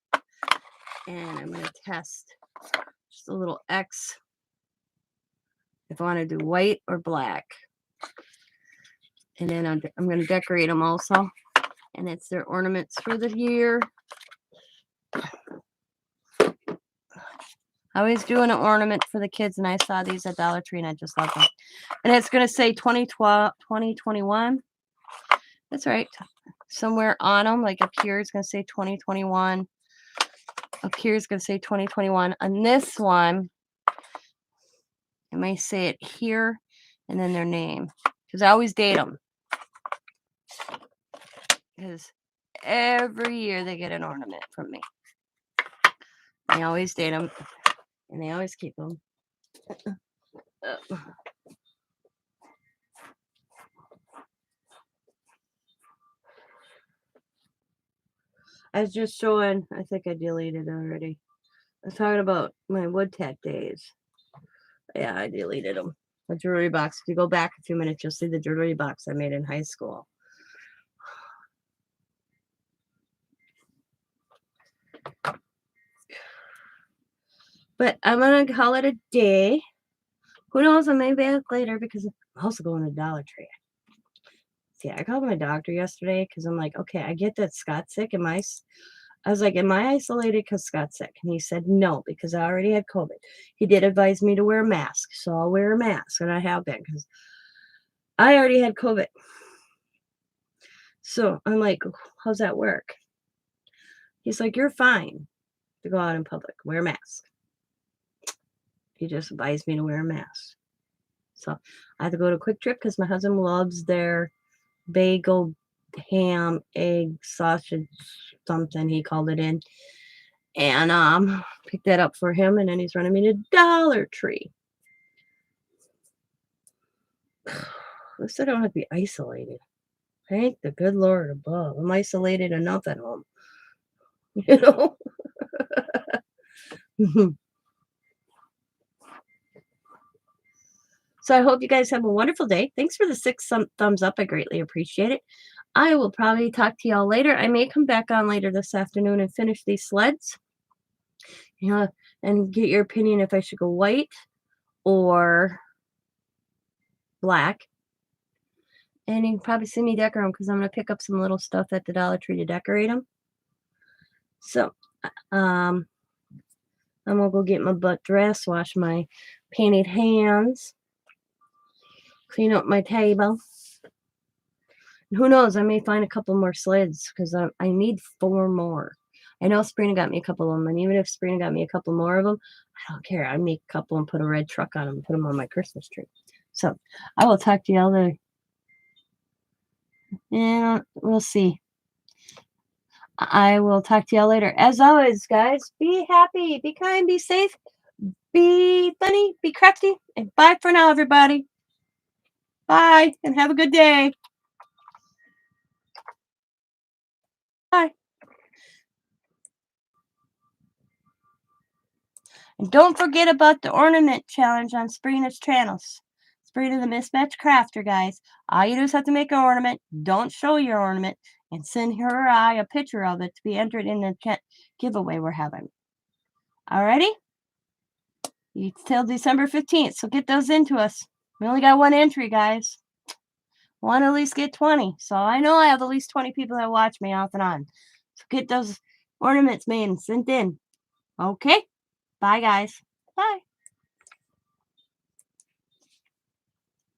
and I'm going to test just a little X if I want to do white or black. And then I'm going to decorate them also. And it's their ornaments for the year. I always doing an ornament for the kids, and I saw these at Dollar Tree, and I just love them. And it's going to say 2021. That's right. Somewhere on them, like up here, it's going to say 2021. Up here is going to say 2021. On this one, it may say it here and then their name. Because I always date them. Because every year they get an ornament from me. I always date them. And they always keep them. I was just showing, I think I deleted it already. I was talking about my wood tack days. Yeah, I deleted them. The jewelry box. If you go back a few minutes, you'll see the jewelry box I made in high school. But I'm going to call it a day. Who knows? I may be back later because I'm also going to Dollar Tree. See, I called my doctor yesterday because I'm like, okay, I get that Scott's sick. I was like, am I isolated because Scott's sick? And he said, no, because I already had COVID. He did advise me to wear a mask. So I'll wear a mask. And I have been because I already had COVID. So I'm like, how's that work? He's like, you're fine to go out in public. Wear a mask. He just advised me to wear a mask. So I had to go to Quick Trip because my husband loves their bagel, ham, egg, sausage, something he called it in. And picked that up for him, and then he's running me to Dollar Tree. At least I don't have to be isolated. Thank the good Lord above. I'm isolated enough at home. You know? So I hope you guys have a wonderful day. Thanks for the 6 thumbs up. I greatly appreciate it. I will probably talk to y'all later. I may come back on later this afternoon and finish these sleds. You know, and get your opinion if I should go white or black. And you can probably see me decorate them because I'm going to pick up some little stuff at the Dollar Tree to decorate them. So, I'm going to go get my butt dressed, wash my painted hands, clean up my table. And who knows, I may find a couple more sleds because I need 4 more. I know Sabrina got me a couple of them, and even if Sabrina got me a couple more of them, I don't care. I'd make a couple and put a red truck on them and put them on my Christmas tree. So, I will talk to y'all later. Yeah, we'll see. I will talk to y'all later. As always, guys, be happy, be kind, be safe, be funny, be crafty, and bye for now, everybody. Bye, and have a good day. Bye. And don't forget about the ornament challenge on Sabrina's channels. Sabrina the Mismatched Crafter, guys. All you do is have to make an ornament. Don't show your ornament. And send her or I a picture of it to be entered in the giveaway we're having. Alrighty? It's till December 15th, so get those into us. We only got 1 entry, guys. Want to at least get 20. So I know I have at least 20 people that watch me off and on. So get those ornaments made and sent in. Okay? Bye, guys. Bye.